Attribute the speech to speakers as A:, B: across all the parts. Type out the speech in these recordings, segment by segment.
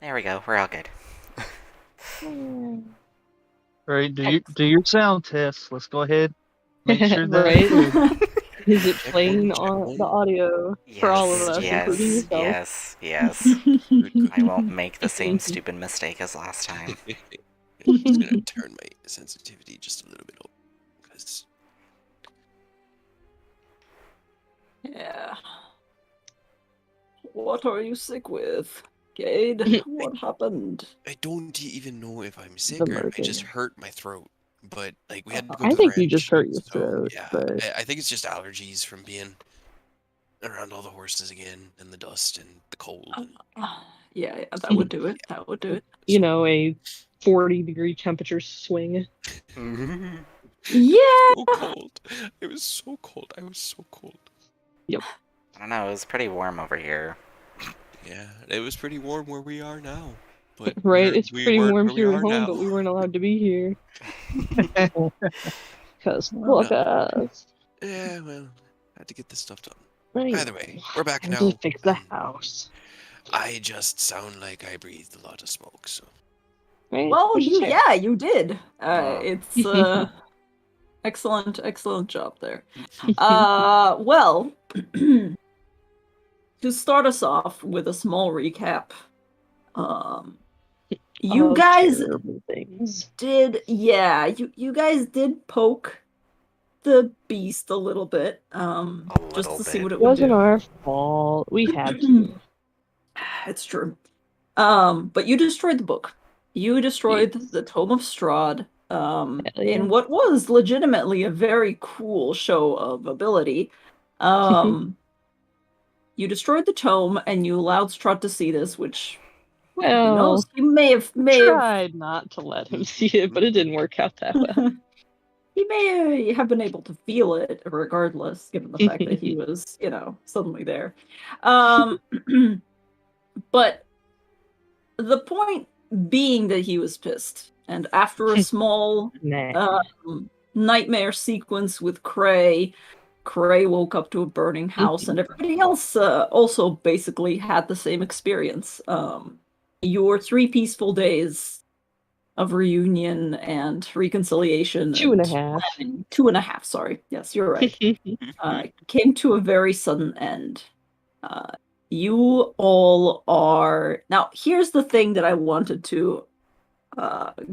A: There we go. We're all good.
B: Right, do your sound tests. Let's go ahead. Make sure that
C: Right?
B: good.
C: Is it
D: Check
C: playing
D: one, check
C: on
D: one.
C: the audio for all of
A: Yes,
C: us, including
A: yes,
C: yourself?
A: yes.
D: Good, good.
A: I won't make the same
C: Thank you.
A: stupid mistake as last time.
D: I'm just gonna turn my sensitivity just a little bit up, because
E: Yeah. What are you sick with? Gade, what happened?
D: I don't even know if I'm sick
C: The
D: or I
C: merkin.
D: just hurt my throat. But like we had to go
C: I
D: to the
C: think you just
D: ranch,
C: hurt your
D: so
C: throat,
D: yeah,
C: but
D: I think it's just allergies from being around all the horses again, and the dust and the cold. And
E: Yeah, that would do it. That would do it.
C: you know, a 40-degree temperature swing.
E: Yeah.
D: so cold. It was so cold. I was so cold.
A: I don't know, it was pretty warm over here.
D: Yeah, it was pretty warm where we are now. But
C: Right? It's
D: we
C: pretty
D: weren't
C: warm
D: where we
C: here at
D: are
C: home,
D: now.
C: but we weren't allowed to be here. Because
E: Well,
C: look at us.
D: Yeah, well, had to get this stuff done.
C: Right.
D: Either way, we're back
C: Time
D: now.
C: to fix the
D: and
C: house.
D: I just sound like I breathed a lot of smoke, so.
C: Right?
E: well,
C: Which is fair.
E: you did.
A: Wow.
E: It's excellent job there. Well, to start us off with a small recap, you
C: Of
E: guys
C: terrible things.
E: did, you guys did poke the beast a little bit, just
A: little
E: to see
A: bit.
E: what
C: It
E: it would
C: wasn't
E: do.
C: our fault. We had to.
E: It's true. But you destroyed the book. You destroyed
C: Yes.
E: the Tome of Strahd,
C: Hell yeah.
E: in what was legitimately a very cool show of ability. You destroyed the tome, and you allowed Strahd to see this, which, who
C: Well,
E: knows, he may have
C: tried not to let him see it, but it didn't work out that well.
E: he may have been able to feel it regardless, given the fact that he was, suddenly there. But the point being that he was pissed, and after a small
C: Nah.
E: nightmare sequence with Cray woke up to a burning house, and everybody else also basically had the same experience. Your 3 peaceful days of reunion and reconciliation.
C: 2.5.
E: 2.5, sorry. Yes, you're right. Came to a very sudden end. You all are... Now, here's the thing that I wanted to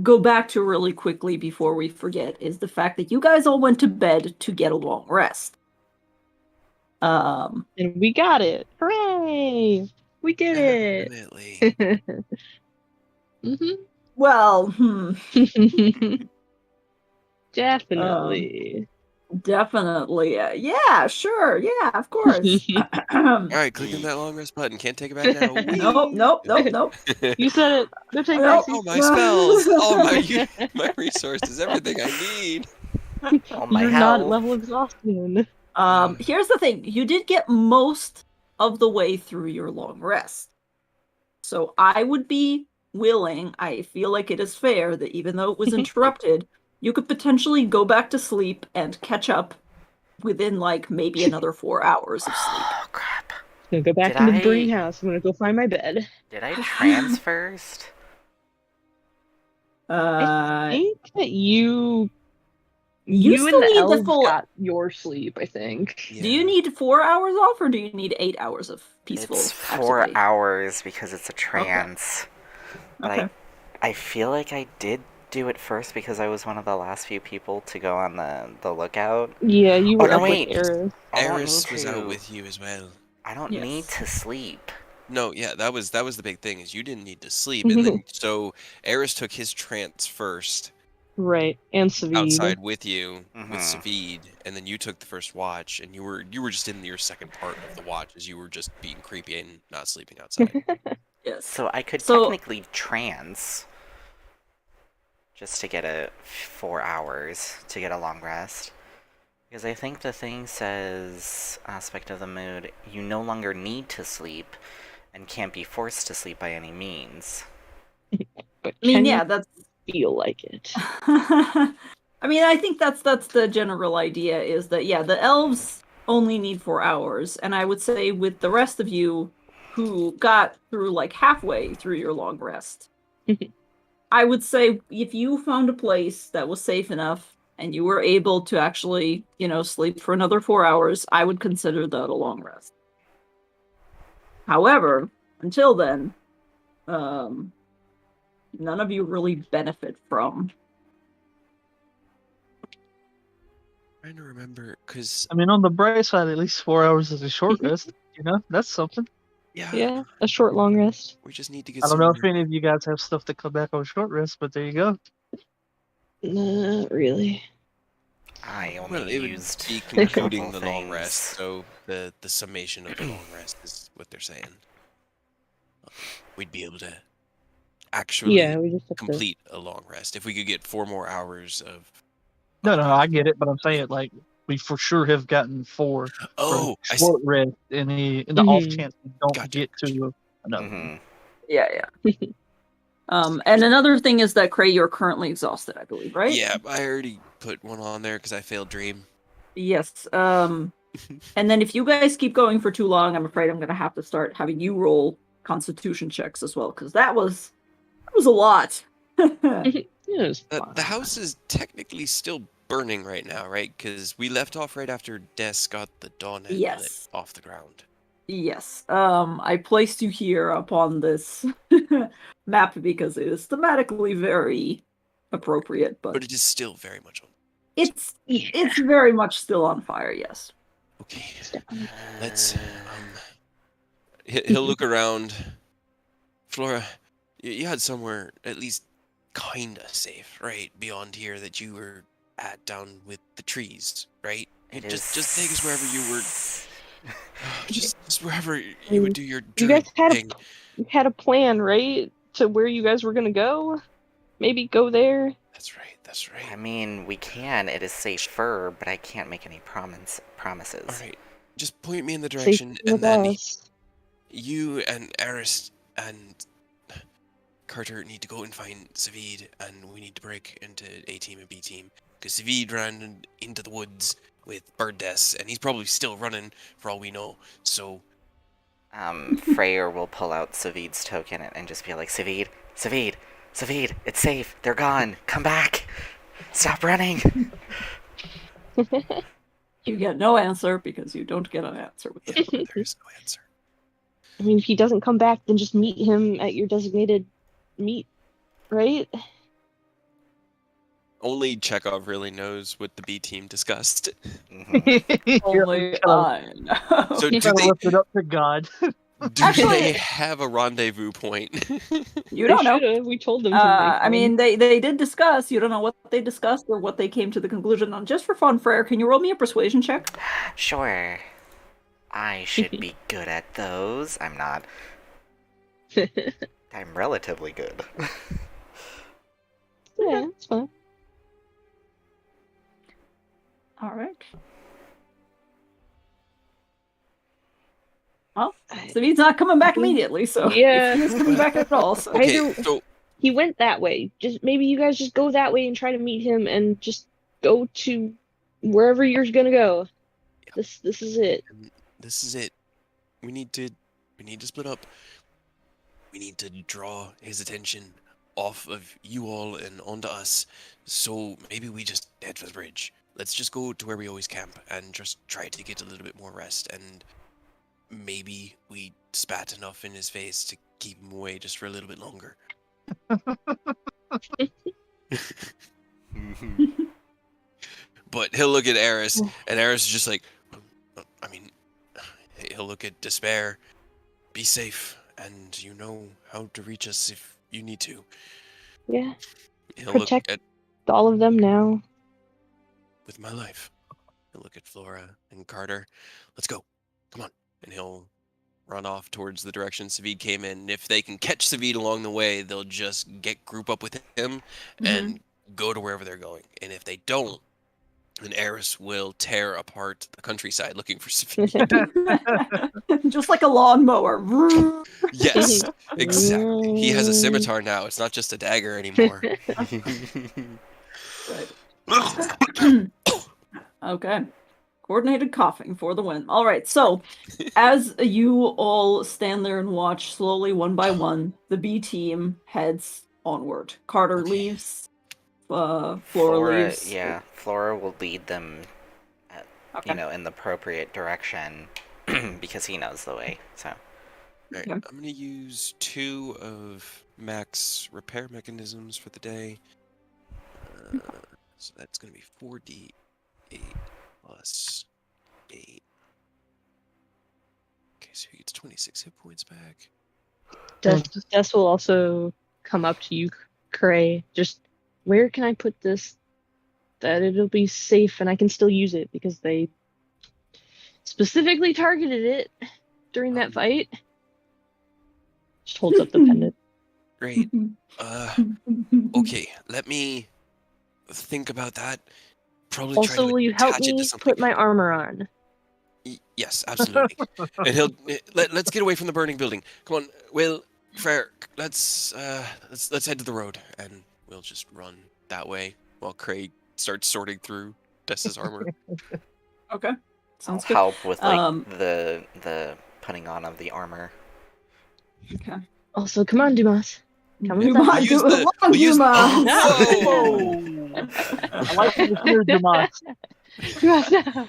E: go back to really quickly before we forget, is the fact that you guys all went to bed to get a long rest.
C: And we got it. Hooray! We did it.
D: Definitely.
E: Well,
C: Definitely.
E: definitely. Yeah, sure. Yeah, of course.
D: Alright, click on that long rest button. Can't take it back now.
E: Nope.
C: You said it. No take
E: Nope.
C: backsies.
D: All my spells, all my resources, everything I need.
A: Oh my
C: You're
A: hell.
C: not level exhaustion.
E: Here's the thing. You did get most of the way through your long rest. So I would be willing, I feel like it is fair that even though it was interrupted, you could potentially go back to sleep and catch up within like maybe another 4 hours of sleep.
A: Oh crap.
C: I'm gonna go back
A: Did
C: into the
A: I-
C: burning house. I'm gonna go find my bed.
A: Did I trans first?
C: I think that you
E: You
C: and
E: still
C: the
E: need the
C: elves
E: full...
C: got your sleep, I think.
D: Yeah.
E: Do you need 4 hours off, or do you need 8 hours of peaceful
A: It's 4
E: activity?
A: hours because it's a trance. But
E: Okay.
A: I feel like I did do it first because I was one of the last few people to go on the lookout.
C: Yeah, you
A: Oh,
C: were
A: no,
C: up
A: wait.
C: with Eris.
A: I don't
D: Eris
A: need
D: was
A: to.
D: out with you as well.
A: I don't
E: Yes.
A: need to sleep.
D: No, yeah, that was the big thing, is you didn't need to sleep, and then so Eris took his trance first
C: Right, and Savid.
D: outside with you with
A: Mhm.
D: Savid, and then you took the first watch, and you were just in your second part of the watch, as you were just being creepy and not sleeping outside.
E: Yes.
A: So I could
E: So-
A: technically trance just to get 4 hours to get a long rest. Because I think the thing says, aspect of the mood, you no longer need to sleep and can't be forced to sleep by any means.
C: But
E: I mean,
C: can
E: yeah,
C: you
E: that's...
C: feel like it?
E: I mean, I think that's the general idea, is that, yeah, the elves only need 4 hours, and I would say with the rest of you, who got through like halfway through your long rest. I would say if you found a place that was safe enough and you were able to actually, sleep for another 4 hours, I would consider that a long rest. However, until then, none of you really benefit from.
D: Trying to remember, because
B: I mean, on the bright side, at least 4 hours is a short rest. That's something.
C: Yeah, a short long rest.
D: we just need to get
B: I don't
D: some.
B: know if any of you guys have stuff to come back on short rest, but there you go.
C: Not really.
A: I only
D: Well, it would
A: used
D: be
A: a
D: concluding
A: couple
D: the long rest,
A: things.
D: so the summation of the long rest is what they're saying. We'd be able to actually
C: Yeah, we just have to.
D: complete a long rest if we could get 4 more hours of.
B: No, I get it, but I'm saying like we for sure have gotten 4 for
D: Oh, I see.
B: short rest in the off chance we don't
D: Gotcha,
B: get
D: gotcha.
B: to another one.
A: Mm-hmm.
E: Yeah. And another thing is that, Cray, you're currently exhausted, I believe, right?
D: Yeah, I already put one on there because I failed Dream.
E: Yes. And then if you guys keep going for too long, I'm afraid I'm going to have to start having you roll Constitution checks as well, because that was a lot.
C: Yes.
D: The house is technically still burning right now, right? Because we left off right after Des got the dawn head lit
E: Yes.
D: off the ground.
E: Yes. I placed you here upon this map because it is thematically very appropriate, but
D: But it is still very much on.
E: it's very much still on fire. Yes.
D: Okay, let's. He'll look around. Flora, you had somewhere at least kinda safe, right? Beyond here that you were at down with the trees, right? Just take us wherever you were. Just wherever you would do your
C: You guys
D: thing.
C: had a plan, right? To where you guys were gonna go? Maybe go there?
D: That's right, that's right.
A: I mean, we can. It is safer, but I can't make any promises.
D: Alright, just point me in the
C: Safe
D: direction, and
C: with
D: then
C: us.
D: you and Eris and Carter need to go and find Savid, and we need to break into A team and B team. Because Savid ran into the woods with Bird Deaths, and he's probably still running for all we know. So,
A: Freyr will pull out Savid's token and just be like, Savid, it's safe. They're gone. Come back. Stop running.
E: You get no answer because you don't get an answer with
D: yeah,
E: it.
D: there's no answer.
C: I mean, if he doesn't come back, then just meet him at your designated meet, right?
D: Only Chekhov really knows what the B team discussed.
A: Mhm.
E: Only I know.
D: So do
B: Gotta
D: they,
B: lift it up to God.
D: do
E: Actually-
D: they have a rendezvous point?
E: You don't know.
C: Should've. We told them to
E: I mean, they did discuss. You don't know what they discussed or what they came to the conclusion on. Just for fun, Frere, can you roll me a persuasion check?
A: Sure. I should be good at those. I'm not. I'm relatively good.
C: Yeah, it's fine.
E: All right. Well, so he's not coming back immediately, so
C: Yeah.
E: he's coming back at all. So.
D: Okay,
C: Either-
D: so
C: He went that way. Just maybe you guys just go that way and try to meet him, and just go to wherever you're gonna go. This is it.
D: this is it. We need to split up. We need to draw his attention off of you all and onto us. So maybe we just head for the bridge. Let's just go to where we always camp and just try to get a little bit more rest, and maybe we spat enough in his face to keep him away just for a little bit longer. But he'll look at Eris, and Eris is just like, I mean, he'll look at Despair. Be safe, and you know how to reach us if you need to.
C: Yeah.
D: He'll
C: Protect-
D: look at
C: All of them now.
D: with my life. He'll look at Flora and Carter. Let's go. Come on. And he'll run off towards the direction Savid came in. And if they can catch Savid along the way, they'll just group up with him and go to wherever they're going. And if they don't, then Eris will tear apart the countryside looking for Savid.
E: Just like a lawnmower.
D: Yes, exactly. He has a scimitar now. It's not just a dagger anymore.
E: Okay. Coordinated coughing for the win. All right, so as you all stand there and watch, slowly one by one, the B team heads onward. Carter
D: Okay.
E: leaves. Flora leaves.
A: Yeah, Flora will lead them, at,
E: Okay.
A: in the appropriate direction because he knows the way. So
D: Alright,
E: Okay.
D: I'm gonna use 2 of Mac's repair mechanisms for the day. So that's gonna be 4d8 plus 8. Okay, so he gets 26 hit points back.
C: Des will also come up to you, Cray. Just where can I put this that it'll be safe and I can still use it because they specifically targeted it during that fight. Just holds up the pendant.
D: Great. Okay, let me think about that. Probably try
C: Also,
D: to
C: will you help
D: attach it to
C: me
D: something.
C: put my armor on?
D: Yes, absolutely. And let's get away from the burning building. Come on, Will, Frere, let's head to the road and we'll just run that way while Craig starts sorting through Dessa's armor.
E: Okay.
A: I'll
E: Sounds good.
A: help with
E: Um,
A: the putting on of the armor.
E: Okay.
C: Also, come on, Dumas. Come with
E: Dumas,
C: us.
D: We'll use the-
E: Dumas.
B: I like to hear Dumas.
C: Dumas, no.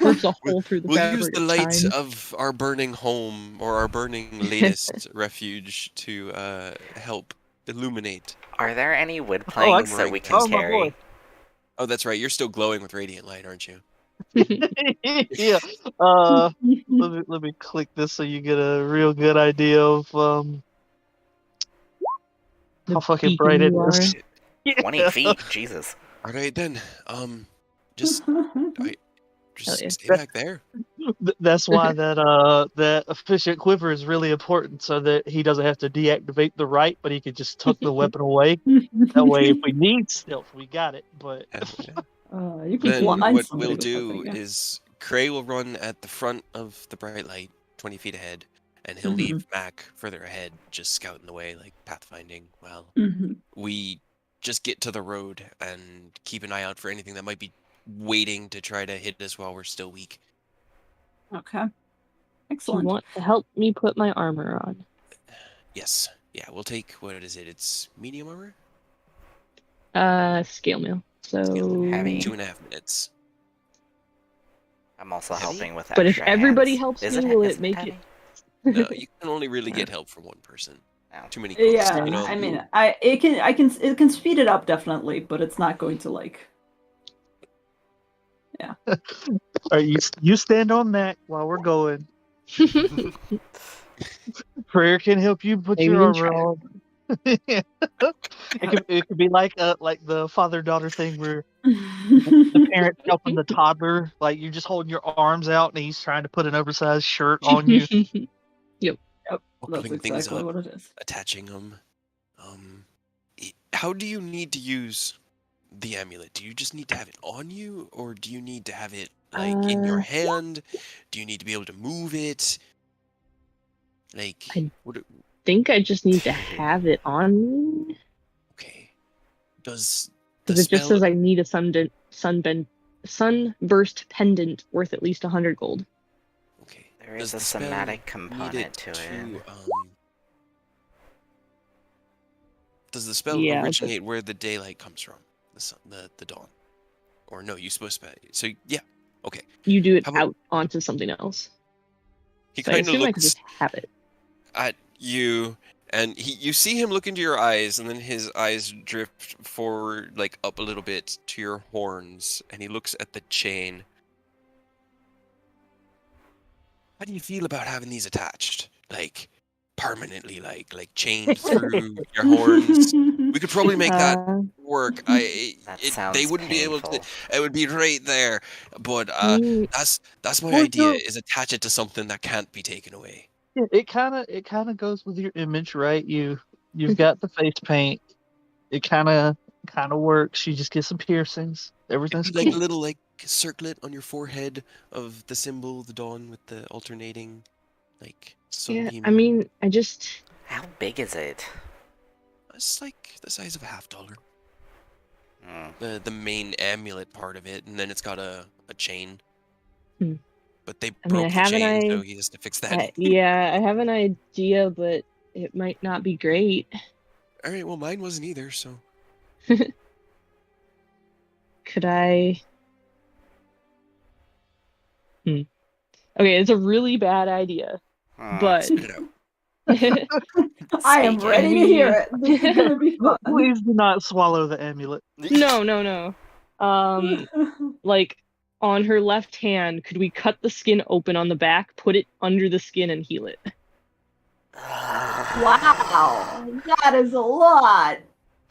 C: Rips a hole through the
D: We'll
C: fabric
D: use the
C: of
D: light
C: time.
D: of our burning home or our burning latest refuge to help illuminate.
A: Are there any wood
B: I-
A: planks that we can
B: oh, my
A: carry?
B: boy.
D: Oh, that's right. You're still glowing with radiant light, aren't you?
B: Yeah. Let me click this so you get a real good idea of
C: The
B: how fucking
C: beacon
B: bright it
C: you
B: is.
C: are.
A: 20 feet, Jesus.
D: All right then. Just
C: Hell yeah.
D: stay back there.
B: That's why that efficient quiver is really important, so that he doesn't have to deactivate the right, but he can just tuck the weapon away. That way, if we need stealth, we got it. But
E: You can
D: Then
E: blind
D: what
E: somebody
D: we'll
E: with
D: do
E: that thing, yeah.
D: is Cray will run at the front of the bright light, 20 feet ahead, and he'll
E: Mhm.
D: leave Mac further ahead, just scouting the way, like pathfinding. Well,
E: Mhm.
D: we just get to the road and keep an eye out for anything that might be waiting to try to hit us while we're still weak.
E: Okay.
C: Do you
E: Excellent.
C: want to help me put my armor on?
D: Yes. Yeah, we'll take, what is it? It's medium armor?
C: Scale mail. So.
A: Heavy.
D: 2.5 minutes.
A: I'm also
D: Heavy?
A: helping with
C: But if
A: extra
C: everybody
A: hands.
C: helps
A: Is
C: me,
A: it,
C: will
A: is
C: it make
A: heavy?
C: it?
D: No, you can only really get help from one person.
A: No.
D: Too many cooks,
E: Yeah,
D: you know?
E: I mean, it can speed it up definitely, but it's not going to like.
B: all right, you stand on that while we're going. Prayer can help you put
C: Maybe
B: your
C: we
B: armor
C: try.
B: on. it could be like the father-daughter thing where the parent's helping the toddler, like you're just holding your arms out and he's trying to put an oversized shirt on you.
E: Yep, that's
D: Buckling things
E: exactly
D: up.
E: what it is.
D: Attaching them. How do you need to use the amulet? Do you just need to have it on you, or do you need to have it like in your hand? Do you need to be able to move it? Like,
C: I-
D: what?
C: Think I just need to have it on me.
D: Okay. Does the
C: Because it just
D: spell?
C: says I need a sunburst pendant worth at least 100 gold.
D: Okay.
A: There
D: Does
A: is a
D: the spell
A: somatic
D: need
A: component to it.
D: Does the spell
C: Yeah,
D: originate where the daylight comes from? The sun, the dawn, or no? You supposed to. So yeah. Okay.
C: You do it
D: How about-
C: out onto something else.
D: He
C: So I
D: kind of
C: assume I could
D: looks
C: just have it.
D: at you, and you see him look into your eyes, and then his eyes drift forward, like up a little bit to your horns, and he looks at the chain. How do you feel about having these attached, like permanently, like chained through your horns? We could probably make that work.
A: That
D: They
A: sounds
D: wouldn't be able
A: painful.
D: to. It would be right there, but
C: Mm,
D: that's my
B: Well,
D: idea.
B: no.
D: Is attach it to something that can't be taken away.
B: It kind of goes with your image, right? You've got the face paint. It kind of works. You just get some piercings. Everything's
D: It'd be like
B: cool.
D: a little like circlet on your forehead of the symbol, the dawn with the alternating like
C: yeah,
D: sunbeam.
C: I mean, I just.
A: How big is it?
D: It's like the size of $50.
A: Mm.
D: The main amulet part of it, and then it's got a chain. But they
C: I mean,
D: broke the chain, so he has to fix that.
C: Yeah, I have an idea, but it might not be great.
D: All right, well, mine wasn't either, so.
C: Could I? Okay, it's a really bad idea, but
D: Spit it out.
E: I am
A: Speak
E: ready
A: it.
E: to hear it. This is gonna be fun.
B: Please do not swallow the amulet.
C: no. Like on her left hand, could we cut the skin open on the back, put it under the skin, and heal it?
E: Wow, that is a lot.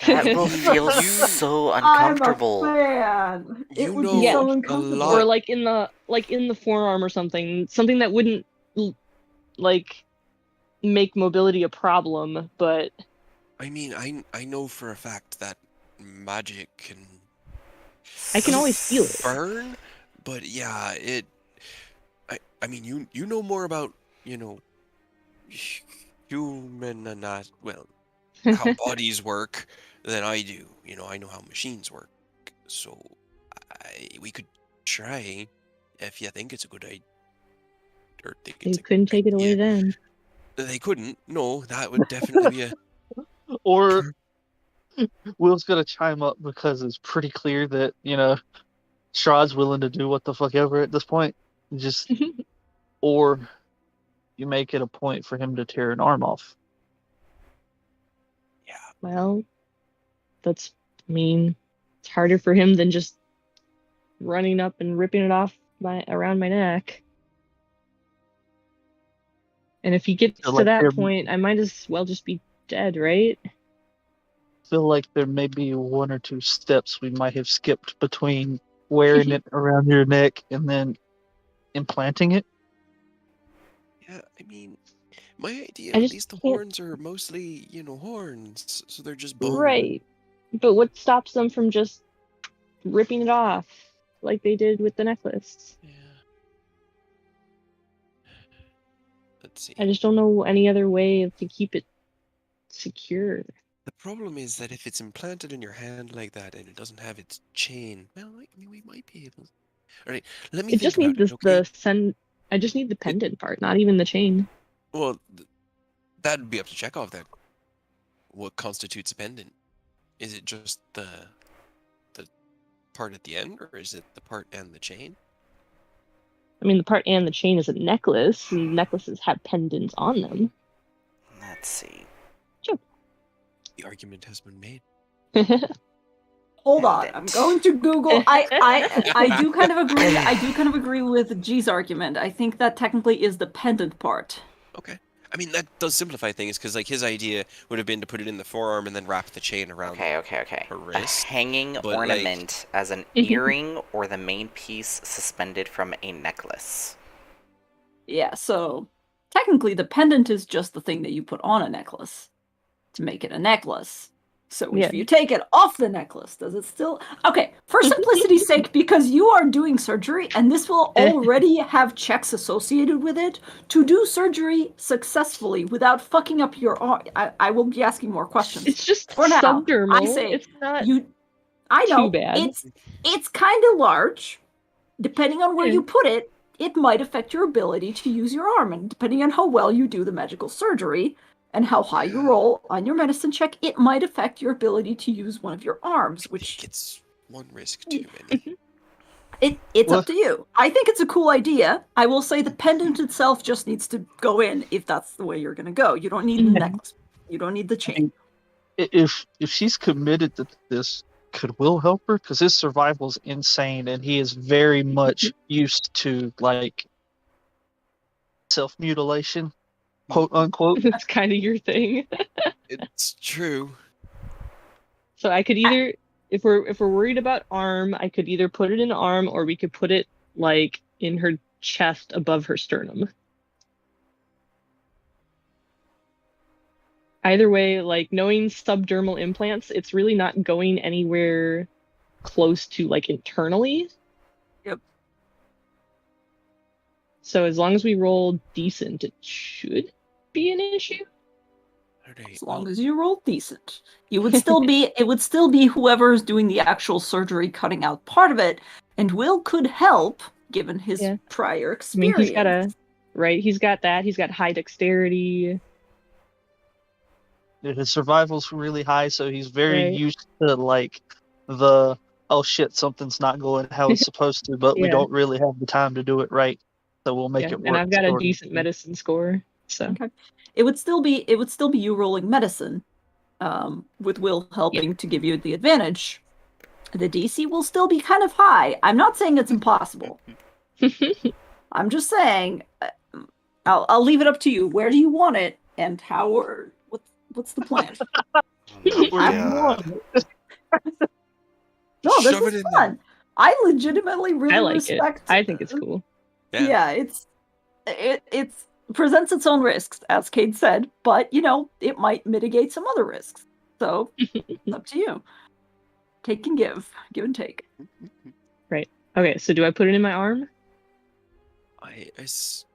A: That will feel
D: You-
A: so uncomfortable.
E: I'm a fan. It
D: You
E: would
D: know
E: be so
D: a
E: uncomfortable.
D: lot.
C: Or like in the forearm or something that wouldn't like make mobility a problem, but
D: I mean, I know for a fact that magic can
C: I can always feel it.
D: burn, but yeah, I mean, you know more about, human how bodies work than I do. I know how machines work, so we could try if you think it's a good idea. Or think
C: You
D: it's a
C: couldn't
D: good
C: take it away
D: idea.
C: then.
D: They couldn't. No, that would definitely be a.
B: Or Will's gonna chime up because it's pretty clear that, Strahd's willing to do what the fuck ever at this point. Just or you make it a point for him to tear an arm off.
D: Yeah.
C: Well, it's harder for him than just running up and ripping it off around my neck. And if he gets
B: So,
C: to
B: like,
C: that
B: they're-
C: point, I might as well just be dead, right?
B: Feel like there may be one or two steps we might have skipped between wearing it around your neck and then implanting it.
D: Yeah, I mean, my idea,
C: I
D: at
C: just
D: least the
C: can't-
D: horns are mostly, horns, so they're just bone.
C: Right. But what stops them from just ripping it off like they did with the necklace?
D: Yeah. Let's see.
C: I just don't know any other way to keep it secure.
D: The problem is that if it's implanted in your hand like that and it doesn't have its chain, well, we might be able. All right, let me
C: It
D: think
C: just
D: about
C: needs
D: it. Okay.
C: I just need the pendant part, not even the chain.
D: Well, that'd be up to Chekhov then. What constitutes a pendant? Is it just the part at the end, or is it the part and the chain?
C: I mean, the part and the chain is a necklace, and necklaces have pendants on them.
A: Let's see.
D: The argument has been made.
E: Hold on, I'm going to Google. I do kind of agree. I do kind of agree with G's argument. I think that technically is the pendant part.
D: Okay. I mean, that does simplify things, because his idea would have been to put it in the forearm and then wrap the chain around.
A: Okay.
D: Her
A: A
D: wrist,
A: hanging
D: but, like-
A: ornament as an earring or the main piece suspended from a necklace.
E: Yeah, so technically the pendant is just the thing that you put on a necklace to make it a necklace. So if you take it off the necklace, does it still... Okay, for simplicity's sake, because you are doing surgery, and this will already have checks associated with it, to do surgery successfully without fucking up your arm, I will be asking more questions.
C: It's just
E: For now,
C: subdermal.
E: I say
C: it's not
E: I know,
C: too bad.
E: it's kind of large. Depending on where you put it, it might affect your ability to use your arm, and depending on how well you do the medical surgery, and how high you roll on your medicine check, it might affect your ability to use one of your arms, which...
D: It's one risk too many.
E: It's up to you. I think it's a cool idea. I will say the pendant itself just needs to go in if that's the way you're going to go. You don't need the necklace. You don't need the chain.
B: If she's committed to this, could Will help her? Because his survival's insane, and he is very much used to self-mutilation, quote unquote.
C: That's kind of your thing.
D: It's true.
C: So I could either, if we're worried about arm, I could either put it in arm, or we could put it in her chest above her sternum. Either way, knowing subdermal implants, it's really not going anywhere close to internally.
E: Yep.
C: So as long as we roll decent, it should be an issue.
D: Alright,
E: As long as you roll decent. It would still be whoever's doing the actual surgery cutting out part of it, and Will could help given his
C: Yeah.
E: prior
C: I mean,
E: experience.
C: he's got that. He's got high dexterity.
B: His survival's really high, so he's very
C: Right.
B: used to like the oh shit, something's not going how it's supposed to, but we
C: Yeah.
B: don't really have the time to do it right, so we'll make
C: Yeah,
B: it work.
C: and I've got a
B: sort of
C: decent
B: thing.
C: medicine score, so
E: Okay. It would still be you rolling medicine, with Will helping to give you the advantage. The DC will still be kind of high. I'm not saying it's impossible. I'm just saying, I'll leave it up to you. Where do you want it, and how, or what's the plan?
A: Oh my
B: Where do you
A: god.
B: want it?
E: No, this
D: Shove it
E: is
D: in
E: fun. I legitimately really
C: I like it.
E: respect.
C: I think it's cool.
D: there.
E: Yeah, it's presents its own risks, as Cade said, but it might mitigate some other risks. So it's up to you. Take and give and take.
C: Right. Okay, so do I put it in my arm?
D: It's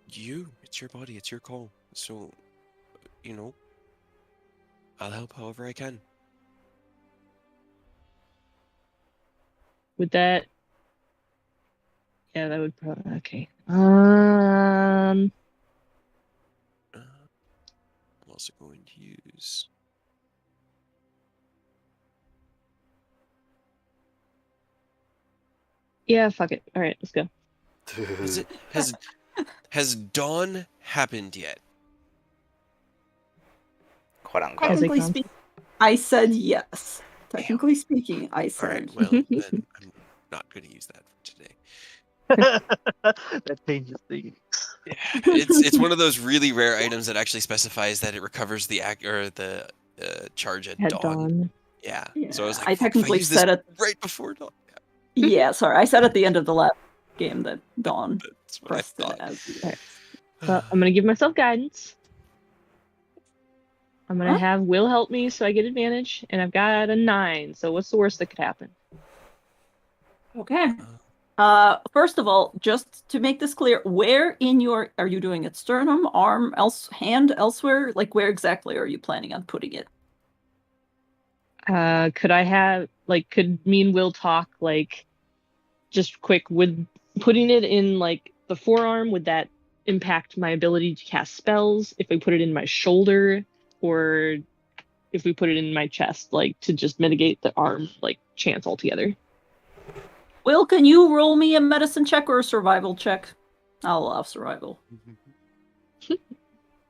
D: you. It's your body. It's your call. So, I'll help however I can.
C: Would that? Yeah, that would probably. Okay.
D: I'm also going to use.
C: Yeah, fuck it. All right, let's go.
D: Has dawn happened yet?
A: Quote unquote.
C: As a
E: Technically
C: con-
E: speaking, I said yes. Technically speaking, I
D: All
E: said.
D: right. Well, then I'm not going to use that for today.
B: That changes things.
D: Yeah, it's one of those really rare items that actually specifies that it recovers the charge at
C: Had
D: dawn.
C: dawn.
D: Yeah.
E: Yeah,
D: So I was like,
E: I
D: fuck, if I
E: technically
D: use this
E: said it.
D: right before dawn.
E: Yeah, sorry, I said at the end of the last game that Dawn
D: That's what I
E: pressed it
D: thought.
E: as.
C: Alright. Well, I'm gonna give myself guidance. I'm gonna
E: Huh?
C: have Will help me so I get advantage, and I've got a 9. So what's the worst that could happen?
E: Okay. First of all, just to make this clear, where in your are you doing it? Sternum, arm, hand, elsewhere? Like where exactly are you planning on putting it?
C: Could I have could me and Will talk just quick? Would putting it in the forearm, would that impact my ability to cast spells if we put it in my shoulder, or if we put it in my chest, to just mitigate the arm chance altogether?
E: Will, can you roll me a medicine check or a survival check? I'll allow survival.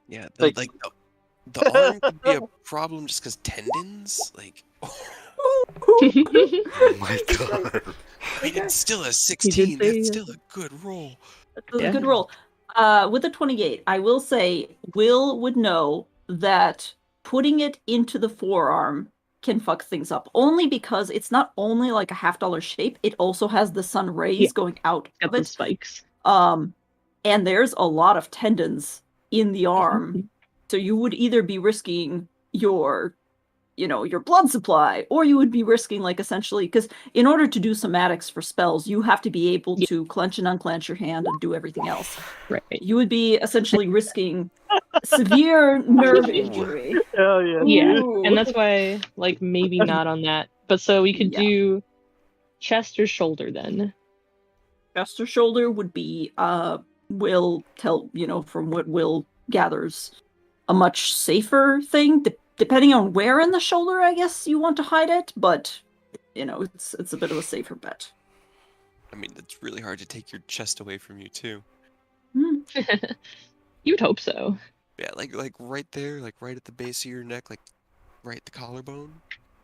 D: Yeah,
B: Like-
D: the arm could be a problem just because tendons.
A: Oh my god.
D: I mean, it's still a 16.
C: say,
D: That's still a good roll.
E: That's a
C: Yeah.
E: good roll. With a 28, I will say Will would know that putting it into the forearm can fuck things up. Only because it's not only like a $half shape, it also has the sun rays
C: Yeah.
E: going out
C: Got
E: of
C: the
E: it.
C: spikes.
E: And there's a lot of tendons in the arm. So you would either be risking your blood supply, or you would be risking essentially, because in order to do somatics for spells, you have to be able to clench and unclench your hand and do everything else.
C: Right.
E: You would be essentially risking severe nerve injury.
B: Oh yeah.
C: Yeah,
E: Ooh.
C: and that's why maybe not on that. But so we could
E: Yeah.
C: do chest or shoulder then.
E: Chest or shoulder would be Will tell from what Will gathers, a much safer thing, depending on where in the shoulder I guess you want to hide it, but it's a bit of a safer bet.
D: I mean, it's really hard to take your chest away from you too.
C: You'd hope so.
D: Yeah, like right there, like right at the base of your neck, like right at the collarbone.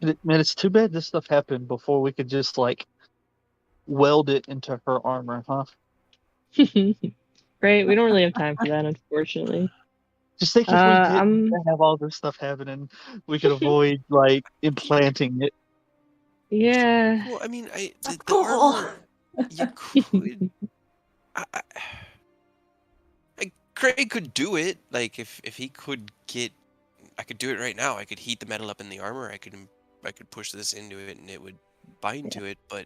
B: Man, it's too bad this stuff happened before we could just weld it into her armor, huh?
C: Right, we don't really have time for that, unfortunately.
B: Just think if we
C: I'm-
B: didn't have all this stuff happening, we could avoid implanting it.
C: Yeah.
D: Well, I mean, the
E: cool.
D: armor, you could. Craig could do it. Like if he could get, I could do it right now. I could heat the metal up in the armor. I could push this into it and it would bind to it. But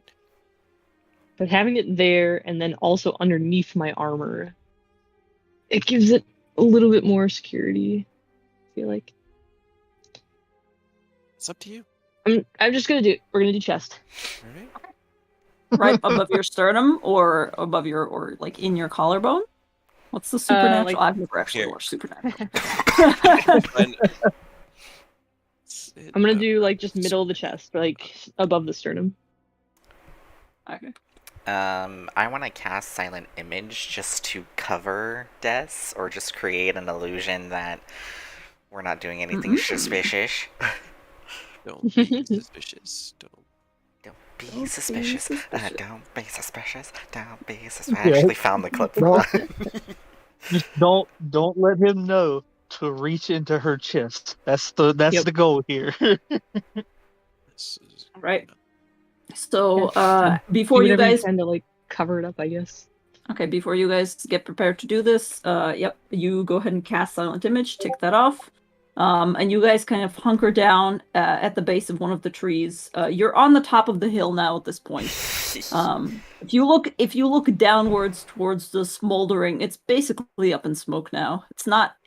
C: having it there and then also underneath my armor, it gives it a little bit more security, I feel like.
D: it's up to you.
C: I'm just gonna we're gonna do chest.
D: All right.
E: right above your sternum, or above your, or like in your collarbone? What's the supernatural? I've never actually
D: Here.
E: watched Supernatural.
C: I'm gonna do like just middle of the chest, like above the sternum.
E: Okay.
A: I want to cast Silent Image just to cover Des, or just create an illusion that we're not doing anything suspicious.
D: Don't be suspicious.
A: Don't be
E: Don't be
A: suspicious.
E: suspicious.
A: Don't be suspicious. Don't be suspicious. I actually found the clip for
B: Don't-
A: that.
B: Just don't let him know to reach into her chest. That's
C: Yep.
B: the goal here.
D: This is
E: Right. So,
C: Do
E: before you
C: whatever
E: guys,
C: can to like cover it up, I guess.
E: okay, before you guys get prepared to do this, yep, you go ahead and cast Silent Image, tick that off. And you guys kind of hunker down at the base of one of the trees. You're on the top of the hill now at this point. If you look downwards towards the smoldering, it's basically up in smoke now.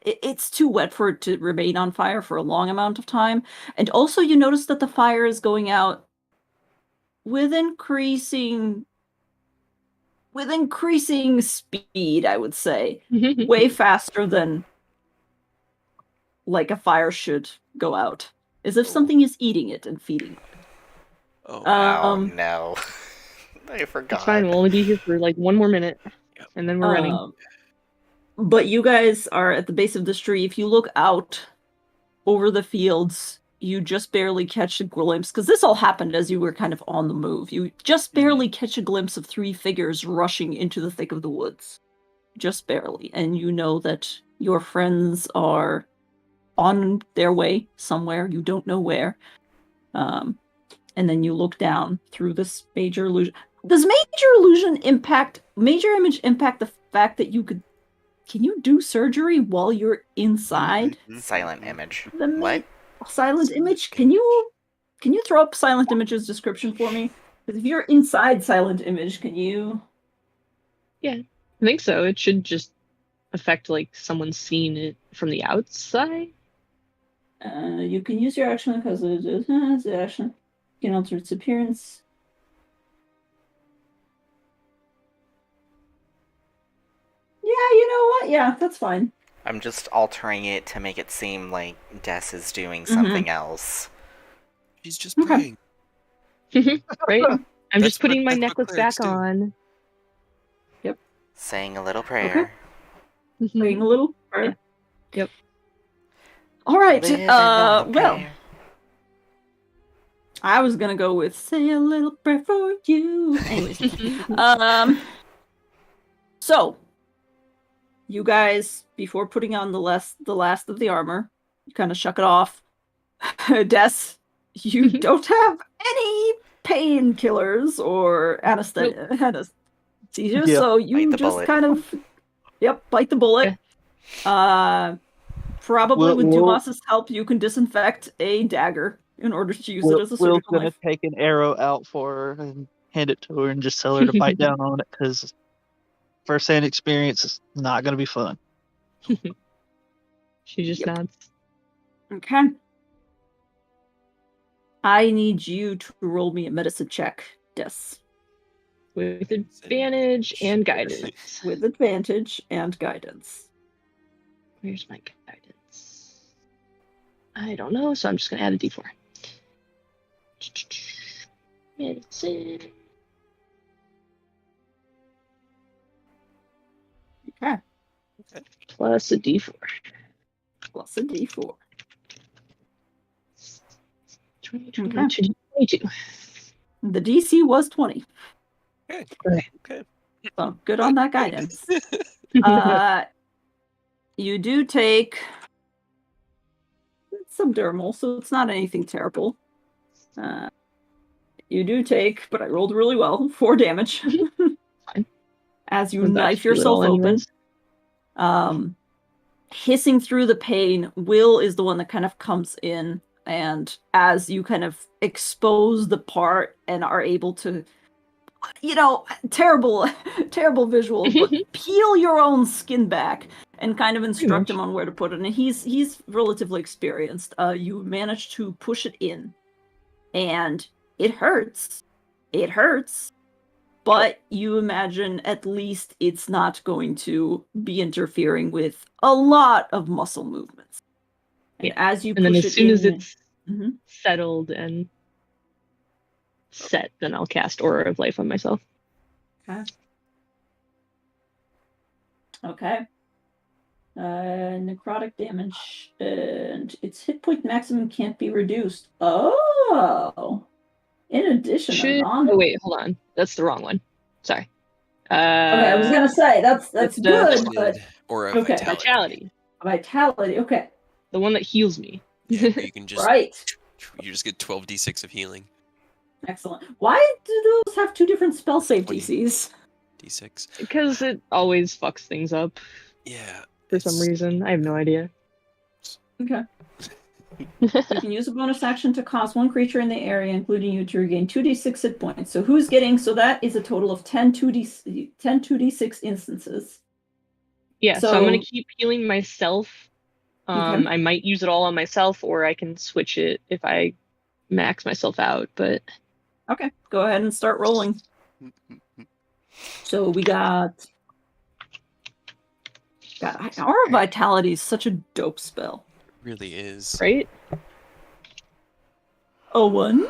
E: It's too wet for it to remain on fire for a long amount of time. And also you notice that the fire is going out with increasing speed, I would say. Way faster than like a fire should go out. As if something is eating it and feeding it.
D: Oh,
A: Oh no. I forgot.
C: It's fine. We'll only be here for like 1 more minute, and then we're running.
E: But you guys are at the base of this tree. If you look out over the fields, you just barely catch a glimpse, because this all happened as you were kind of on the move. You just barely catch a glimpse of 3 figures rushing into the thick of the woods. Just barely. And you know that your friends are on their way somewhere. You don't know where. And then you look down through this major illusion. Does major image impact the fact that can you do surgery while you're inside?
A: Silent Image.
E: The
A: What?
E: Silent Image? Can you throw up Silent Image's description for me? Because if you're inside Silent Image, can you?
C: I think so. It should just affect like someone seeing it from the outside.
E: You can use your action because it's action. You can alter its appearance. Yeah, you know what? Yeah, that's fine.
A: I'm just altering it to make it seem like Des is doing something else.
D: she's just
E: Okay.
D: praying.
C: Right? I'm just
D: That's
C: putting
D: what-
C: my
D: that's what
C: necklace
D: clerics
C: back
D: do.
C: on.
A: Saying a little prayer.
E: Praying a little.
C: Yeah. Yep.
E: All right.
A: Living on a
E: Well,
A: prayer.
E: I was gonna go with "Say a Little Prayer for You." Anyways, so you guys, before putting on the last of the armor, you kind of shuck it off. Des, you don't have any painkillers or anesthesia,
B: Yeah.
E: so you
A: Bite the
E: just
A: bullet.
E: kind of, bite the bullet. Probably with
B: We'll-
E: Dumas's help, you can disinfect a dagger in order to use it as a
B: Will's
E: surgical
B: gonna
E: knife.
B: take an arrow out for her and hand it to her and just tell her to bite down on it, because first-hand experience is not gonna be fun.
C: She just
E: Yep.
C: nods.
E: Okay. I need you to roll me a medicine check, Des.
C: With advantage and guidance.
E: With advantage and guidance.
C: Where's my guidance? I don't know, so I'm just gonna add a d4. Medicine.
E: Okay.
C: Plus a d4.
E: Plus a d4.
C: 20,
E: Okay.
C: 22.
E: The DC was 20.
D: Okay. Okay.
E: So good on that guidance. You do take some dermal, so it's not anything terrible. You do take, but I rolled really well, 4 damage.
C: Fine.
E: As you
C: We're about
E: knife
C: to do it
E: yourself
C: all
E: open.
C: anyways.
E: Hissing through the pain, Will is the one that kind of comes in, and as you kind of expose the part and are able to, terrible visual, but peel your own skin back and kind of instruct
C: much.
E: him on where to put it. And he's relatively experienced. You manage to push it in, and it hurts. It hurts, but you imagine at least it's not going to be interfering with a lot of muscle movements. And
C: Yeah.
E: as you
C: And then
E: push
C: as
E: it
C: soon
E: in,
C: as it's
E: Mhm.
C: settled and set, then I'll cast Aura of Life on myself.
E: Okay. Necrotic damage and its hit point maximum can't be reduced. Oh. In addition, a non.
C: Oh wait, hold on. That's the wrong one. Sorry.
E: Okay, I was gonna say that's
C: the
E: good, but
D: Or a
E: okay.
D: vitality.
E: Vitality. Okay.
C: The one that heals me.
D: Yeah, where you can just
E: Right.
D: you just get 12d6 of healing.
E: Excellent. Why do those have two different spell save
D: 20.
E: DCs?
D: D6.
C: Because it always fucks things up
D: Yeah.
C: for some reason. I have no idea.
E: Okay. You can use a bonus action to cause one creature in the area, including you, to regain 2d6 hit points. So who's getting? So that is a total of 10 2d6 instances.
C: Yeah, so I'm gonna
E: So-
C: keep healing myself.
E: Okay.
C: I might use it all on myself, or I can switch it if I max myself out. But
E: Okay, go ahead and start rolling. So we got Aura Vitality is such a dope spell.
D: Really is.
C: right?
E: Oh, one.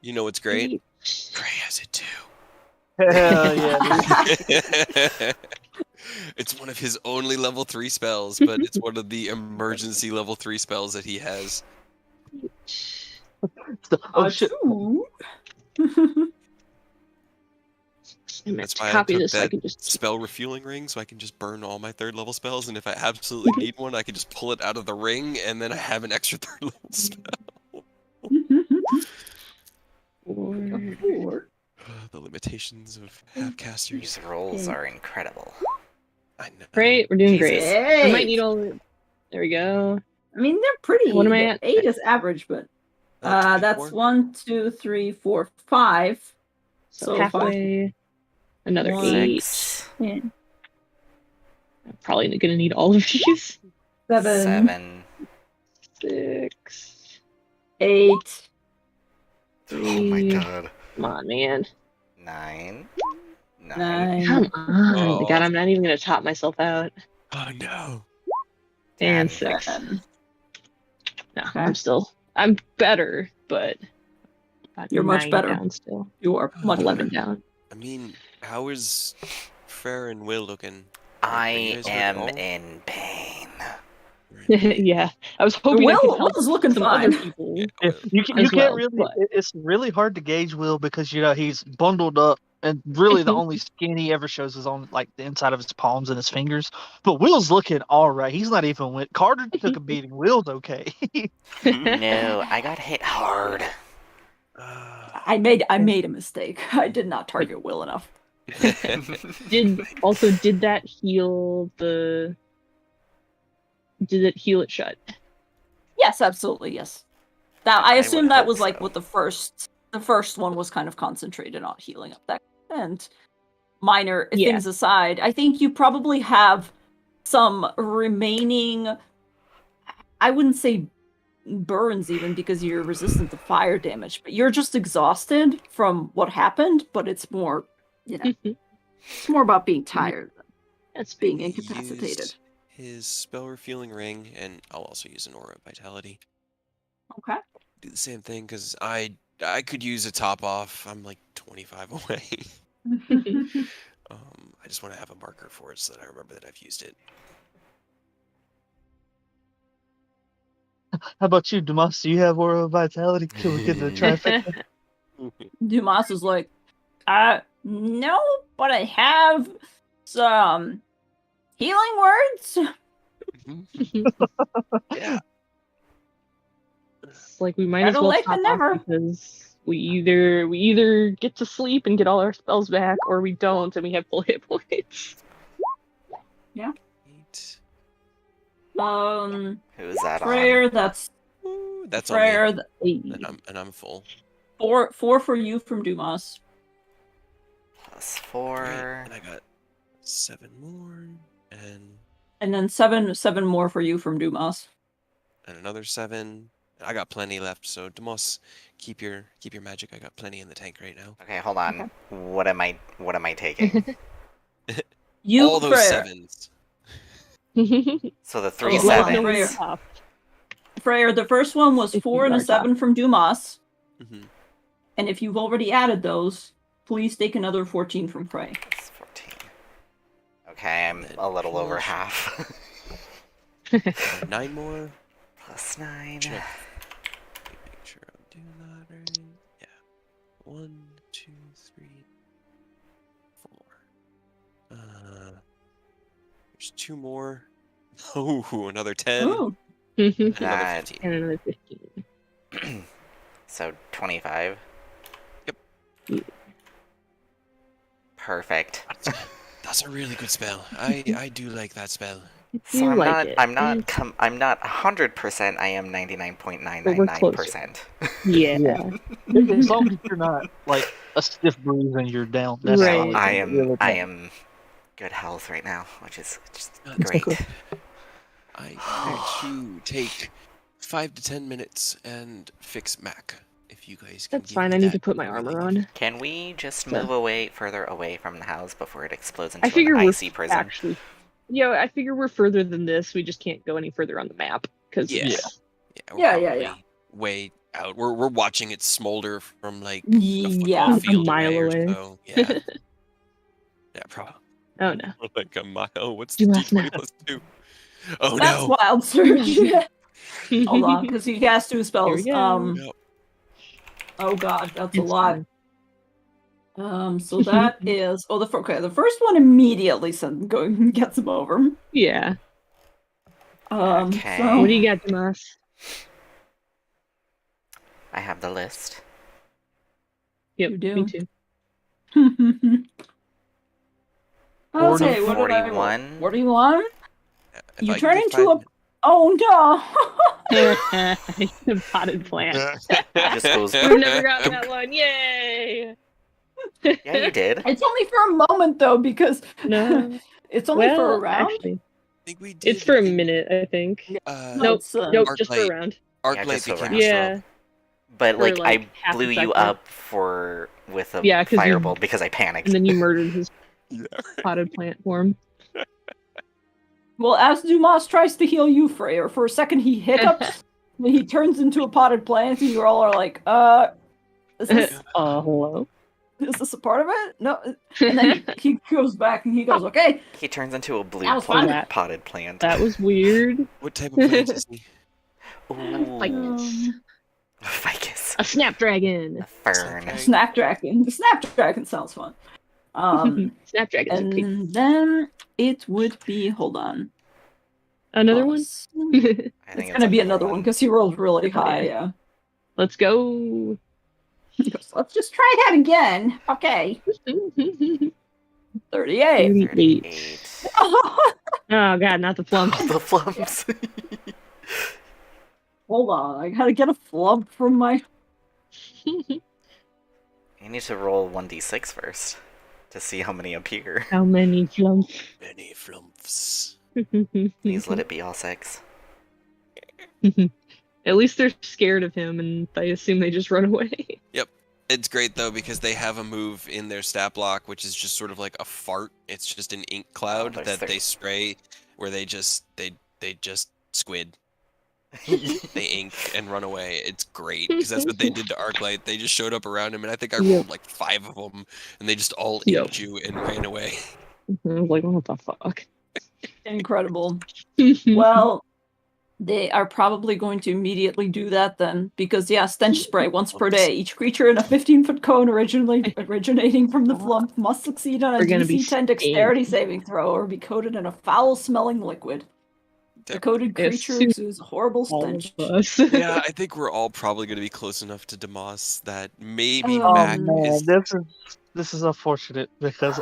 D: You know what's great? Trey has it too.
B: Hell yeah, dude.
D: It's one of his only level 3 spells, but it's one of the emergency level 3 spells that he has.
B: Oh shit.
E: Two.
C: I'm
D: That's
C: gonna
D: why I
C: copy
D: took
C: this so I
D: that
C: can just
D: spell refueling ring, so I can just burn all my 3rd level spells, and if I absolutely need one, I can just pull it out of the ring, and then I have an extra 3rd level spell.
E: Four.
D: The limitations of half-casters.
A: These rolls are incredible.
D: I know.
C: Great, we're doing
A: Jesus.
C: great.
E: Hey.
C: I might need all the... There we go.
E: I mean, they're pretty.
C: What am I at?
E: 8 is average, but that's
D: 24?
E: 1, 2, 3, 4, 5.
C: So
E: So
C: halfway. Another 8.
A: 6,
E: Yeah.
C: I'm probably gonna need all of these.
E: 7,
C: 6.
E: 8.
A: Oh my
C: 3.
A: god.
C: Come on, man.
A: 9.
E: 9.
C: Come on.
D: Oh.
C: God, I'm not even gonna top myself out.
D: Oh no.
C: And
A: 10.
C: 6.
E: 10.
C: No,
E: Okay.
C: I'm better, but about
E: You're much
C: 9
E: better.
C: down still.
E: You are much
C: 11
E: better.
C: down.
D: I mean, how is Frere and Will looking?
A: I
D: you guys hurt
A: am
D: at all?
A: in pain.
C: Yeah, I was hoping I could help
E: Will's looking
C: some
E: fine.
C: other people.
B: Yeah, you
C: As
B: can't
C: well,
B: really.
C: but-
B: It's really hard to gauge Will because he's bundled up, and really the only skin he ever shows is on like the inside of his palms and his fingers. But Will's looking all right. He's not even went. Carter took a beating. Will's okay.
A: No, I got hit hard.
E: I made a mistake. I did not target Will enough.
C: Did that heal the? Did it heal it shut?
E: Yes, absolutely, yes. Now I
A: I
E: assume
A: would
E: that
A: hope
E: was like
A: so.
E: what the first one was kind of concentrated on healing up that and minor
C: Yeah.
E: things aside. I think you probably have some remaining, I wouldn't say burns even because you're resistant to fire damage, but you're just exhausted from what happened, but it's more, it's more about being tired than
C: That's
E: being
D: He
E: incapacitated.
D: used his spell refueling ring, and I'll also use an aura of vitality.
E: Okay.
D: Do the same thing because I could use a top off. I'm like 25 away. I just want to have a marker for it so that I remember that I've used it.
B: How about you, Dumas? Do you have Aura of Vitality? Can we get the trifecta?
E: Dumas is like, no, but I have some healing words.
D: Yeah.
C: It's like we might
E: Better
C: as well
E: late
C: top
E: than
C: off
E: never.
C: because we either get to sleep and get all our spells back, or we don't and we have full hit points.
D: Eight.
A: Who's that
E: Prayer.
A: on?
E: That's
D: Ooh, that's on
E: prayer.
D: me, and I'm full.
E: Four for you from Dumas.
A: Plus
D: Great.
A: 4.
D: And I got 7 more, and
E: And then seven more for you from Dumas.
D: another 7, I got plenty left, so Demos, keep your magic. I got plenty in the tank right now.
A: Okay, hold on. What am I taking?
E: You,
D: All those
E: Freyr.
D: 7s.
A: So the 3
E: Oh, hold on,
A: 7s.
E: Freyr.
C: Top.
E: Freyr, the first one was
C: If
E: 4
C: you
E: and a
C: are top.
E: 7 from Dumas.
D: Mm-hmm.
E: And if you've already added those, please take another 14 from Frey.
A: That's 14. Okay, I'm
D: Then
A: a little over
D: plus-
A: half.
D: 9 more.
A: Plus 9.
D: Should I- Make sure I'm doing that right. Yeah. 1, 2, 3, 4. There's 2 more. Oh, another 10.
E: Ooh.
D: Another
A: That-
D: 15.
C: And another 15.
A: So 25.
D: Yep.
A: Perfect.
D: That's a really good spell. I do like that spell.
A: So
C: You
A: I'm
C: like
A: not
C: it.
A: I'm not I'm not 100%, I am 99.999%.
C: Yeah.
B: As long as you're not like a stiff breeze and you're down. That's
C: Right.
B: all
A: I
B: can really
A: I
B: do.
A: am good health right now, which is just
D: That's
A: great.
C: cool.
D: I need to take 5 to 10 minutes and fix Mac. If you guys can
C: That's
D: give
C: fine.
D: me
C: I need
D: that,
C: to put my
D: I'd really
C: armor
D: need
C: on.
D: it.
A: Can we just
C: So-
A: move further away from the house before it explodes
C: I
A: into
C: figure
A: an
C: we're
A: icy prison?
C: actually. Yeah, I figure we're further than this. We just can't go any further on the map because
D: Yeah.
C: it's
D: Yeah, we're
E: Yeah, yeah,
D: probably
E: yeah.
D: way out. We're watching it smolder from like a
E: Yeah.
D: football
C: A
D: field
C: mile
D: or
C: away.
D: so. Yeah. Yeah, probably
C: Oh no.
D: like a mile. What's
C: Do
D: the
C: less
D: D20
C: now.
D: plus 2? Oh
E: That's
D: no!
E: wild, Serge. Hold on, because he has 2 spells.
C: go.
D: No.
E: Oh god, that's a
C: It's
E: lot.
C: fine.
E: So that is the first one immediately gets him over.
C: Yeah.
A: Okay.
E: So
C: What do you got, Tomas?
A: I have the list.
C: Yep,
E: You do.
C: me too.
E: Okay, what did I roll?
A: 41.
E: 41?
D: If
E: You
D: I
E: turn
D: give
E: into
D: 5
E: a oh no.
C: The potted plant.
A: Just goes-
C: We've never gotten that one. Yay!
A: Yeah, you did.
E: It's only for a moment though, because
C: No.
E: it's only
C: Well,
E: for a round.
C: actually,
D: I think we did.
C: it's for a
D: in,
C: minute, I think.
D: Uh,
E: No,
C: Nope.
E: it's,
C: Nope,
D: Arc
C: just for a
D: Light.
C: round.
A: Yeah,
D: Arclight
A: just a
D: became
A: round.
D: a
C: Yeah.
D: shrub.
A: But
C: For,
A: like,
C: like,
A: I
C: half a
A: blew you
C: second.
A: up with a
C: Yeah, 'cause you-
A: firebolt because I panicked.
C: And then you murdered his
D: Yeah.
C: potted plant form.
E: Well, as Dumas tries to heal you, Freyr, for a second he hiccups, and he turns into a potted plant, and you all are like, is this
C: Hello?
E: is this a part of it? No. And then he goes back and he goes, okay.
A: He turns into a blue
E: That was fun.
A: potted plant.
C: That was weird.
D: What type of plant is he?
A: Ooh,
C: Ficus.
A: ficus.
C: A snapdragon.
A: A fern.
D: Okay.
E: Snapdragon. The Snapdragon sounds fun.
C: Snapdragons are cute.
E: And then it would be, hold on.
C: Another one?
E: Plus-
A: I think
E: It's gonna be another one because he rolled really high, yeah.
C: Let's go.
E: He goes, let's just try that again. Okay. 38.
C: 38.
A: 38.
C: Oh god, not the flump.
A: The flumps.
E: Hold on, I gotta get a flub from my.
A: You need to roll 1d6 first to see how many appear.
C: How many flumps?
D: Many flumps.
A: Please let it be all 6.
C: At least they're scared of him, and I assume they just run away.
D: It's great though because they have a move in their stat block which is just sort of like a fart. It's just an ink cloud
A: there's
D: that they
A: 30.
D: spray where they just squid. They ink and run away. It's great because that's what they did to Arclight. They just showed up around him and I think I
C: Yep.
D: rolled like 5 of them and they just all
C: Yep.
D: inked you and ran away.
C: I was like, what the fuck?
E: Incredible. Well, they are probably going to immediately do that then, because yeah, stench spray once per day. Each creature in a 15-foot cone originating from the flump must succeed on a
C: We're gonna be
E: DC 10 dexterity
C: stained.
E: saving throw or be coated in a foul-smelling liquid. The
D: Yep.
E: coated
C: Yes.
E: creature exudes a horrible
C: All
E: stench.
C: of us.
D: Yeah, I think we're all probably going to be close enough to Demos that maybe
E: Oh,
D: Mac
B: man,
D: is.
B: this is unfortunate because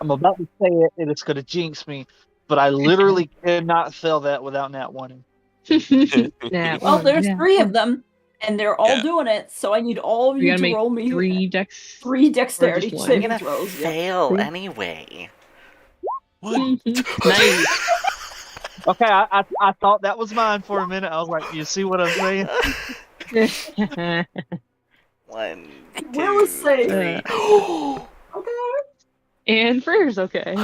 B: I'm about to say it and it's gonna jinx me, but I literally cannot fail that without Nat wanting.
C: Nah,
E: Well, there's
C: yeah.
E: 3 of them, and they're all
D: Yeah.
E: doing it, so I need all of
C: We
E: you
C: gotta
E: to
C: make
E: roll me
C: 3 dex.
E: 3 dexterity
C: one?
A: I'm
E: saving
A: gonna
E: throws. Yep.
A: fail
C: Three.
A: anyway.
D: What?
C: Nice.
B: Okay, I thought that was mine for a minute. I was like, you see what I'm saying?
A: 1,
E: Will
A: 2,
E: is safe.
A: 3.
E: Okay.
C: And Freyr's okay.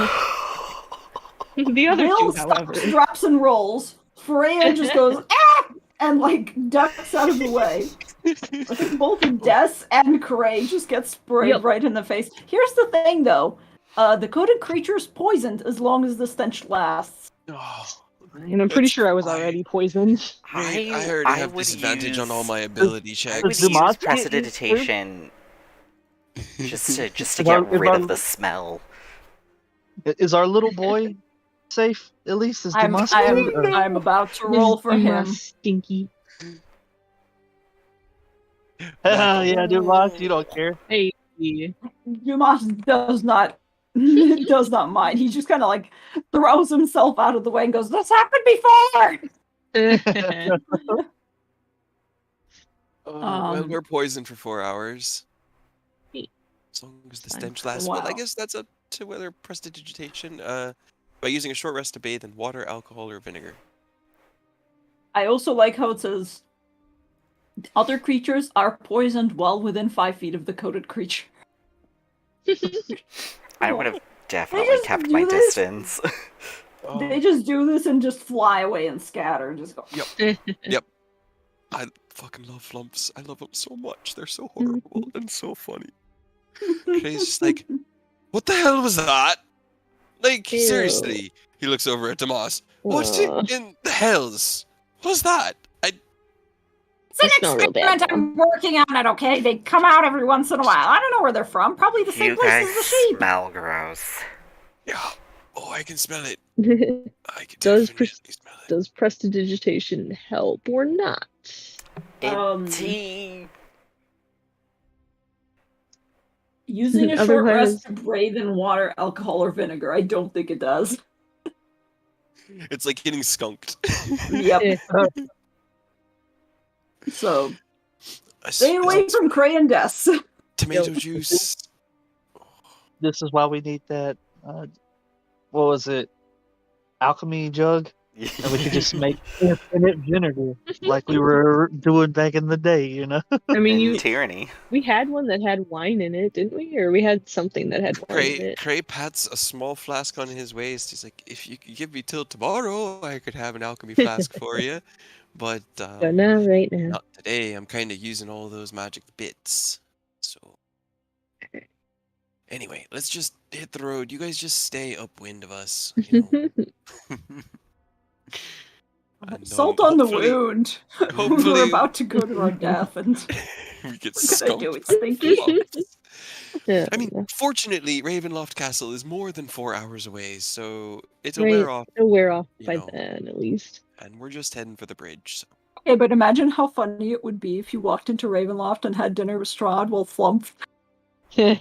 C: The other
E: Will
C: two, however.
E: stops, drops, and rolls. Freya just goes, ah! And, like, ducks out of the way. I think both Des and Cray just get sprayed right in the face. Here's the thing, though. The coated creature is poisoned as long as the stench lasts.
D: Oh,
C: And I'm pretty
D: That's
C: sure I was
D: fine.
C: already poisoned.
D: I already have
A: would
D: disadvantage on all
A: use-
D: my ability
A: I
D: checks.
A: would
B: Does
A: use
B: Demonte get
A: prestidigitation just to
B: Is
A: get
B: our- is
A: rid
B: our-
A: of the smell.
B: Is our little boy safe? At least is
E: I'm about to roll for him.
C: Stinky.
B: Hell yeah, Dumas, you don't care.
C: Hey.
E: Dumas does not mind. He just kind of like throws himself out of the way and goes, "This happened before."
D: Well, we're poisoned for 4 hours.
C: Neat.
D: As long as the
C: Fine.
D: stench lasts.
E: Wow.
D: Well, I guess that's up to whether prestidigitation, by using a short rest to bathe in water, alcohol, or vinegar.
E: I also like how it says other creatures are poisoned well within 5 feet of the coated creature.
A: I would have definitely
E: just
A: kept
E: do
A: my
E: this?
A: distance.
E: They just do this and just fly away and scatter. Just go.
D: Yep. I fucking love flumps. I love them so much. They're so horrible and so funny. Cray's just like, what the hell was that? Like,
C: Ew.
D: seriously. He looks over at Tomas. What in the hells? What's that?
E: It's an
C: Smell real bad,
E: experiment. I'm working on it, okay? They come out every once in a while. I don't know where they're from. Probably the same
A: You
E: place
A: guys
E: as the sheep.
A: smell gross.
D: Yeah. Oh, I can smell it. I can
C: Does
D: definitely smell it.
C: Does prestidigitation help or not?
E: Using a short
C: Otherwise-
E: rest to bathe in water, alcohol, or vinegar. I don't think it does.
D: It's like getting skunked.
E: Yep. So,
D: I
E: stay away from Cray and Des.
D: Tomato juice.
B: This is why we need that. What was it? Alchemy jug, and we could just make infinite vinegar like we were doing back in the day. You know.
C: I mean,
A: tyranny.
C: we had one that had wine in it, didn't we? Or we had something that had wine in it.
D: Cray pats a small flask on his waist. He's like, if you could give me till tomorrow, I could have an alchemy flask for you. But
C: But not right now.
D: not today. I'm kind of using all those magic bits. So anyway, let's just hit the road. You guys just stay upwind of us. You know. And,
E: Salt on the
D: hopefully-
E: wound.
D: hopefully-
E: We're about to go to our death, and
D: we get
E: we're gonna do it
D: skunked.
E: stinky.
C: Yeah.
D: I mean, fortunately, Ravenloft Castle is more than 4 hours away, so it'll
C: Right.
D: wear off,
C: It'll wear off
D: you
C: by
D: know.
C: then, at least.
D: and we're just heading for the bridge. So.
E: Okay, but imagine how funny it would be if you walked into Ravenloft and had dinner with Strahd while Flump.
D: I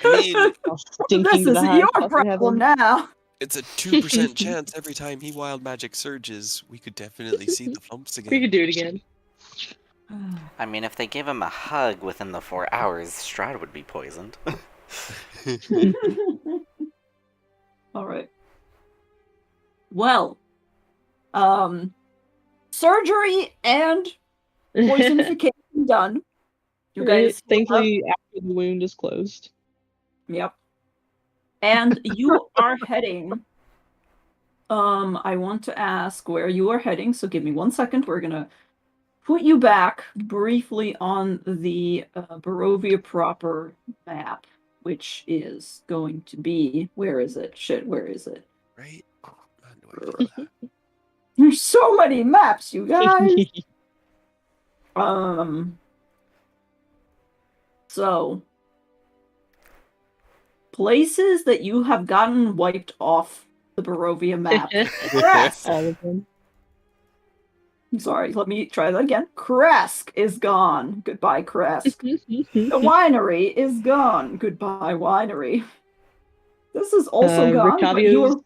D: mean,
E: This
C: Stinking to
E: is
C: the high
E: your
C: fucking
E: problem
C: heaven.
E: now.
D: it's a 2% chance every time he wild magic surges. We could definitely see the flumps again.
C: We could do it again.
A: I mean, if they give him a hug within the 4 hours, Strahd would be poisoned.
E: All right. Well, surgery and poisonification done. You guys,
C: Thankfully, after the wound is closed.
E: Yep. And you are heading. I want to ask where you are heading, so give me 1 second. We're gonna put you back briefly on the Barovia proper map, which is going to be, where is it? Shit, where is it?
D: Right? How do I do that?
E: There's so many maps, you guys. So places that you have gotten wiped off the Barovia map. Kresk.
C: All of them.
E: I'm sorry, let me try that again. Kresk is gone. Goodbye, Kresk. The winery is gone. Goodbye, winery. This is also gone. But you
C: Rictavio's
E: are...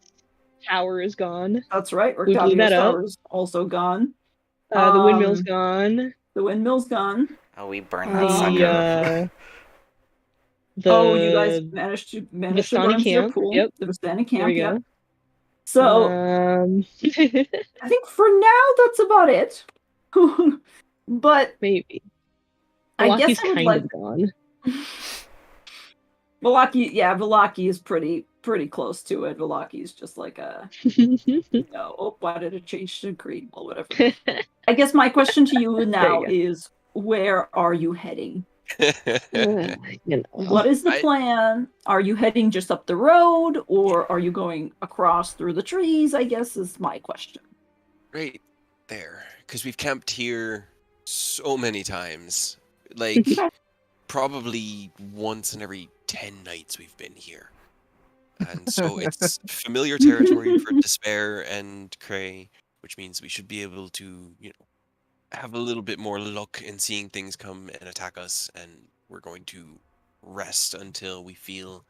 C: tower is gone.
E: That's right.
C: We blew
E: Rictavio's
C: that up.
E: tower is also gone.
C: The windmill's gone.
E: The windmill's gone.
A: Oh, we burned that sucker.
C: The
E: Oh, you guys managed to burn
C: Vistani
E: your
C: camp.
E: pool.
C: Yep.
E: The Vistani
C: There
E: camp.
C: we
E: Yep.
C: go.
E: So I think for now that's about it. But
C: maybe.
E: I guess
C: Malaki's
E: I would
C: kind
E: like
C: of gone.
E: Velaki is pretty close to it. Velaki is just like no. Oh, why did it change to green? Well, whatever. I guess my question to you now
C: you go.
E: is, where are you heading?
C: You know.
E: What is the plan? Are you heading just up the road, or are you going across through the trees? I guess is my question.
D: Right there, because we've camped here so many times. Like, probably once in every 10 nights we've been here. And so it's familiar territory for Despair and Cray, which means we should be able to, have a little bit more luck in seeing things come and attack us, and we're going to rest until we feel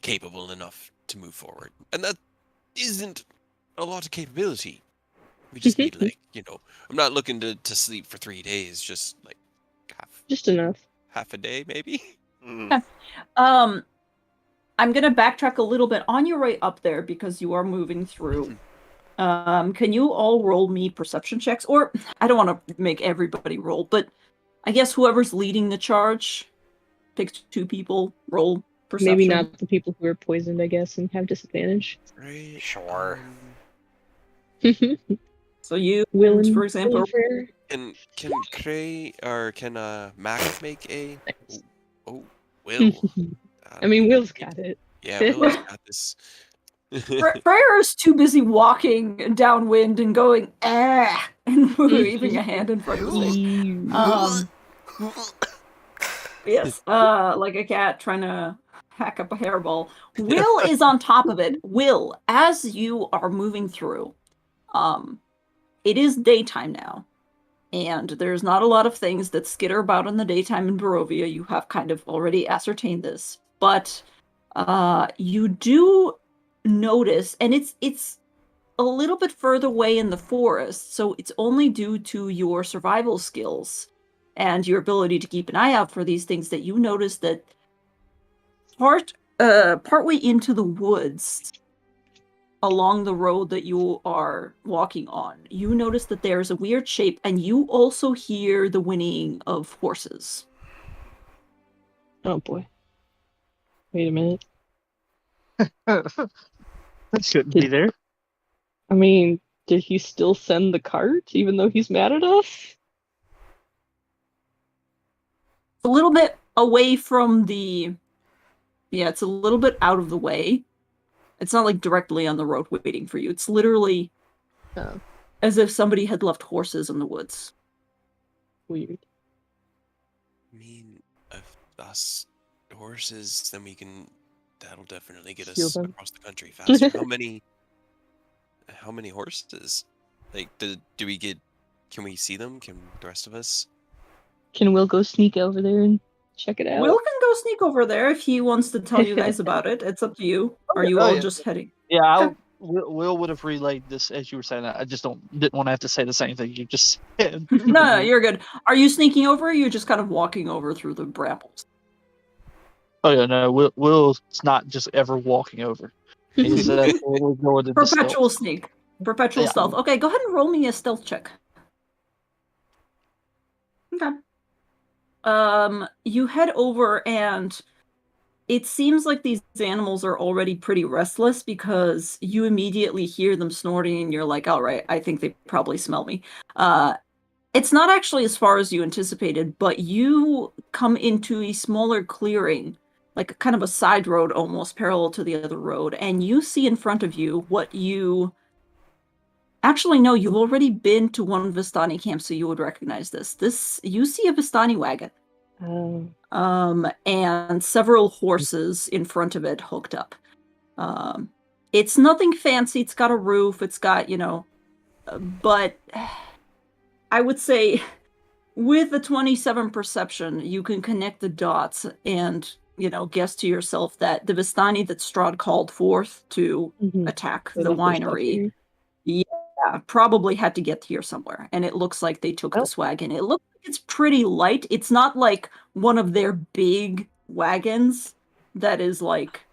D: capable enough to move forward. And that isn't a lot of capability. We just need, like, I'm not looking to sleep for 3 days, just like
C: Just enough.
D: half a day, maybe.
E: I'm gonna backtrack a little bit on your way up there because you are moving through. Can you all roll me perception checks? Or I don't want to make everybody roll, but I guess whoever's leading the charge, pick 2 people, roll perception.
C: Maybe not the people who are poisoned, I guess, and have disadvantage.
D: Right.
A: Sure.
E: So you,
C: Will,
E: for example,
D: Can Cray or can Mac make a? Oh, Will.
C: I mean, Will's got it.
D: Yeah, Will's got this.
E: Freya is too busy walking downwind and going and waving a hand in front of his face. Yes, like a cat trying to hack up a hairball. Will is on top of it. Will, as you are moving through, it is daytime now, and there's not a lot of things that skitter about in the daytime in Barovia. You have kind of already ascertained this, but you do notice, and it's a little bit further away in the forest, so it's only due to your survival skills and your ability to keep an eye out for these things that you notice that partway into the woods along the road that you are walking on, you notice that there's a weird shape, and you also hear the whinnying of horses.
C: Oh boy. Wait a minute.
B: That shouldn't be there.
C: I mean, did he still send the cart, even though he's mad at us?
E: A little bit away from the... Yeah, it's a little bit out of the way. It's not like directly on the road waiting for you. It's literally as if somebody had left horses in the woods.
C: Weird.
D: I mean, if us horses, then that'll definitely get
C: Steal
D: us
C: them.
D: across the country faster. How many horses? Like, can we see them? Can the rest of us?
C: Can Will go sneak over there and check it out?
E: Will can go sneak over there if he wants to tell you guys about it. It's up to you. Are you all just heading?
B: Yeah, Will would have relayed this as you were saying that. I just didn't want to have to say the same thing you just said.
E: No, you're good. Are you sneaking over, or are you just kind of walking over through the brambles?
B: Oh yeah, no, Will's not just ever walking over. He's going to
E: Perpetual sneak. Perpetual stealth. Okay, go ahead and roll me a stealth check. Okay. You head over, and it seems like these animals are already pretty restless because you immediately hear them snorting, and you're like, all right, I think they probably smell me. It's not actually as far as you anticipated, but you come into a smaller clearing, like kind of a side road almost parallel to the other road, and you see in front of you what you... Actually, no, you've already been to one Vistani camp, so you would recognize this. You see a Vistani wagon. And several horses in front of it hooked up. It's nothing fancy. It's got a roof. It's got, but I would say with a 27 perception, you can connect the dots and, guess to yourself that the Vistani that Strahd called forth to attack the winery, probably had to get here somewhere. And it looks like they took this wagon. It looks like it's pretty light. It's not like one of their big wagons that is like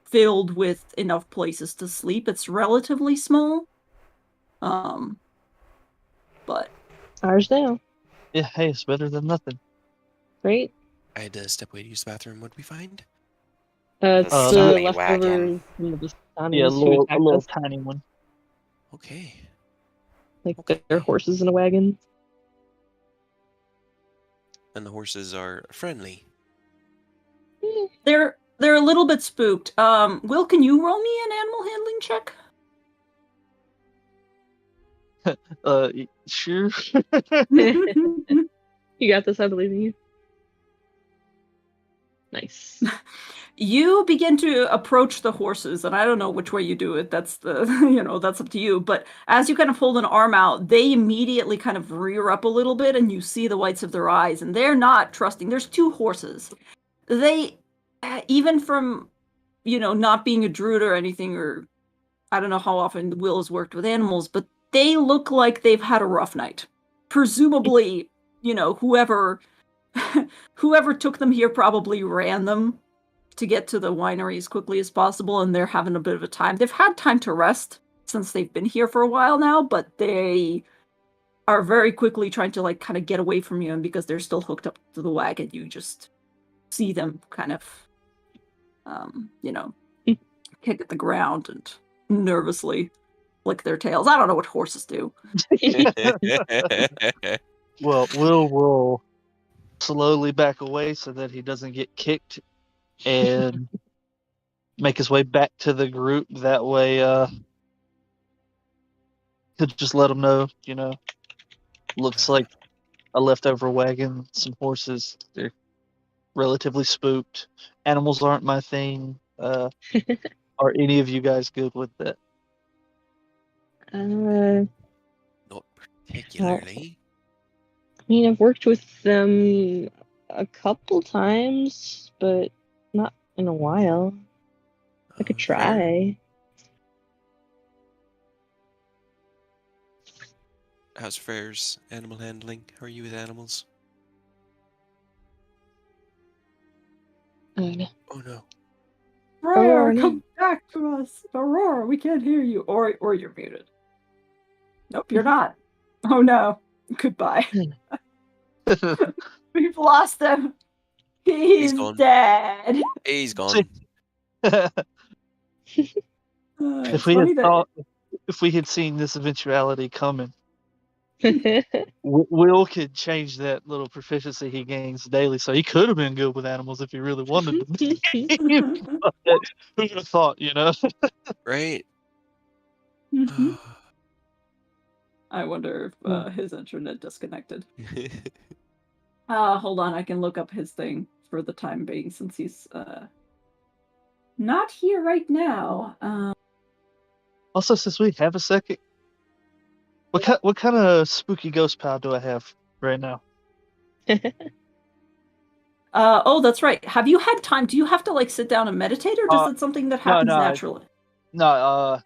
E: filled with enough places to sleep. It's relatively small. But
C: Ours now.
B: Yeah, hey, it's better than nothing.
C: Right?
D: I had to step away to use the bathroom. What did we find?
C: It's the
A: Sony
C: leftover
A: wagon.
C: from the
B: Yeah, a
C: Sonics who
B: little
C: attacked us.
B: tiny one.
D: Okay.
C: Like
D: Okay.
C: their horses in a wagon.
D: And the horses are friendly.
E: they're a little bit spooked. Will, can you roll me an animal handling check?
B: Sure.
C: You got this, I believe in you. Nice.
E: You begin to approach the horses, and I don't know which way you do it. That's the, that's up to you. But as you kind of hold an arm out, they immediately kind of rear up a little bit, and you see the whites of their eyes, and they're not trusting. There's 2 horses. They, even from, not being a druid or anything, or I don't know how often Will has worked with animals, but they look like they've had a rough night. Presumably, whoever took them here probably ran them to get to the winery as quickly as possible, and they're having a bit of a time. They've had time to rest since they've been here for a while now, but they are very quickly trying to kind of get away from you, and because they're still hooked up to the wagon, you just see them kind of kick at the ground and nervously flick their tails. I don't know what horses do.
B: Well, will slowly back away so that he doesn't get kicked, and make his way back to the group. That way, he'll just let them know. Looks like a leftover wagon, some horses. They're relatively spooked. Animals aren't my thing. Are any of you guys good with that?
D: Not particularly.
C: I mean, I've worked with them a couple times, but not in a while. I could
D: Fair.
C: try.
D: How's Frere's animal handling? How are you with animals? Oh no.
E: Aurora,
C: no.
E: come back to us. Aurora, we can't hear you. Or you're muted. Nope, you're not. Oh no. Goodbye. We've lost him. He's
D: gone.
E: dead.
D: He's gone.
B: If we had seen this eventuality coming, Will could change that little proficiency he gains daily, so he could have been good with animals if he really wanted to be. Who would have thought,
D: Right?
E: I wonder if his internet disconnected. Hold on, I can look up his thing for the time being since he's not here right now.
B: Also, since we have a second, what kind of spooky ghost power do I have right now?
E: Oh, that's right. Have you had time? Do you have to sit down and meditate, or is it something that happens naturally?
B: No,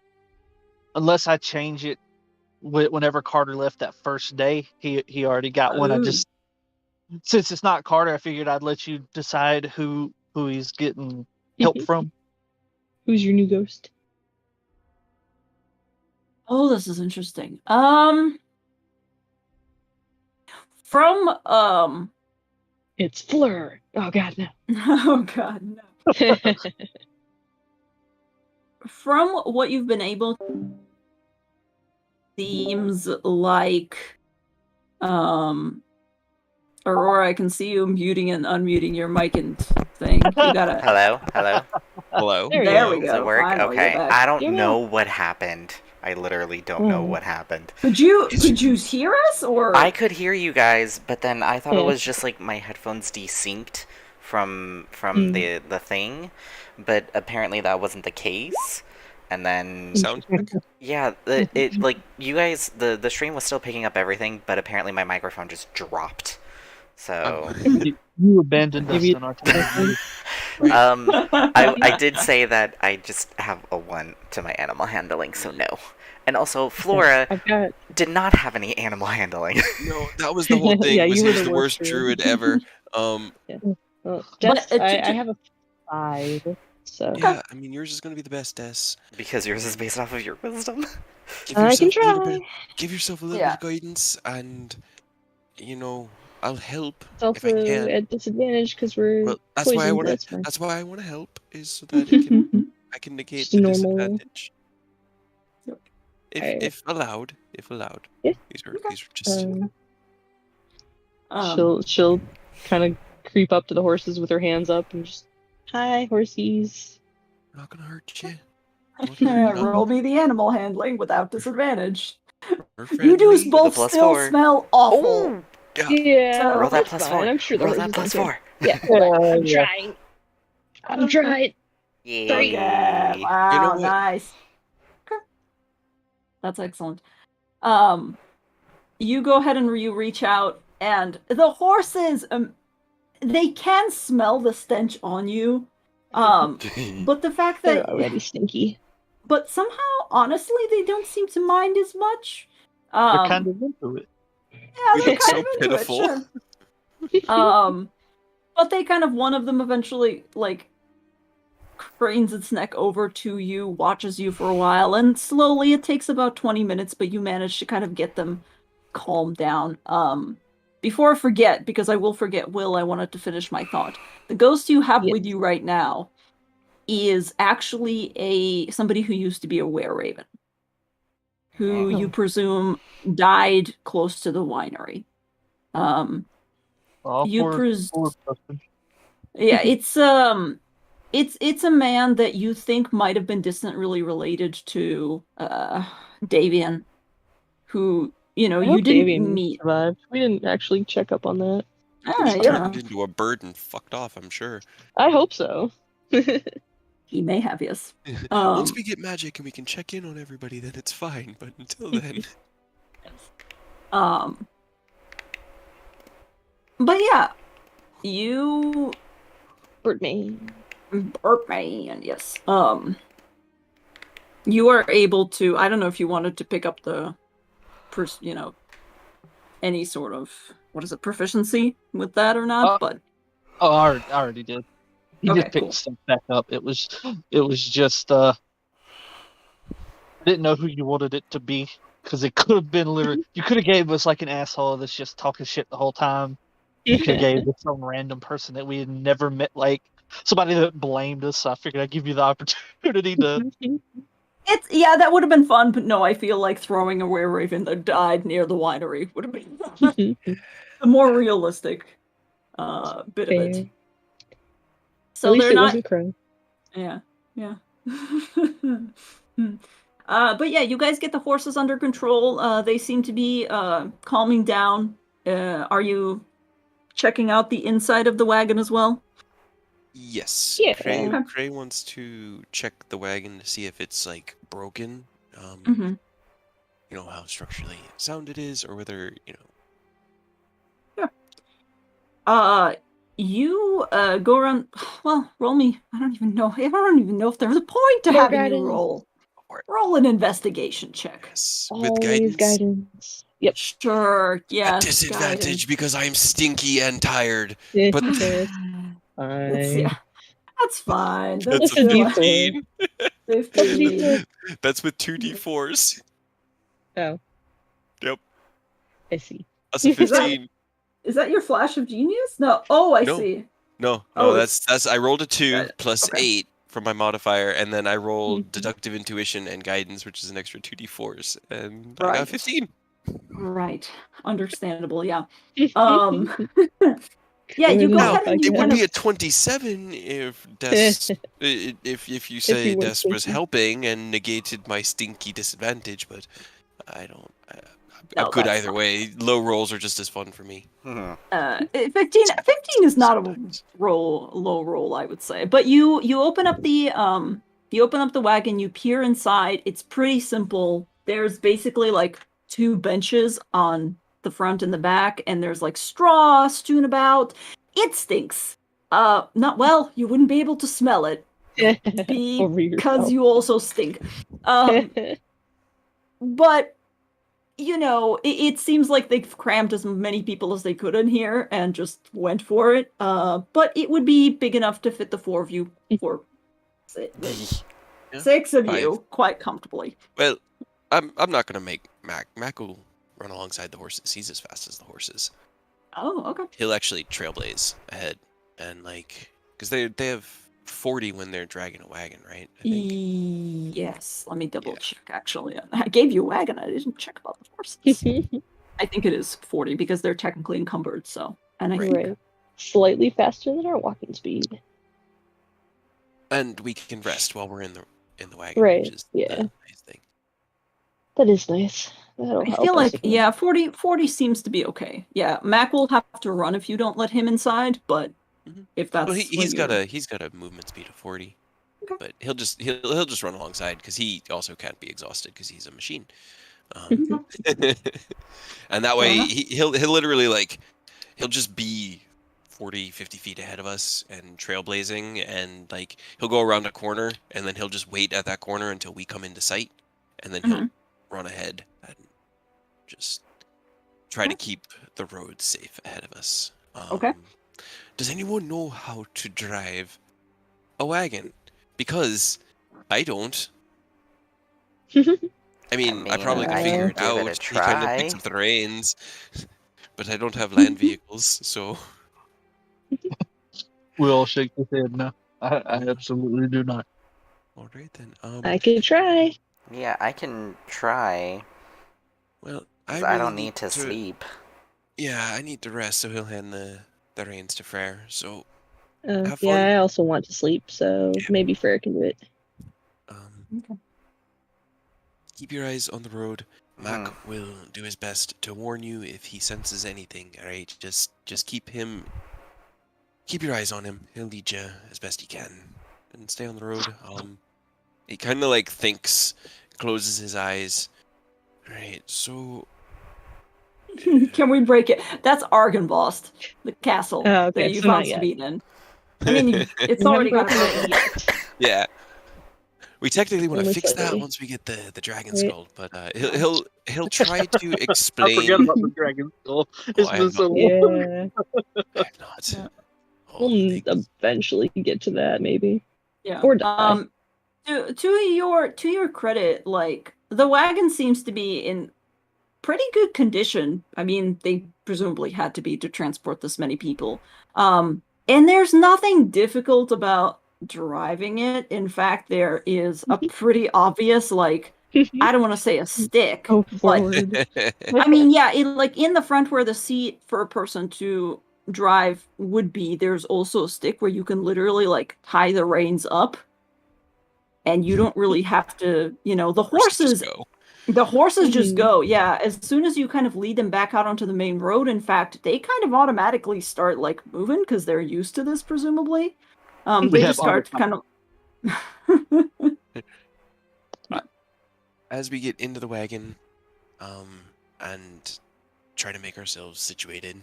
B: unless I change it. Whenever Carter left that first day, he already got one. Since it's not Carter, I figured I'd let you decide who he's getting help from.
C: Who's your new ghost?
E: Oh, this is interesting. From
C: It's Fleur. Oh god, no.
E: Oh god, no. From what you've been able to, seems like Aurora, I can see you muting and unmuting your mic and thing. You gotta
D: Hello.
E: There we go.
A: Does it work?
E: Finally,
A: Okay.
E: you're back.
A: I don't know what happened. I literally don't know what happened.
E: Could you hear us, or
A: I could hear you guys, but then I thought it was just my headphones desynced from the thing, but apparently that wasn't the case. And then
D: Sound check?
A: yeah, it you guys the stream was still picking up everything, but apparently my microphone just dropped. So
B: You abandoned us in our time.
A: I did say that I just have a 1 to my animal handling, so no. And also, Flora did not have any animal handling.
D: No, that was the whole thing.
C: Yeah,
D: he
C: you were
D: was the worst druid ever.
C: Well, Jess, I have a 5. So
D: Yeah, I mean, yours is going to be the best, Des.
A: Because yours is based off of your wisdom.
D: Give
C: I can
D: yourself a little
C: try.
D: bit. Give yourself a little
E: Yeah.
D: bit of guidance, and I'll help
C: It's
D: if I
C: also
D: can.
C: at disadvantage because we're
D: Well, that's why I
C: poisoned.
D: want
C: But
D: to.
C: that's fine.
D: That's why I want to help, is so that I can negate
C: Just
D: the
C: normal.
D: disadvantage.
E: Yep.
D: If allowed.
C: Yeah.
D: These are just.
C: She'll kind of creep up to the horses with her hands up and just, hi, horsies.
D: Not gonna hurt you. Won't hurt
E: Roll me the animal handling without disadvantage.
D: We're
E: You do
D: friendly.
E: both
A: plus
E: still
A: 4.
E: smell awful.
A: Oh!
C: Yeah,
E: So-
A: Roll that
C: that's
A: plus
C: fine.
A: 4.
C: I'm sure the
A: Roll
C: horses
A: that plus
C: don't care.
A: 4.
C: Yeah, I'm
B: Yeah.
C: trying. I'm trying.
A: Yay.
E: Okay. Wow.
D: You know what?
E: Nice. Okay. That's excellent. You go ahead and you reach out, and the horses, they can smell the stench on you. But the fact
C: They're
E: that,
C: already stinky.
E: but somehow, honestly, they don't seem to mind as much.
B: They're kind of into it.
E: Yeah,
D: We
E: they're
D: look
E: kind
D: so
E: of into
D: pitiful.
E: it, sure. But they kind of, one of them eventually, like, cranes its neck over to you, watches you for a while, and slowly, it takes about 20 minutes, but you manage to kind of get them calmed down. Before I forget, because I will forget Will, I wanted to finish my thought. The ghost you have
C: Yes.
E: with you right now is actually somebody who used to be a were-raven, who you presume died close to the winery. You
B: Poor person.
E: Yeah, it's a man that you think might have been distantly related to Davian, who
C: I
E: you
C: hope
E: didn't
C: Davian
E: meet.
C: survived. We didn't actually check up on that.
E: Ah,
D: Turned into a bird and fucked off, I'm sure.
C: I hope so.
E: he may have, yes.
D: Once we get magic and we can check in on everybody, then it's fine. But until then,
E: But yeah, you
C: Birdman.
E: Birdman, yes. You are able to. I don't know if you wanted to pick up the, any sort of proficiency with that or not, but
B: I already did. He
E: Okay,
B: just picked
E: cool.
B: stuff back up. It was just I didn't know who you wanted it to be because it could have been literally. You could have gave us like an asshole that's just talking shit the whole time. You could have gave us some random person that we had never met, like somebody that blamed us. So I figured I'd give you the opportunity to.
E: That would have been fun, but no, I feel like throwing a were-raven that died near the winery would have been the more realistic bit of it.
C: Fair.
E: So
C: At least
E: they're
C: it
E: not.
C: wasn't Crow.
E: Yeah. But yeah, you guys get the horses under control. They seem to be calming down. Are you checking out the inside of the wagon as well?
D: yes.
C: Yeah.
D: Cray wants to check the wagon to see if it's like broken.
E: Mm-hmm.
D: You know how structurally sound it is, or whether
E: You go around. Well, roll me. I don't even know if there's a point to
C: More
E: having
C: guidance.
E: you roll. Roll an investigation check.
D: Yes, with
C: Always guidance. Yep.
E: Sure. Yeah.
D: At disadvantage because I'm stinky and tired.
C: But
D: But
C: fine.
E: That's fine.
D: that's
C: a
D: a
C: D4.
D: 15.
E: 15.
D: That's with 2 d4s.
C: Oh.
D: Yep.
C: I see.
D: That's a
E: Is that-
D: 15.
E: Is that your flash of genius? No. Oh, I
D: No.
E: see.
D: No,
E: Oh,
D: that's I rolled a 2
E: Got it.
D: plus
E: Okay.
D: 8 from my modifier, and then I rolled
C: Mhm.
D: deductive intuition and guidance, which is an extra 2 d4s, and I
E: Right.
D: got 15.
E: Right. Understandable. Yeah. Yeah. You go
D: Now,
E: ahead and
D: it
E: you
D: would
E: kind
D: be
E: of.
D: a 27 if Des, if you say
C: you weren't
D: Des was
C: stinky.
D: helping and negated my stinky disadvantage, but I'm
E: No,
D: good
E: that's
D: either way. Low rolls are just as fun for me.
E: 15 is not a low roll, I would say. But you open up the wagon, you peer inside. It's pretty simple. There's basically like 2 benches on the front and the back, and there's like straw strewn about. It stinks. Not well, you wouldn't be able to smell it
C: Over yourself.
E: because you also stink. But it seems like they've crammed as many people as they could in here and just went for it. But it would be big enough to fit the 4 of you for
D: Yeah,
E: 6 of
D: 5.
E: you, quite comfortably.
D: Well, I'm not gonna make Mac. Mac will run alongside the horses. He's as fast as the horses.
E: Oh, okay.
D: He'll actually trailblaze ahead, and because they have 40 when they're dragging a wagon, right? I think.
E: Yes, let me double
D: Yeah.
E: check. Actually, I gave you a wagon. I didn't check about the horses. I think it is 40 because they're technically encumbered. So, and I think
C: Right. Slightly faster than our walking speed.
D: And we can rest while we're in the wagon,
C: Right,
D: which is
C: yeah.
D: the nice thing.
C: That is nice. That'll
E: I
C: help
E: feel
C: us
E: like
C: if we-
E: 40 seems to be okay. Yeah, Mac will have to run if you don't let him inside, but
D: Mhm.
E: if that's
D: Well,
E: what
D: he's got
E: you're-
D: a movement speed of 40,
E: Okay.
D: but he'll just run alongside because he also can't be exhausted because he's a machine. And that way
E: enough.
D: he'll literally he'll just be 40, 50 feet ahead of us and trailblazing, and he'll go around a corner and then he'll just wait at that corner until we come into sight, and then he'll run ahead and just try to keep the road safe ahead of us.
E: Okay.
D: Does anyone know how to drive a wagon? Because I don't. I mean, I probably could
A: I
D: figure
A: can
D: it
A: give it
D: out.
A: a
D: He kind of picks
A: try.
D: up the reins, but I don't have land vehicles, so.
B: We all shake his head no. I absolutely do not.
D: All right then.
C: I could try.
A: Yeah, I can try.
D: Well, I
A: 'Cause
D: really
A: I don't
D: need
A: need to sleep.
D: Yeah, I need to rest, so he'll hand the reins to Frere. So have
C: Yeah,
D: fun.
C: I also want to sleep, so
D: Yeah.
C: maybe Frere can do it.
E: Okay.
D: Keep your eyes on the road. Mac
A: Mhm.
D: will do his best to warn you if he senses anything. All right, just keep your eyes on him. He'll lead you as best he can, and stay on the road. He kind of thinks, closes his eyes. All right, so
E: Can we break it? That's Argynvost, the castle
C: Oh, okay,
E: that you
C: so not
E: found
C: yet.
E: Sabine in. I mean, it's
C: We
E: already
C: haven't
E: got a
C: broken it yet.
D: yeah. We technically want to
C: Only
D: fix that
C: slightly.
D: once we get the dragon
C: Right.
D: skull, but he'll try to
B: I
D: explain.
B: forgot about the dragon skull. It's
D: I
B: been
D: have
B: so
D: not.
B: long.
C: Yeah,
D: I have not.
E: Yeah.
D: Oh,
C: we'll
D: thanks.
C: eventually get to that, maybe.
E: Yeah.
C: Or die.
E: To your credit, the wagon seems to be in pretty good condition. I mean, they presumably had to be to transport this many people. And there's nothing difficult about driving it. In fact, there is a pretty obvious, I don't want to say a stick,
C: Go
E: but
C: forward.
E: I mean, yeah, in the front where the seat for a person to drive would be, there's also a stick where you can literally tie the reins up, and you don't really have to, the
D: Horses
E: horses
D: just go.
E: the horses just
C: Mhm.
E: go, yeah. As soon as you kind of lead them back out onto the main road, in fact, they kind of automatically start moving because they're used to this, presumably.
B: We
E: They
B: have
E: just start kind of.
D: As we get into the wagon, and try to make ourselves situated,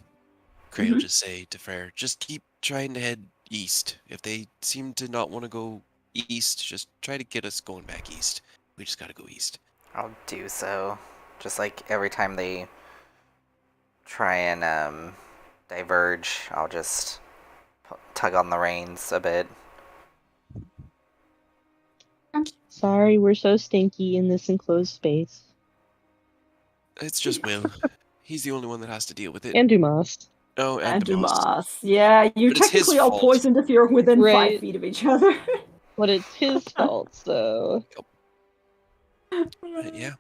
D: Cray will
E: Mhm.
D: just say to Frere, just keep trying to head east. If they seem to not want to go east, just try to get us going back east. We just gotta go east.
A: I'll do so. Just every time they try and diverge, I'll just tug on the reins a bit.
C: Sorry, we're so stinky in this enclosed space.
D: It's just Will. He's the only one that has to deal with it.
C: And Dumas.
D: Oh, and
E: And
D: Dumas.
E: Dumas. Yeah, you're
D: But it's his
E: technically all
D: fault.
E: poisoned if you're within 5
C: Right.
E: feet of each other.
C: But it's his fault, so.
D: But yeah.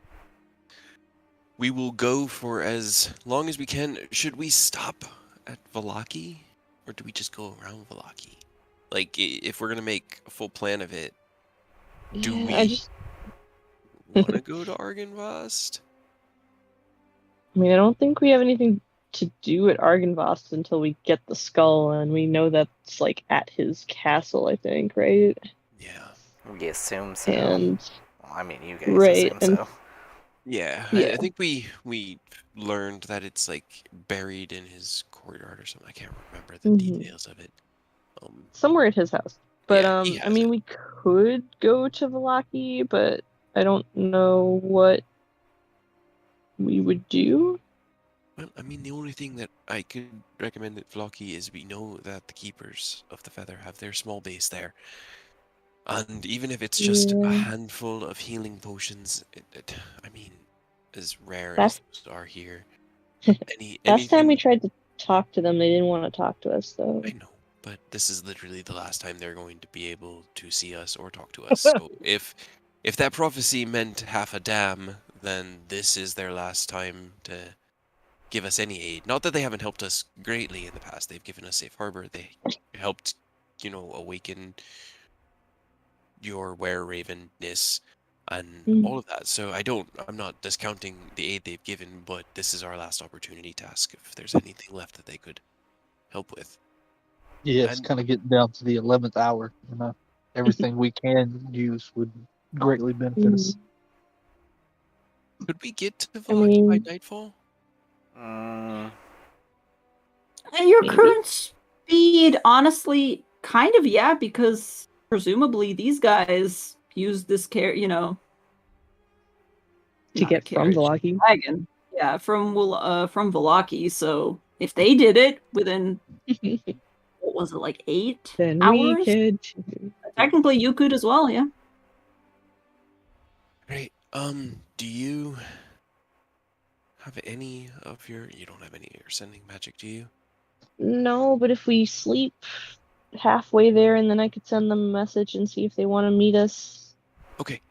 D: We will go for as long as we can. Should we stop at Valaki? Or do we just go around Valaki? If we're going to make a full plan of it, do
C: Yeah,
D: we
C: I just.
D: want to go to Argynvost?
C: I mean, I don't think we have anything to do at Argynvost until we get the skull, and we know that's at his castle, I think, right?
D: Yeah.
A: We assume so.
C: And
A: Well, I mean, you guys
C: right,
A: assume so.
D: Yeah,
C: Yeah.
D: I think we learned that it's buried in his courtyard or something. I can't remember the
C: Mhm.
D: details of it.
C: somewhere at his house. But
D: Yeah, he
C: I
D: has
C: mean,
D: it.
C: we could go to Valaki, but I don't know what we would do.
D: Well, I mean, the only thing that I could recommend at Valaki is we know that the Keepers of the Feather have their small base there. And even if it's just a
C: Yeah.
D: handful of healing potions, I mean, as rare
C: Last-
D: as those are here,
C: Last time we
D: anything.
C: tried to talk to them, they didn't want to talk to us, though.
D: I know, but this is literally the last time they're going to be able to see us or talk to us. So if that prophecy meant half a damn, then this is their last time to give us any aid. Not that they haven't helped us greatly in the past. They've given us safe harbor. They helped, awaken your were-ravenness and all of that. So I'm not discounting the aid they've given, but this is our last opportunity to ask if there's anything left that they could help with.
B: Yeah, it's
D: And-
B: kind of getting down to the 11th hour. Everything we can use would greatly benefit us.
D: Could we get to
C: I
D: Vallaki by
C: mean-
D: nightfall?
A: Mm,
E: And your
C: Maybe.
E: current speed, honestly, kind of, yeah, because presumably these guys use this
C: To
E: not a
C: get from
E: carriage,
C: Vallaki.
E: wagon. Yeah, from Vallaki. So if they did it within what was it, like 8
C: Then we
E: hours?
C: could.
E: Technically, you could as well. Yeah.
D: Great. Do you have any of your... You don't have any of your sending magic, do you?
C: No, but if we sleep halfway there, and then I could send them a message and see if they want to meet us.
D: Okay,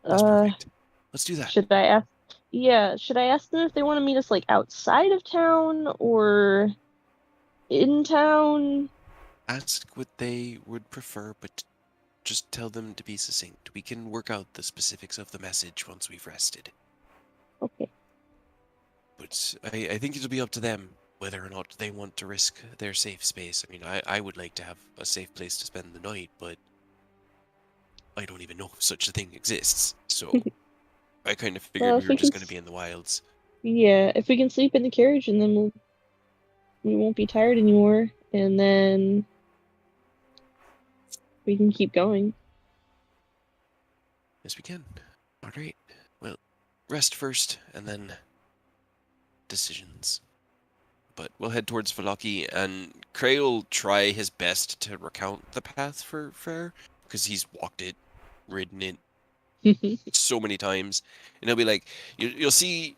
D: that's
C: Uh,
D: perfect. Let's do that.
C: should I ask? Yeah, should I ask them if they want to meet us like outside of town or in town?
D: Ask what they would prefer, but just tell them to be succinct. We can work out the specifics of the message once we've rested.
C: Okay.
D: But I think it'll be up to them whether or not they want to risk their safe space. I mean, I would like to have a safe place to spend the night, but I don't even know if such a thing exists. So I kind of figured
C: Well,
D: we
C: if
D: were
C: we
D: just
C: can
D: going to be in the wilds.
C: Yeah, if we can sleep in the carriage, and then we won't be tired anymore, and then we can keep going.
D: Yes, we can. All right. Well, rest first, and then decisions. But we'll head towards Vallaki, and Cray will try his best to recount the path for Freyr, because he's walked it, ridden it so many times, and he'll be like, you'll see,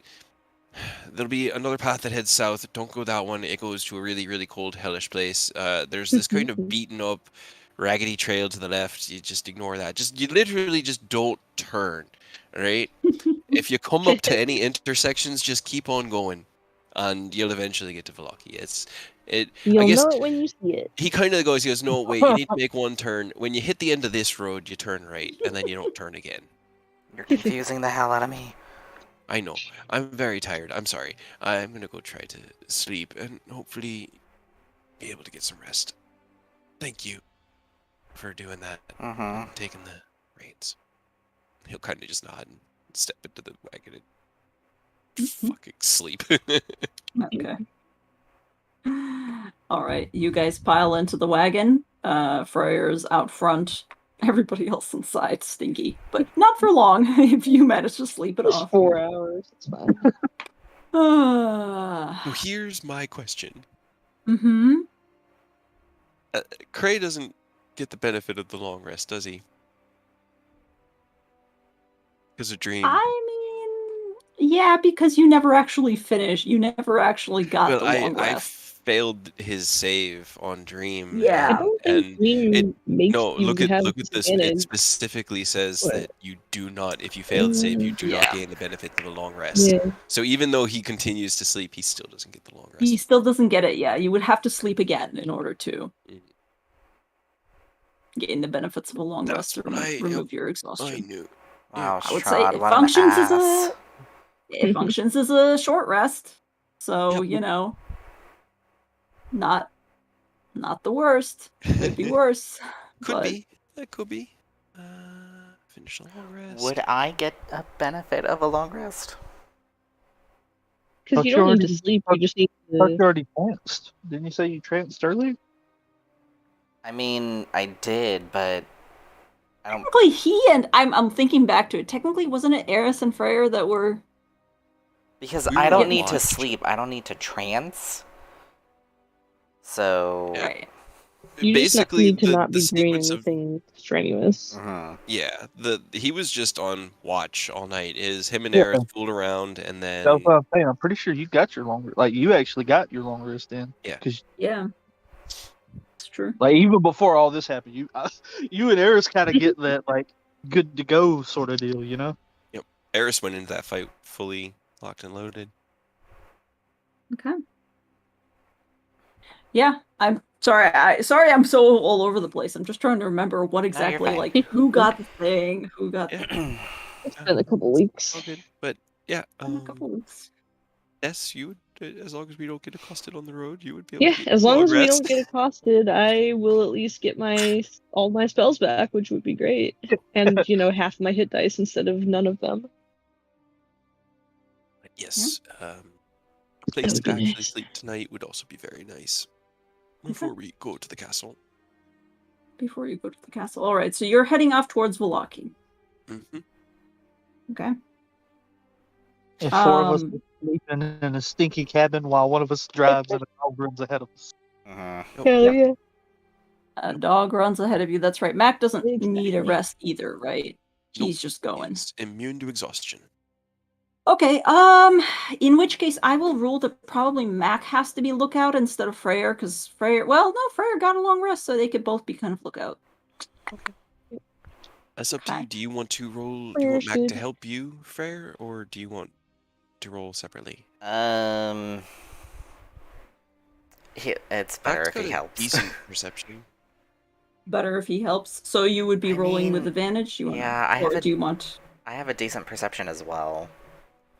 D: there'll be another path that heads south. Don't go that one. It goes to a really, really cold, hellish place. There's this kind of beaten up, raggedy trail to the left. You just ignore that. You literally just don't turn, all right? If you come up to any intersections, just keep on going, and you'll eventually get to Vallaki. I
C: You'll
D: guess
C: know it when you see it.
D: he kind of goes, no, wait, you need to make one turn. When you hit the end of this road, you turn right, and then you don't turn again.
A: you're confusing the hell out of me.
D: I know. I'm very tired. I'm sorry. I'm gonna go try to sleep and hopefully be able to get some rest. Thank you for doing that
A: Mm-hmm.
D: and taking the reins. He'll kind of just nod and step into the wagon and fucking sleep.
E: Okay. All right, you guys pile into the wagon. Freyr's out front. Everybody else inside, stinky, but not for long. If you manage to sleep it
C: Just
E: off.
C: 4 hours. It's fine.
D: So here's my question.
E: Mm-hmm.
D: Cray doesn't get the benefit of the long rest, does he? Because of Dream.
E: I mean, yeah, because you never actually finished. You never actually got
D: Well,
E: the long
D: I
E: rest.
D: failed his save on Dream.
E: Yeah.
C: I
D: and-
C: don't
D: and
C: think Dream makes
D: No,
C: you
D: look at
C: have
D: this. It
C: disadvantage.
D: specifically says
C: What?
D: that you do not, if you fail the save, you do not
E: Yeah.
D: gain the benefit of a long rest.
C: Yeah.
D: So even though he continues to sleep, he still doesn't get the long rest.
E: He still doesn't get it. Yeah, you would have to sleep again in order to
D: Mm.
E: gain the benefits of a long
D: That's
E: rest
D: what
E: to remove your
D: I
E: exhaustion.
D: knew.
A: Wow,
E: I would say
A: Strahd,
E: it
A: what an
E: functions as
A: ass.
E: it functions as a short rest. So,
D: Yep.
E: not the worst. Could be worse.
D: Could
E: but
D: be. That could be. Finish the long rest.
A: Would I get a benefit of a long rest?
C: Because
B: Thought
C: you
B: you
C: don't need to
B: already-
C: sleep, you just need
B: I thought
C: to...
B: you already tranced. Didn't you say you tranced earlier?
A: I mean, I did, but I don't.
E: Technically, he and I'm thinking back to it. Technically, wasn't it Eris and Freyr that were?
A: Because
D: We
A: I
D: were
A: don't need to
D: watched.
A: sleep. I don't need to trance. So
D: Yeah.
E: Right.
C: You just
D: basically
C: need to
D: the
C: not
D: the
C: be doing
D: sequence of
C: anything strenuous.
D: yeah, he was just on watch all night. Him and
B: Yeah.
D: Eris fooled around, and then
B: That's what I'm saying. I'm pretty sure you got your long, like you actually got your long rest in.
D: Yeah.
B: Because
E: Yeah. It's true.
B: like even before all this happened, you and Eris kind of get that like good to go sort of deal, you know?
D: Eris went into that fight fully locked and loaded.
E: Okay. Yeah, I'm sorry. Sorry, I'm so all over the place. I'm just trying to remember what exactly,
A: fine.
E: like, who got the thing, who got the
C: It's been a couple weeks.
D: All good. But yeah,
E: in a couple weeks.
D: yes, you would, as long as we don't get accosted on the road, you would be able
C: Yeah,
D: to get
C: as
D: your
C: long
D: long
C: as we
D: rest.
C: don't get accosted, I will at least get all my spells back, which would be great. And, half my hit dice instead of none of them.
D: Yes, a place
C: That
D: to
C: would be
D: actually
C: nice.
D: sleep tonight would also be very nice. Before we go to the castle.
E: Before you go to the castle. All right, so you're heading off towards Valaki.
D: Mm-hmm.
E: Okay.
B: And four of us are sleeping in a stinky cabin while one of us drives and a dog runs ahead of us.
C: Hell
E: Yep.
C: yeah.
E: A dog runs ahead of you. That's right. Mac doesn't need a
C: Exactly.
E: rest either, right?
D: Nope.
E: He's just going.
D: He's immune to exhaustion.
E: Okay, in which case I will rule that probably Mac has to be lookout instead of Freyr, because Freyr got a long rest, so they could both be kind of lookout.
D: That's up to
E: Okay.
D: you. Do you want to roll? Do you
C: Freyr
D: want Mac to
C: should-
D: help you, Freyr, or do you want to roll separately?
A: It's better
D: Mac's
A: if
D: got
A: he
D: a
A: helps.
D: Decent perception.
E: Better if he helps. So you would be
A: I
E: rolling with
A: mean,
E: advantage? You want
A: yeah, I have
E: or
A: a-
E: do you want...
A: I have a decent perception as well.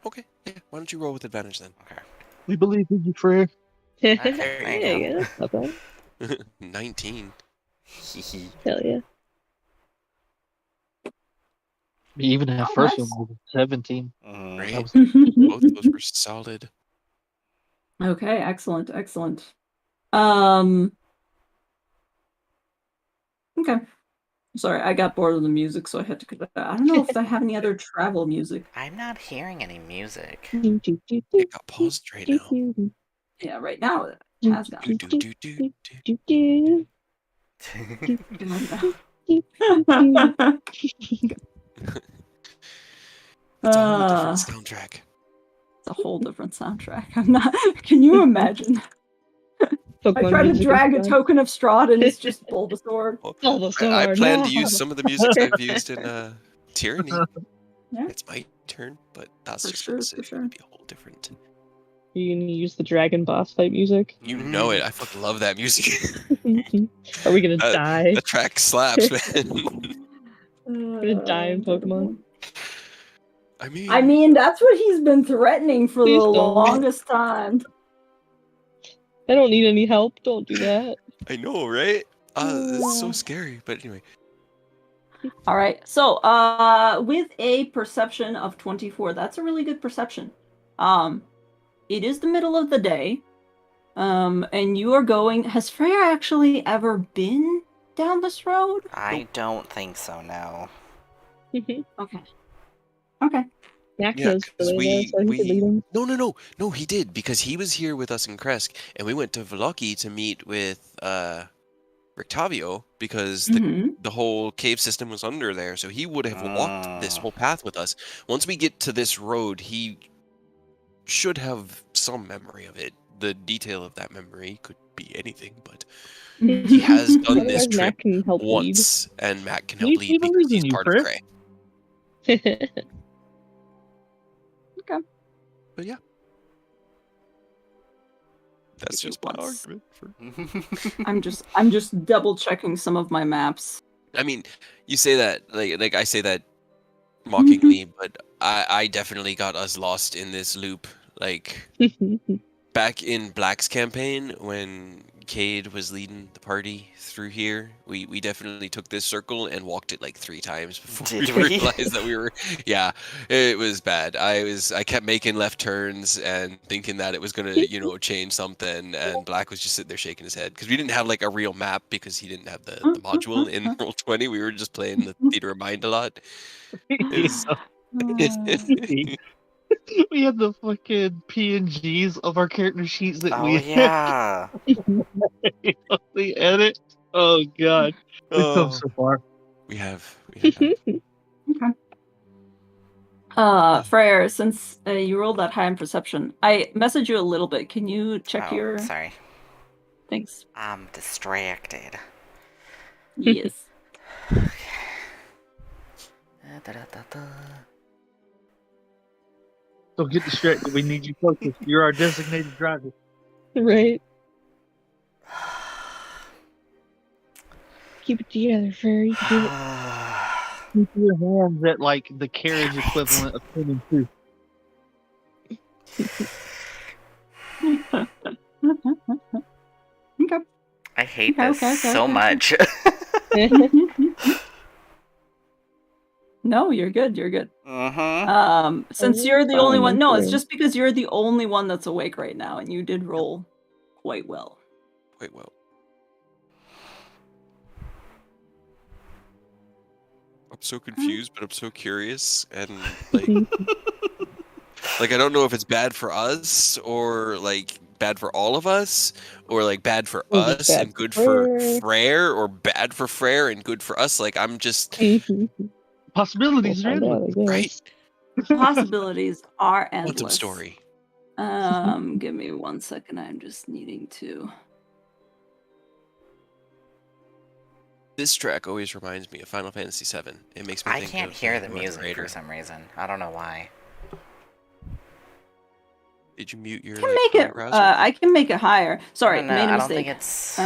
D: Okay, yeah. Why don't you roll with advantage then?
A: Okay.
B: We believe in you, Frere.
A: There you go.
C: Yeah, that's not bad.
D: 19.
C: Hell yeah.
B: Even that
E: Oh,
B: first
E: nice.
B: one was 17.
D: Right?
B: That was
D: Both of those were solid.
E: Okay, excellent. Okay. Sorry, I got bored of the music, so I had to cut it out. I don't know if I have any other travel music.
A: I'm not hearing any music.
D: It got paused right now.
E: Yeah, right now it has
D: Do,
E: gone.
D: do, do, do, do. It's a whole different soundtrack.
E: It's a whole different soundtrack. I'm not. Can you imagine? I try to drag a token of Strahd and it's just Bulbasaur.
D: I plan to use some of the music I've used in Tyranny.
E: Yeah.
D: It's my turn, but that's
E: For
D: just
E: sure,
D: gonna
E: for sure.
D: be a whole different.
C: You're gonna use the dragon boss fight music?
D: You know it. I fucking love that music.
C: Are we gonna die?
D: The track slaps, man.
C: We're gonna die in Pokemon.
D: I
E: I mean, that's what he's been threatening for
C: Please
E: the
C: don't.
E: longest time.
C: I don't need any help. Don't do that.
D: I know, right? It's so scary. But anyway,
E: All right. So, with a perception of 24, that's a really good perception. It is the middle of the day. And you are going. Has Freya actually ever been down this road?
A: I don't think so, no.
E: Okay. Okay.
C: Mac
D: yeah,
C: knows the
D: because
C: way though, so he could lead him.
D: no, he did because he was here with us in Kresk, and we went to Valoki to meet with Rictavio because the whole cave system was under there, so he would have walked this whole path with us. Once we get to this road, he should have some memory of it. The detail of that memory could be anything, but he has done this
C: Otherwise,
D: trip
C: Mac can help
D: once, and Matt can help
B: We
D: lead because
B: believe in
D: he's
B: you,
D: part of
B: Fred.
D: Cray.
C: lead.
E: Okay.
D: But yeah. That's
E: If
D: just
E: you
D: my
E: want.
D: argument for
E: I'm just double checking some of my maps.
D: I mean, you say that like I say that mockingly, but I definitely got us lost in this loop. Like back in Black's campaign when Cade was leading the party through here, we definitely took this circle and walked it like 3 times before
A: Did
D: we
A: we?
D: realized that we were it was bad. I kept making left turns and thinking that it was gonna, change something, and Black was just sitting there shaking his head because we didn't have like a real map because he didn't have the module in Roll20. We were just playing the theater of mind a lot. It was,
B: We had the fucking PNGs of our character sheets that
A: Oh,
B: we
A: yeah.
B: The edit. Oh god, we've come
D: Oh,
B: so far.
D: we have.
E: Okay. Freyr, since you rolled that high in perception, I messaged you a little bit. Can you check
A: Oh,
E: your
A: sorry.
E: things?
A: I'm distracted.
E: Yes.
A: Okay. Da-da-da-da.
B: Don't get distracted. We need you focused. You're our designated driver.
C: Right. Keep it together, Fairy. You can do it.
B: Keep your hands at like the carriage
A: Damn it.
B: equivalent of 22.
E: Okay.
A: I hate
E: Okay,
A: this
E: okay,
A: so
E: okay.
A: much.
E: No, you're good. You're good.
A: Mm-hmm.
E: Since
C: Oh,
E: you're the only
C: fine,
E: one, no, it's
C: okay.
E: just because you're the only one that's awake right now, and you did roll quite well.
D: Wait, well. I'm so confused, but I'm so curious, and like I don't know if it's bad for us or like bad for all of us, or like bad for
C: Or just
D: us
C: bad
D: and good
C: for
D: for Freyr, or bad for Freyr and good for us. Like I'm just
C: We'll
B: Possibilities are
C: find out,
B: endless.
C: I
D: right.
C: guess.
E: Possibilities are
D: Quantum
E: endless.
D: story.
E: Give me 1 second. I'm just needing to.
D: This track always reminds me of Final Fantasy VII. It makes me
A: I
D: think
A: can't
D: of
A: hear the
D: Lord
A: music
D: Raider.
A: for some reason. I don't know why.
D: Did you mute your
E: I can make
D: Chrome
E: it.
D: browser?
E: I can make it higher. Sorry,
A: No,
E: made a
A: I don't think
E: mistake.
A: it's.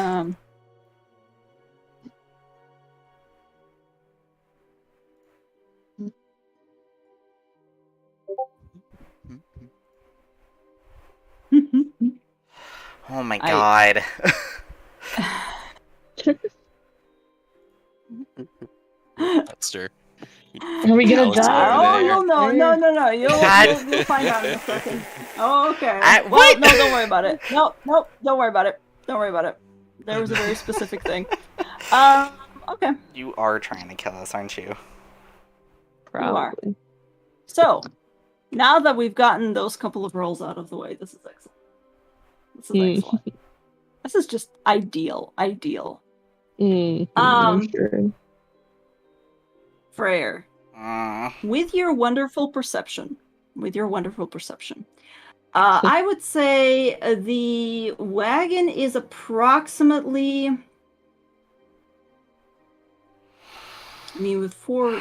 A: Oh my god.
D: Monster.
C: Are we gonna
D: Alistair
C: die?
D: over
E: Oh,
D: there.
E: you'll know. No.
A: God.
E: You'll find out in a second. Oh, okay.
A: What?
E: Well, no, don't worry about it. No, don't worry about it. Don't worry about it. There was a very specific thing. Okay.
A: You are trying to kill us, aren't you?
C: Probably.
E: So, now that we've gotten those couple of rolls out of the way, this is excellent. This is excellent. This is just ideal. Ideal.
C: I'm sure.
E: Freyr, with your wonderful perception, I would say the wagon is approximately. I mean, with 4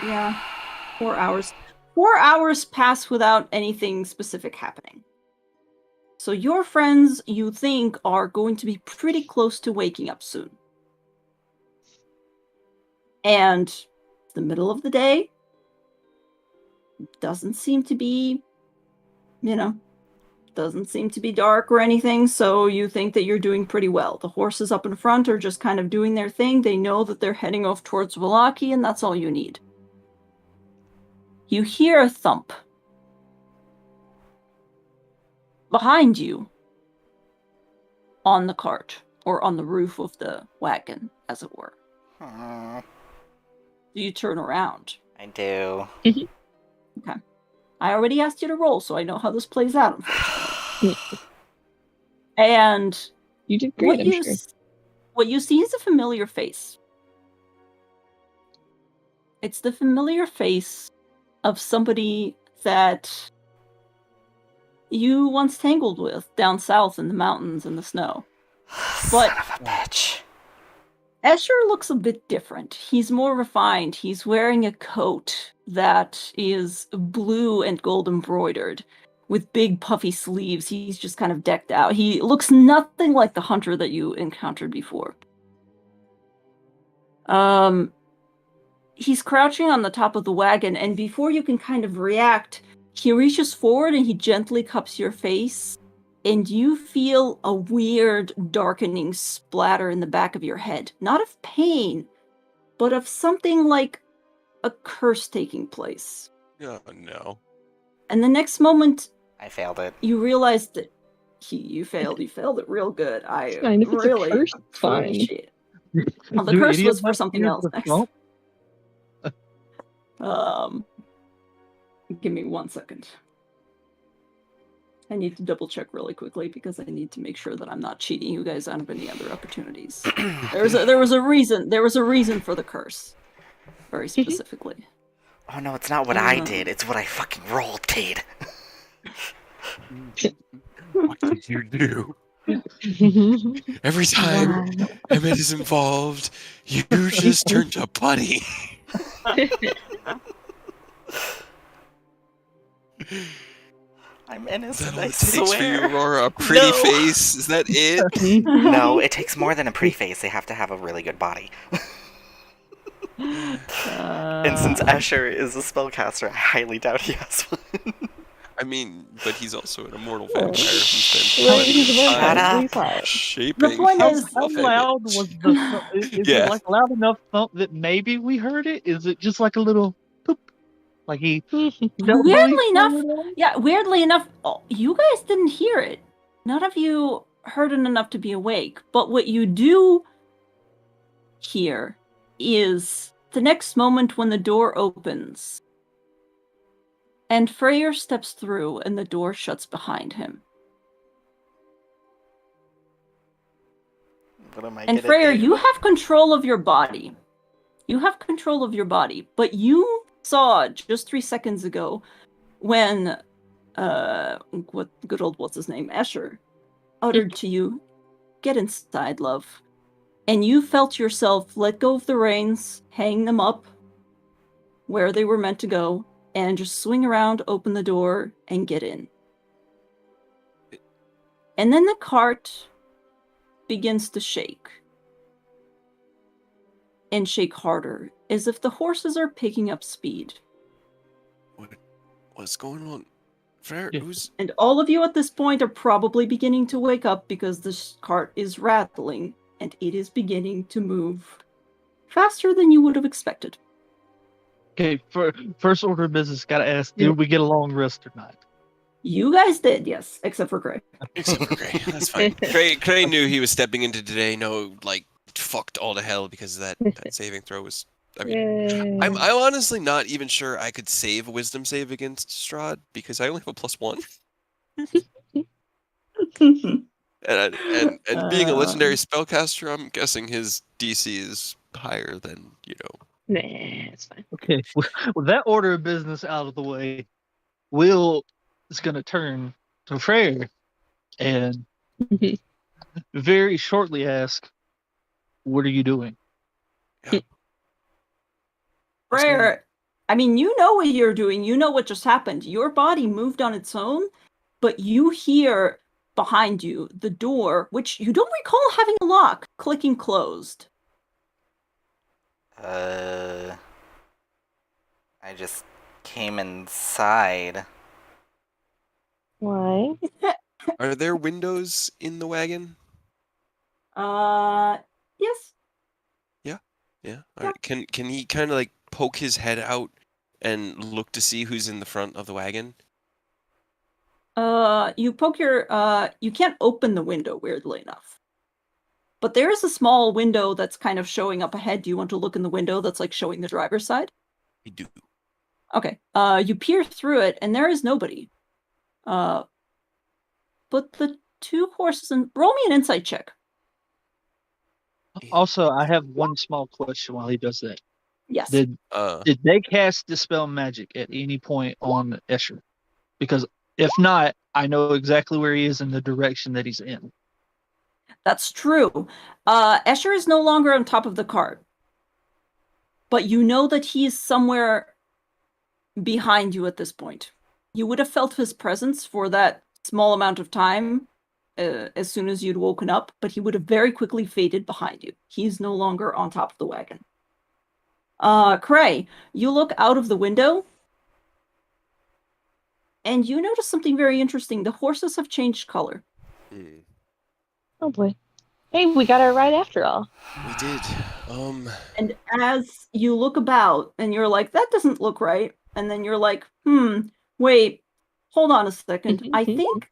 E: hours. 4 hours pass without anything specific happening. So your friends, you think, are going to be pretty close to waking up soon. And the middle of the day doesn't seem to be, doesn't seem to be dark or anything, so you think that you're doing pretty well. The horses up in front are just kind of doing their thing. They know that they're heading off towards Wallaki, and that's all you need. You hear a thump. Behind you, on the cart, or on the roof of the wagon, as it were. You turn around.
A: I do.
E: Okay. I already asked you to roll, so I know how this plays out, unfortunately. And
C: you did great, I'm sure.
E: What you see is a familiar face. It's the familiar face of somebody that you once tangled with down south in the mountains in the snow.
A: Son of a bitch.
E: Escher looks a bit different. He's more refined. He's wearing a coat that is blue and gold embroidered with big puffy sleeves. He's just kind of decked out. He looks nothing like the hunter that you encountered before. He's crouching on the top of the wagon, and before you can kind of react, he reaches forward and he gently cups your face, and you feel a weird darkening splatter in the back of your head. Not of pain, but of something like a curse taking place.
D: Oh no.
E: And the next moment,
A: I failed it.
E: you realize that you failed. You failed it real good. I
C: Fine, if it's a
E: really
C: curse, it's fine.
E: appreciate it. Well, the
B: Do
E: curse
B: any
E: was
B: of
E: for
B: us
E: something
B: hear
E: else
B: the
E: next.
B: thump?
E: Give me 1 second. I need to double check really quickly because I need to make sure that I'm not cheating you guys out of any other opportunities. There was a reason. There was a reason for the curse, very specifically.
A: Oh no, it's not what I did. It's what I fucking rolled, Cade.
D: What did you do? Every time Emmett is involved, you just turn to putty.
A: I'm
D: Is
A: innocent,
D: that all
A: I
D: it takes for you,
A: swear.
D: Aurora? A pretty
A: No.
D: face? Is that it?
A: No, it takes more than a pretty face. They have to have a really good body. And since Escher is a spellcaster, I highly doubt he has one.
D: I mean, but he's also an immortal vampire who spent
C: Well,
D: plenty
C: he's
D: of
C: a vampire.
A: Shut
D: time
A: up.
C: He's fine.
D: shaping
E: The point
B: How,
E: is-
B: how
D: his
B: loud
D: image.
B: was the thump? Is
D: Yeah.
B: it like loud enough thump that maybe we heard it? Is it just like a little poop? Like he
E: Weirdly enough, weirdly enough, you guys didn't hear it. None of you heard it enough to be awake. But what you do hear is the next moment when the door opens and Freyr steps through and the door shuts behind him.
A: What am I
E: And
A: gonna
E: Freyr,
A: do?
E: you have control of your body. You have control of your body, but you saw just 3 seconds ago when what good old what's his name, Escher, uttered to you, "Get inside, love." And you felt yourself let go of the reins, hang them up where they were meant to go, and just swing around, open the door, and get in. And then the cart begins to shake. And shake harder, as if the horses are picking up speed.
D: What's going on? Frere,
B: Yeah.
D: who's...
E: And all of you at this point are probably beginning to wake up because the cart is rattling and it is beginning to move faster than you would have expected.
B: Okay, for first order of business, gotta ask:
C: Yeah.
B: did we get a long rest or not?
E: You guys did, yes, except for Gray.
D: Except for Gray. That's fine. Gray knew he was stepping into today. No, like, fucked all to hell because that saving throw was... I mean,
C: Yay.
D: I'm honestly not even sure I could save a wisdom save against Strahd because I only have a +1. And being a legendary spellcaster, I'm guessing his DC is higher than,
C: Nah, it's fine.
B: Okay, with that order of business out of the way, Will is gonna turn to Freyr and very shortly ask, "What are you doing?"
E: Freyr, I mean, you know what you're doing. You know what just happened. Your body moved on its own, but you hear behind you the door, which you don't recall having a lock, clicking closed.
A: I just came inside.
C: Why?
D: Are there windows in the wagon?
E: Yes.
D: Yeah. All right. Can he kind of like poke his head out and look to see who's in the front of the wagon?
E: You poke your, you can't open the window, weirdly enough. But there is a small window that's kind of showing up ahead. Do you want to look in the window that's like showing the driver's side?
D: I do.
E: Okay. You peer through it, and there is nobody. But the two horses and roll me an insight check.
B: Also, I have one small question while he does that.
E: Yes.
B: Did
D: Uh,
B: they cast Dispel Magic at any point on Escher? Because if not, I know exactly where he is and the direction that he's in.
E: That's true. Escher is no longer on top of the cart. But you know that he's somewhere behind you at this point. You would have felt his presence for that small amount of time as soon as you'd woken up, but he would have very quickly faded behind you. He's no longer on top of the wagon. Cray, you look out of the window, and you notice something very interesting. The horses have changed color.
C: Oh boy. Hey, we got our ride after all.
D: we did.
E: And as you look about, and you're like, that doesn't look right, and then you're like, wait, hold on a second. I think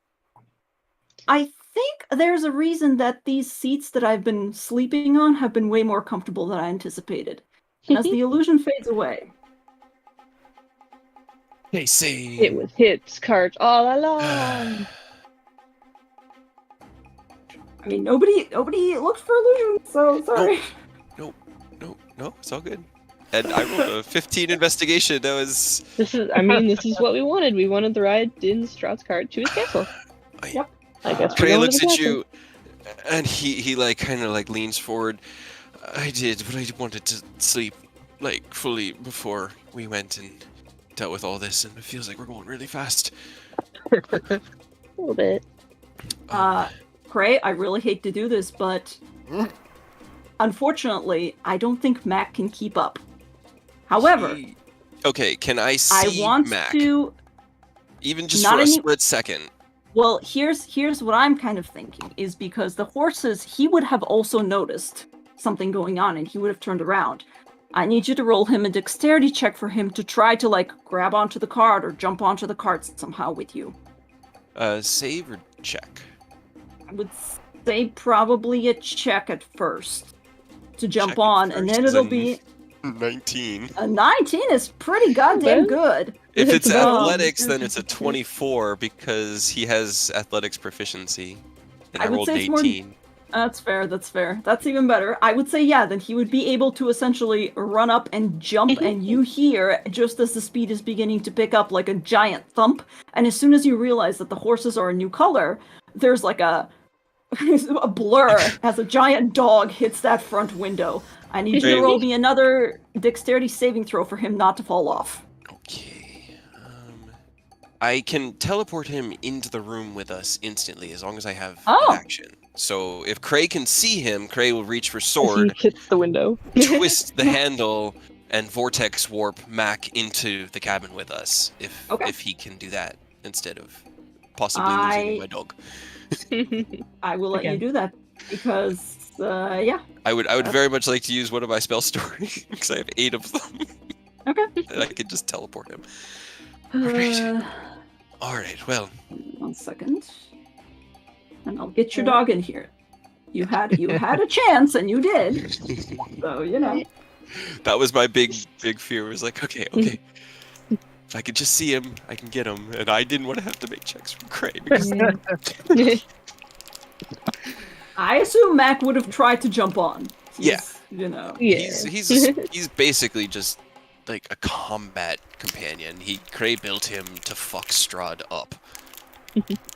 E: there's a reason that these seats that I've been sleeping on have been way more comfortable than I anticipated. And as the illusion fades away,
D: Hey, say.
C: It was hips, cart all along.
E: I mean, nobody looked for illusions, so sorry.
D: No, it's all good. And I rolled a 15 investigation. That was.
C: This is what we wanted. We wanted the ride in Strahd's cart to his castle.
E: Yep.
C: I guess we're
D: Trey
C: going
D: looks
C: to the
D: at
C: castle.
D: you, and he like kind of like leans forward. I did, but I wanted to sleep like fully before we went and dealt with all this, and it feels like we're going really fast.
C: A little bit.
E: Cray, I really hate to do this, but unfortunately, I don't think Mac can keep up. However,
D: okay, can I
E: I
D: see
E: want
D: Mac?
E: to.
D: Even just
E: not
D: for a
E: any-
D: split second.
E: Well, here's what I'm kind of thinking is because the horses, he would have also noticed something going on and he would have turned around. I need you to roll him a dexterity check for him to try to like grab onto the cart or jump onto the cart somehow with you.
D: Save or check?
E: I would say probably a check at first to jump
D: Check at
E: on, and
D: first,
E: then
D: 'cause
E: it'll
D: I'm
E: be
D: 19.
E: a 19 is pretty goddamn
C: Okay.
E: good.
D: If it's
C: about-
D: athletics, then it's a 24 because he has athletics proficiency. And I,
E: I would
D: rolled
E: say
D: an
E: it's more-
D: 18.
E: That's fair. That's even better. I would say, yeah, then he would be able to essentially run up and jump, and you hear, just as the speed is beginning to pick up, like a giant thump. And as soon as you realize that the horses are a new color, there's like a blur as a giant dog hits that front window. I need you to
D: Great.
E: roll me another dexterity saving throw for him not to fall off.
D: Okay. I can teleport him into the room with us instantly as long as I have
E: Oh.
D: an action. So if Cray can see him, Cray will reach for
C: As he
D: sword,
C: hits the window.
D: twist the handle, and vortex warp Mac into the cabin with us. If he can do that instead of possibly losing my dog.
E: I will let you
C: Again.
E: do that because, yeah.
D: I would very much like to use one of my spell stories because I have 8 of them.
E: Okay.
D: And I could just teleport him.
E: Uh,
D: All right. Well,
E: 1 second. And I'll get your dog in here. You had a chance and you did. So, you know.
D: that was my big fear. Was like, okay. If I could just see him, I can get him. And I didn't want to have to make checks from Cray because
E: I assume Mac would have tried to jump on.
D: Yeah.
E: You know.
C: Yeah.
D: he's basically just like a combat companion. Cray built him to fuck Strahd up.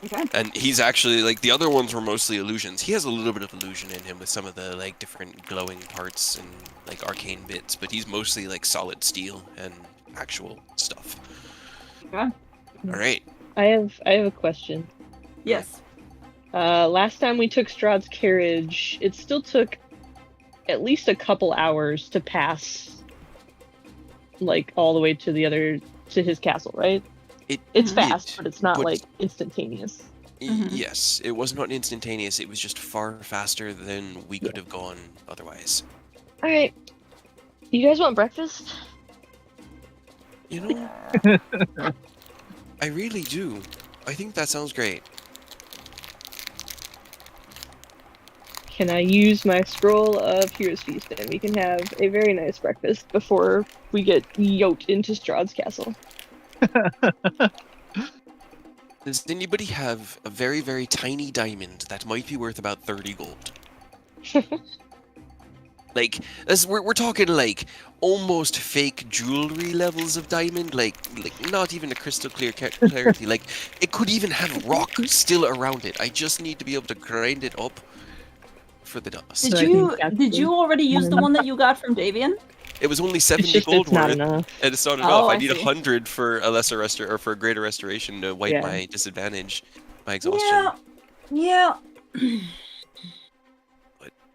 E: Okay.
D: And he's actually like the other ones were mostly illusions. He has a little bit of illusion in him with some of the like different glowing parts and like arcane bits, but he's mostly like solid steel and actual stuff.
E: Okay.
D: All right.
C: I have a question.
E: Yes.
C: Last time we took Strahd's carriage, it still took at least a couple hours to pass, like all the way to his castle, right? It's fast, but it's not
D: but-
C: like instantaneous.
E: Mhm.
D: Yes, it was not instantaneous. It was just far faster than we could have gone otherwise.
C: All right, you guys want breakfast?
D: You know, I really do. I think that sounds great.
C: Can I use my scroll of Hero's Feast and we can have a very nice breakfast before we get yoked into Strahd's castle?
D: Does anybody have a very, very tiny diamond that might be worth about 30 gold? Like, we're talking like almost fake jewelry levels of diamond, like not even a crystal clear clarity. Like, it could even have rock still around it. I just need to be able to grind it up for the dust.
C: So I think that's
E: Did you already use the one that you got from Davian?
D: It was only
C: It's
D: 70
C: just
D: gold
C: it's not
D: worth,
C: enough.
D: and it's not
E: Oh,
D: enough. I
E: I
D: need
E: see.
D: 100 for a lesser or for a greater restoration to wipe
C: Yeah.
D: my disadvantage, my exhaustion.
E: Yeah.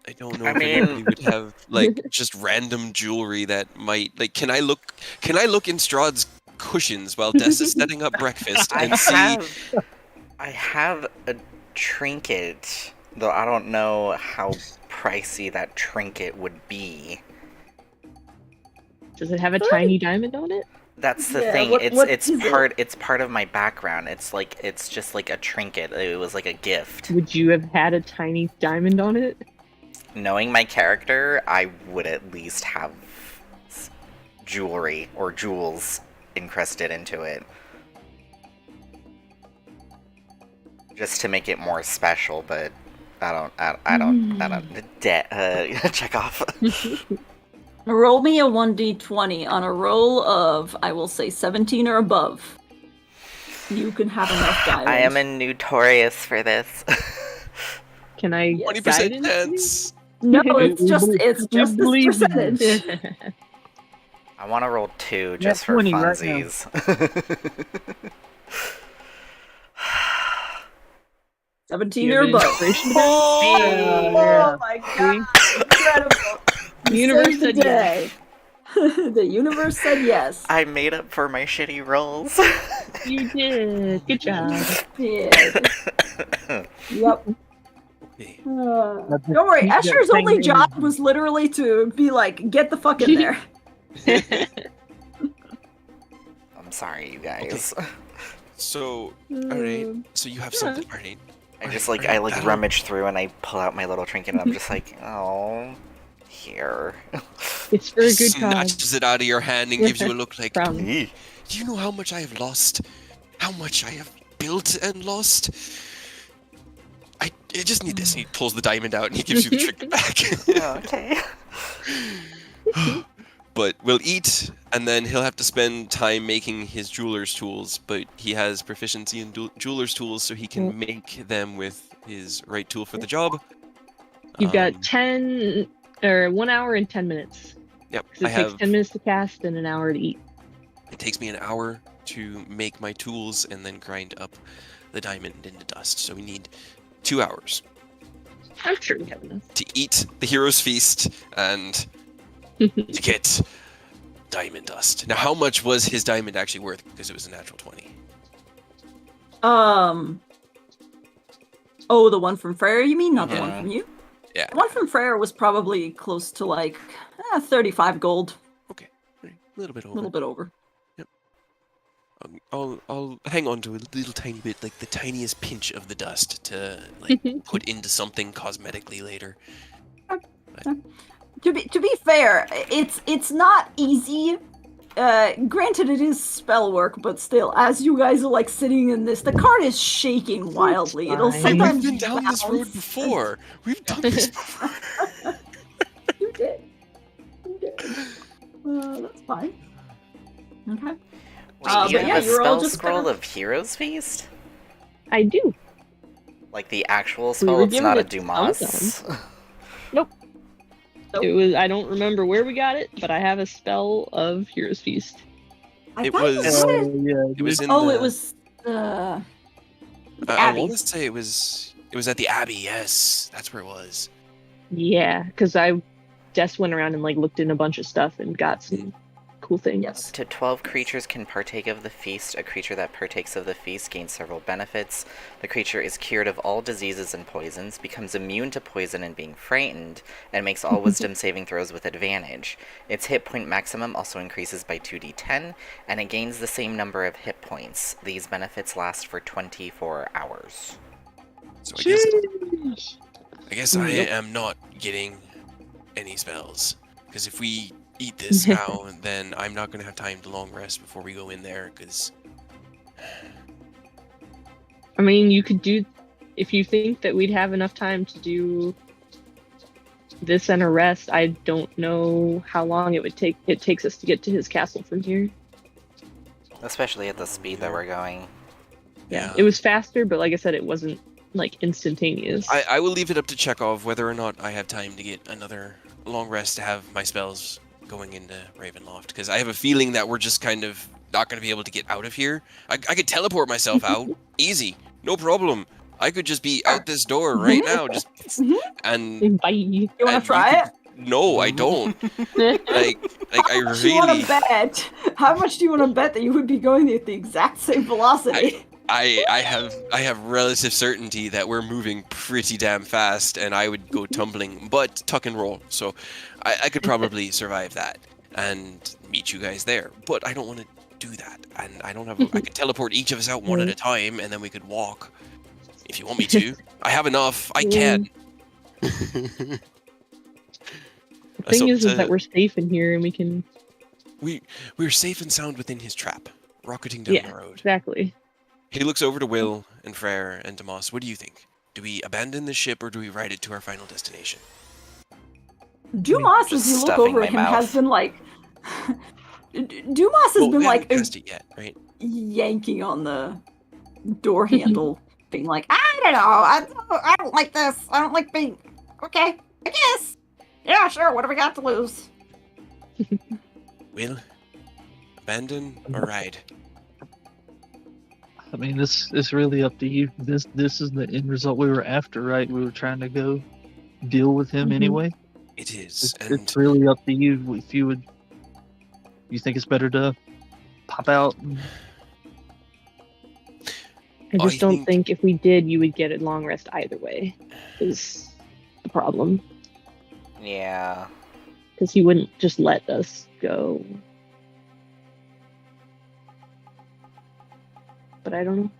D: I don't know
A: I
D: if
A: mean-
D: anybody would have like just random jewelry that might like. Can I look in Strahd's cushions while Des is setting up breakfast
A: I
D: and see?
A: have a trinket, though I don't know how pricey that trinket would be.
C: Does it have a tiny diamond on it?
A: That's the
E: Yeah,
A: thing.
E: what is
A: It's
E: it?
A: it's part of my background. It's just like a trinket. It was like a gift.
C: Would you have had a tiny diamond on it?
A: Knowing my character, I would at least have jewelry or jewels encrusted into it. Just to make it more special, but Check off.
E: Roll me a 1d20 on a roll of, I will say, 17 or above. You can have enough diamond.
A: I am notorious for this.
C: Can I
E: Yes.
D: 20%
C: guidance?
D: chance.
E: No, it's just
B: We
E: this
B: believe you.
E: percentage.
A: I want to roll 2 just for
B: 20 right now.
A: funsies.
E: 17
C: You
E: or
C: have an
E: above.
C: inspiration?
E: Oh my god! Incredible!
C: The
E: You
C: universe
E: saved the
C: said
E: day. The universe said yes.
A: I made up for my shitty rolls.
C: You did. Good job.
E: Did. Yep.
D: Okay.
E: Don't worry,
B: Keep that
E: Escher's
B: same
E: only job
B: energy.
E: was literally to be like, get the fuck in there.
A: I'm sorry, you guys.
D: So, alright. So you have something. Alright.
A: I just
D: Alright,
A: I
D: that'll-
A: rummage through and I pull out my little trinket and I'm just like, oh, here.
C: It's for a good cause.
D: Snatches it out of your hand and gives you a look like,
C: Proud.
D: do you know how much I have lost? How much I have built and lost? I just need this. And he pulls the diamond out and he gives you the trinket back.
A: Oh, okay.
D: But we'll eat, and then he'll have to spend time making his jeweler's tools. But he has proficiency in jeweler's tools, so he can make them with his right tool for the job.
C: You've got 10 or 1 hour and 10 minutes.
D: Yep,
C: 'Cause it takes 10 minutes to cast and an hour to eat.
D: It takes me an hour to make my tools and then grind up the diamond into dust. So we need 2 hours
C: I'm sure we have enough.
D: to eat the hero's feast and to get diamond dust. Now, how much was his diamond actually worth? Because it was a natural 20.
E: Oh, the one from Freyr, you mean? Not the one
A: Yeah.
E: from you?
D: Yeah.
E: The one from Freyr was probably close to like 35 gold.
D: Okay. Right. A little bit
E: A
D: over.
E: little bit over.
D: I'll hang on to a little tiny bit, like the tiniest pinch of the dust to like put into something cosmetically later.
E: To be fair, it's not easy. Granted, it is spell work, but still, as you guys are like sitting in this, the cart is shaking wildly. It'll
C: fine.
D: And
E: sometimes
D: we've been down this road
E: bounce.
D: before. We've done this before.
E: You did. You did. That's fine. Okay.
A: Wait,
E: But
A: you
E: yeah,
A: have a
E: you're all
A: spell
E: just
A: scroll
E: gonna-
A: of Hero's Feast?
C: I do.
A: Like the actual
C: We
A: spell,
C: were
A: it's
C: given
A: not a
C: it
A: Dumas.
E: Nope.
C: It was. I don't remember where we got it, but I have a spell of Hero's Feast.
E: I
D: It
E: thought you
D: was-
E: had
B: yeah.
D: It was in
E: Oh,
D: the,
E: it was the
D: I
E: Abbey.
D: want to say it was at the Abbey. Yes, that's where it was.
C: Yeah, because I just went around and like looked in a bunch of stuff and got some cool things.
E: Yes.
A: Up to 12 creatures can partake of the feast. A creature that partakes of the feast gains several benefits. The creature is cured of all diseases and poisons, becomes immune to poison and being frightened, and makes all wisdom saving throws with advantage. Its hit point maximum also increases by 2d10, and it gains the same number of hit points. These benefits last for 24 hours.
D: So I guess
C: Jeez.
D: I
C: Yep.
D: am not getting any spells because if we eat this now, then I'm not going to have time to long rest before we go in there. Because
C: I mean, you could do if you think that we'd have enough time to do this and a rest. I don't know how long it would take. It takes us to get to his castle from here.
A: Especially at the speed that we're going.
C: Yeah, it was faster, but like I said, it wasn't like instantaneous.
D: I will leave it up to Chekhov whether or not I have time to get another long rest to have my spells going into Ravenloft. Because I have a feeling that we're just kind of not going to be able to get out of here. I could teleport myself out. Easy. No problem. I could just be out this door right now. Just and
C: Bye.
E: You want
D: and
E: to try it?
D: no, I don't. Like I
E: How much do you want
D: really.
E: to bet? How much do you want to bet that you would be going at the exact same velocity?
D: I have relative certainty that we're moving pretty damn fast, and I would go tumbling, but tuck and roll. So I could probably survive that and meet you guys there. But I don't want to do that, and I don't have. I could teleport each of us out one at a time, and then we could walk. If you want me to, I have enough. I can.
C: The thing is that we're safe in here and we can.
D: We're safe and sound within his trap, rocketing down
C: Yeah.
D: the road.
C: Exactly.
D: He looks over to Will and Frere and Tomas. What do you think? Do we abandon the ship or do we ride it to our final destination?
E: Dumas,
A: Just
E: as you look
A: stuffing
E: over
A: my
E: at him, has
A: mouth.
E: been like. Dumas has
D: Well,
E: been
D: we haven't
E: like
D: cast it yet, right?
E: yanking on the door handle, being like, I don't know, I don't like this. I don't like being. Okay, I guess. Yeah, sure. What do we got to lose?
D: Will, abandon or ride?
B: I mean, this is really up to you. This is the end result we were after, right? We were trying to go deal with him
C: Mhm.
B: anyway.
D: It is,
B: It's
D: and
B: really up to you if you would. You think it's better to pop out?
C: I just don't
D: think-
C: think if we did, you would get a long rest either way. Is the problem?
A: Yeah.
C: Because he wouldn't just let us go. But I don't know.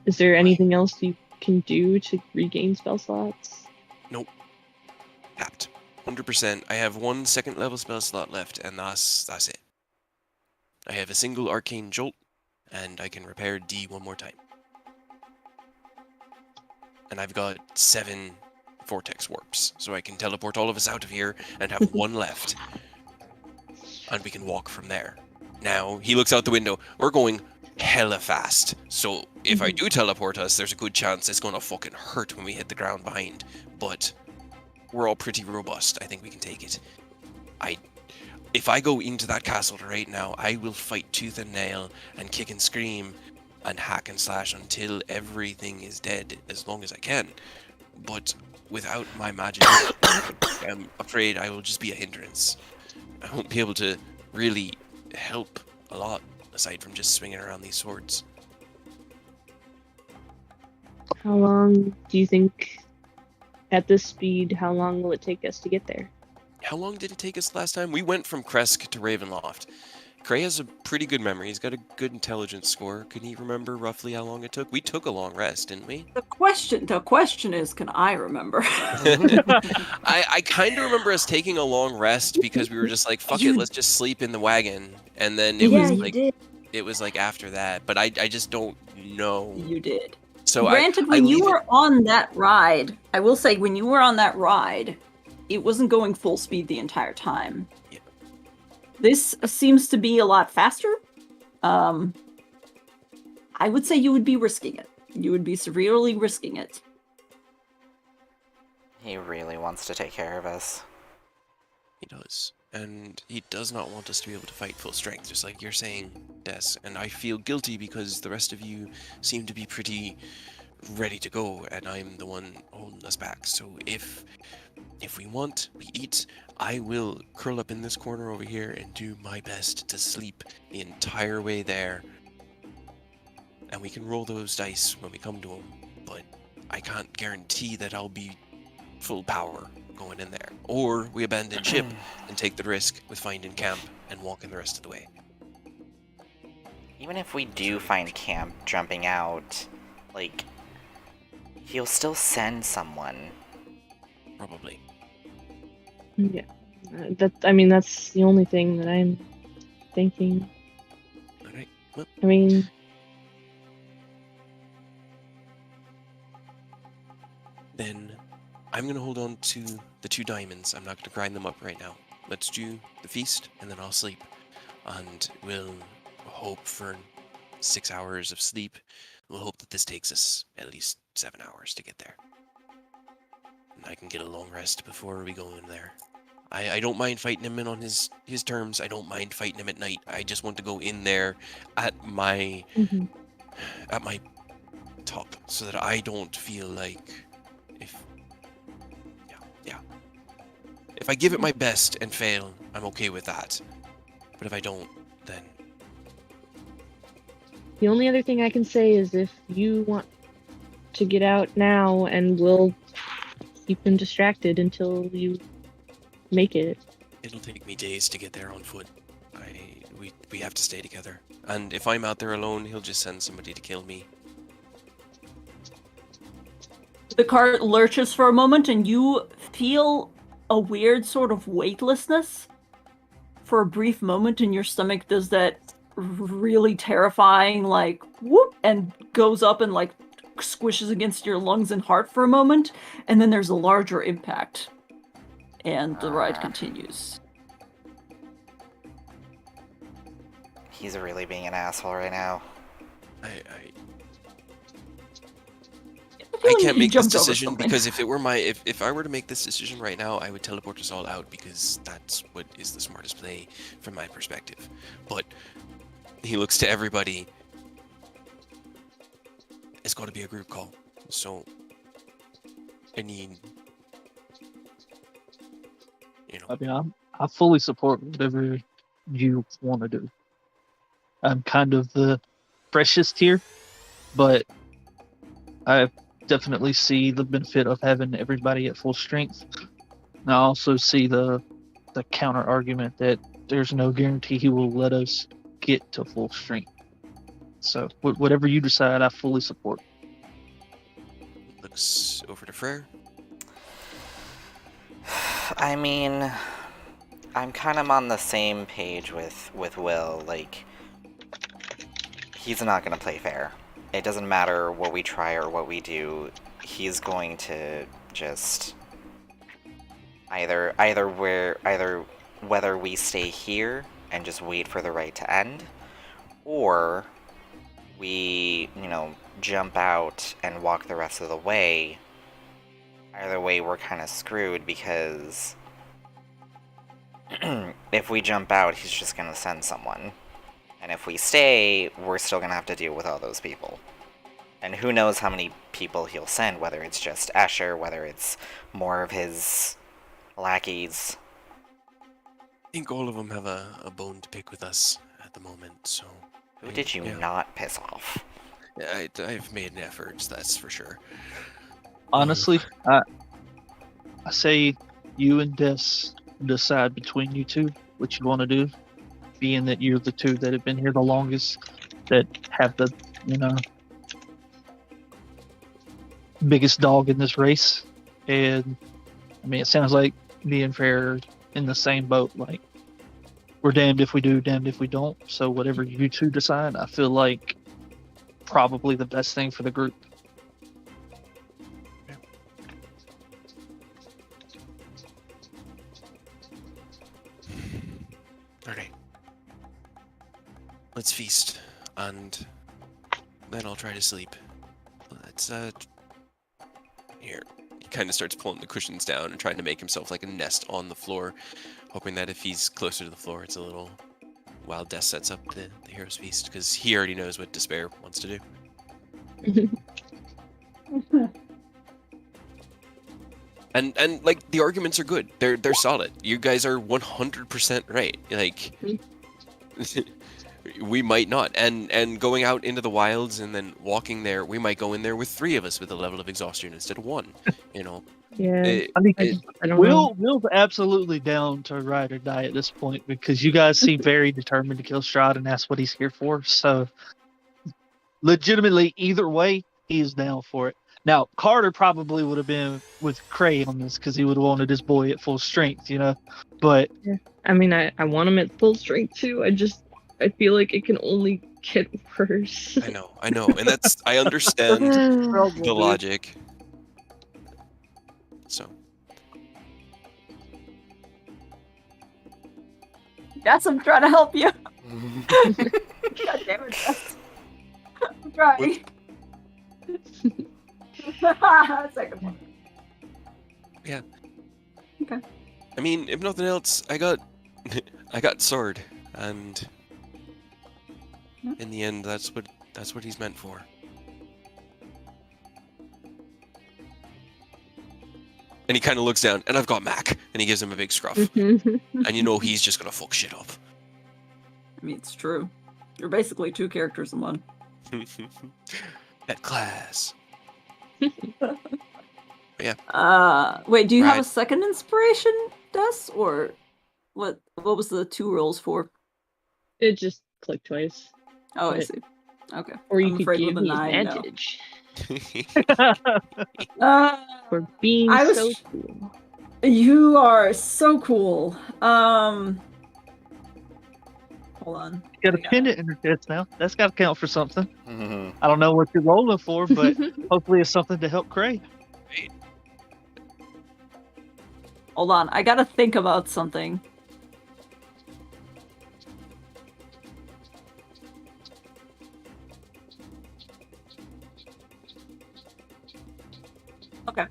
C: Is there anything else you can do to regain spell slots?
D: tapped. 100%. I have 1 second level spell slot left, and that's it. I have a single arcane jolt, and I can repair D 1 more time. And I've got 7 vortex warps, so I can teleport all of us out of here and have 1 left. And we can walk from there. Now, he looks out the window. We're going hella fast. So if I do teleport us, there's a good chance it's going to fucking hurt when we hit the ground behind. But we're all pretty robust. I think we can take it. If I go into that castle right now, I will fight tooth and nail and kick and scream and hack and slash until everything is dead, as long as I can. But without my magic, I'm afraid I will just be a hindrance. I won't be able to really help a lot, aside from just swinging around these swords.
C: How long do you think, at this speed, how long will it take us to get there?
D: How long did it take us last time? We went from Kresk to Ravenloft. Cray has a pretty good memory. He's got a good intelligence score. Can he remember roughly how long it took? We took a long rest, didn't we?
E: The question is, can I remember?
D: I kind of remember us taking a long rest because we were just like, fuck it, let's just sleep in the wagon. And then it was like
E: did.
D: it was like after that, but I just don't know.
E: You did.
D: So
E: Granted,
D: I
E: when you
D: leave it-
E: were on that ride, I will say, when you were on that ride, it wasn't going full speed the entire time.
D: Yeah.
E: This seems to be a lot faster. I would say you would be risking it. You would be severely risking it.
A: He really wants to take care of us.
D: He does. And he does not want us to be able to fight full strength, just like you're saying, Des. And I feel guilty because the rest of you seem to be pretty ready to go, and I'm the one holding us back. So if we want, we eat. I will curl up in this corner over here and do my best to sleep the entire way there. And we can roll those dice when we come to them, but I can't guarantee that I'll be full power going in there. Or we abandon ship and take the risk with finding camp and walking the rest of the way.
A: Even if we do find camp jumping out, like, he'll still send someone.
D: Probably.
C: Yeah. That's the only thing that I'm thinking.
D: Alright. Well,
C: I mean,
D: then I'm going to hold on to the 2 diamonds. I'm not going to grind them up right now. Let's do the feast, and then I'll sleep. And we'll hope for 6 hours of sleep. We'll hope that this takes us at least 7 hours to get there. And I can get a long rest before we go in there. I don't mind fighting him in on his terms. I don't mind fighting him at night. I just want to go in there at my top, so that I don't feel like if I give it my best and fail, I'm okay with that. But if I don't, then
C: the only other thing I can say is if you want to get out now, and we'll keep them distracted until you make it.
D: it'll take me days to get there on foot. We have to stay together. And if I'm out there alone, he'll just send somebody to kill me.
E: The cart lurches for a moment, and you feel a weird sort of weightlessness. For a brief moment, and your stomach does that really terrifying, like, whoop, and goes up and, like, squishes against your lungs and heart for a moment, and then there's a larger impact. And the ride continues.
A: He's really being an asshole right now.
D: I
E: feeling
D: can't
E: he
D: make this
E: jumped over
D: decision
E: something.
D: because if I were to make this decision right now, I would teleport us all out because that's what is the smartest play from my perspective. But he looks to everybody. It's got to be a group call. So I need,
B: I mean, I fully support whatever you want to do. I'm kind of the freshest here, but I definitely see the benefit of having everybody at full strength. And I also see the counter argument that there's no guarantee he will let us get to full strength. So whatever you decide, I fully support.
D: looks over to Frere.
A: I mean, I'm kind of on the same page with Will. Like, he's not going to play fair. It doesn't matter what we try or what we do. He's going to just either whether we stay here and just wait for the ride to end, or we, jump out and walk the rest of the way. Either way, we're kind of screwed because if we jump out, he's just going to send someone. And if we stay, we're still going to have to deal with all those people. And who knows how many people he'll send, whether it's just Escher, whether it's more of his lackeys.
D: I think all of them have a bone to pick with us at the moment, so...
A: Who did you
D: yeah.
A: not piss off?
D: Yeah, I've made an effort, that's for sure.
B: Honestly, I say you and Des decide between you two what you want to do, being that you're the two that have been here the longest, that have the, biggest dog in this race. And I mean, it sounds like me and Fair are in the same boat. Like, we're damned if we do, damned if we don't. So whatever you two decide, I feel like probably the best thing for the group.
D: Okay. Let's feast, and then I'll try to sleep. Let's, here. He kind of starts pulling the cushions down and trying to make himself like a nest on the floor, hoping that if he's closer to the floor, it's a little... while Death sets up the Hero's Feast, because he already knows what Despair wants to do. And like, the arguments are good. They're solid. You guys are 100% right. Like, we might not. And going out into the wilds and then walking there, we might go in there with 3 of us with a level of exhaustion instead of 1.
C: Yeah.
B: I mean,
C: I don't know.
B: Will's absolutely down to ride or die at this point because you guys seem very determined to kill Strahd, and that's what he's here for. So, legitimately, either way, he is down for it. Now, Carter probably would have been with Cray on this because he would have wanted his boy at full strength, But
C: I mean, I want him at full strength too. I feel like it can only get worse.
D: I know. And that's... I understand the logic. So...
E: Yes, I'm trying to help you. God damn it, Jess. I'm trying. Second one.
D: Yeah.
E: Okay.
D: I mean, if nothing else, I got Sword, and in the end, that's what he's meant for. And he kind of looks down, and I've got Mac, and he gives him a big scruff, and he's just gonna fuck shit up.
E: I mean, it's true. You're basically 2 characters in one.
D: At class.
E: Wait, do you have a
D: Right.
E: second inspiration, Des? Or what was the 2 rolls for?
C: It just clicked twice.
E: Oh, I
C: But-
E: see. Okay.
C: Or you
E: I'm
C: could
E: afraid
C: give
E: with a
C: me
E: 9, no.
C: advantage
E: Uh,
C: for being
E: I was-
C: so cool.
E: You are so cool. Hold on.
B: Got a
E: I got-
B: pendant in her chest now. That's got to count for something.
A: Mhm.
B: I don't know what you're rolling for, but hopefully it's something to help Cray.
E: Hold on. I gotta think about something. Okay.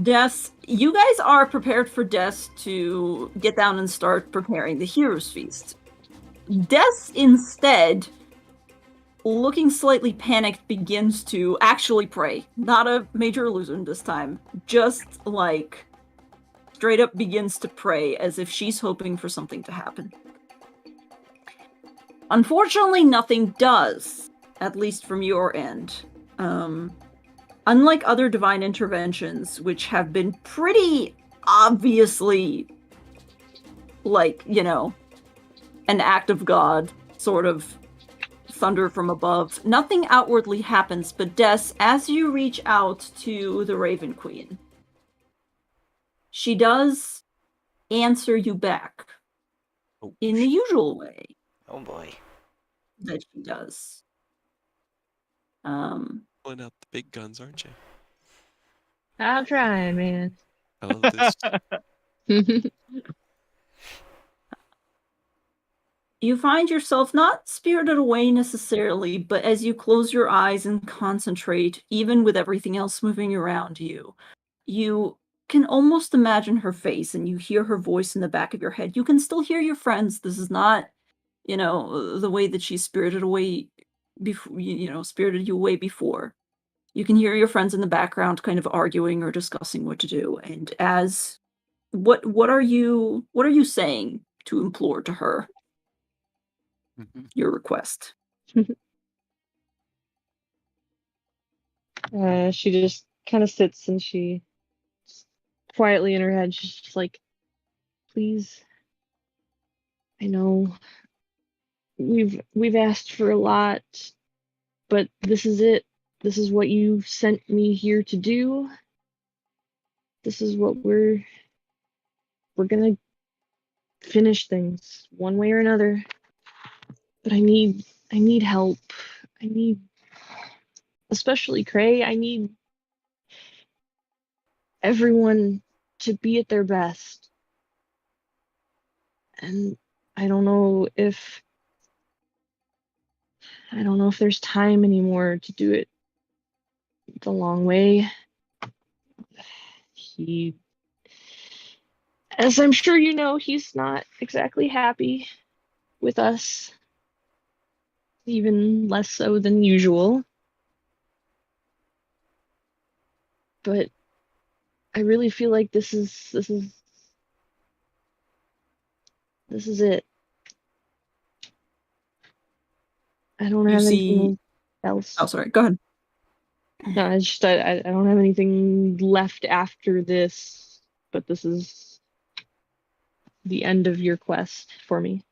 E: Des, you guys are prepared for Des to get down and start preparing the Hero's Feast. Des, instead, looking slightly panicked, begins to actually pray. Not a major illusion this time. Just, like, straight up begins to pray as if she's hoping for something to happen. Unfortunately, nothing does, at least from your end. Unlike other divine interventions, which have been pretty obviously, like, you know, an act of God, sort of thunder from above, nothing outwardly happens. But Des, as you reach out to the Raven Queen, she does answer you back
D: Oh,
E: in the usual way
A: Oh boy.
E: that she does.
D: Pulling out the big guns, aren't you?
C: I'm trying, man.
D: I love this.
E: You find yourself not spirited away necessarily, but as you close your eyes and concentrate, even with everything else moving around you, you can almost imagine her face and you hear her voice in the back of your head. You can still hear your friends. This is not, you know, the way that she spirited away before, you know, spirited you away before. You can hear your friends in the background kind of arguing or discussing what to do. And as what are you saying to implore to her your request?
C: She just kind of sits and she quietly in her head, she's just like, please, I know we've asked for a lot, but this is it. This is what you sent me here to do. This is what we're gonna finish things one way or another. But I need help. I need, especially Cray, I need everyone to be at their best. And I don't know if there's time anymore to do it the long way. He, as I'm sure you know, he's not exactly happy with us, even less so than usual. But I really feel like this is it. I don't
E: You
C: have
E: see.
C: anything else.
E: Oh, sorry. Go ahead.
C: No, it's just I don't have anything left after this, but this is the end of your quest for me.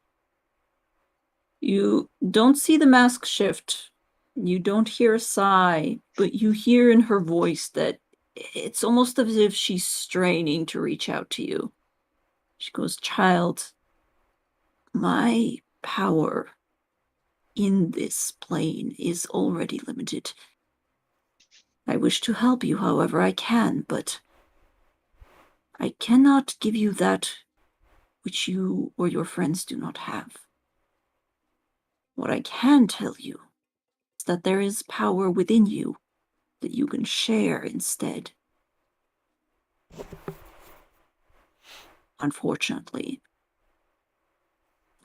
E: You don't see the mask shift. You don't hear a sigh, but you hear in her voice that it's almost as if she's straining to reach out to you. She goes, "Child, my power in this plane is already limited. I wish to help you however I can, but I cannot give you that which you or your friends do not have. What I can tell you is that there is power within you that you can share instead. Unfortunately,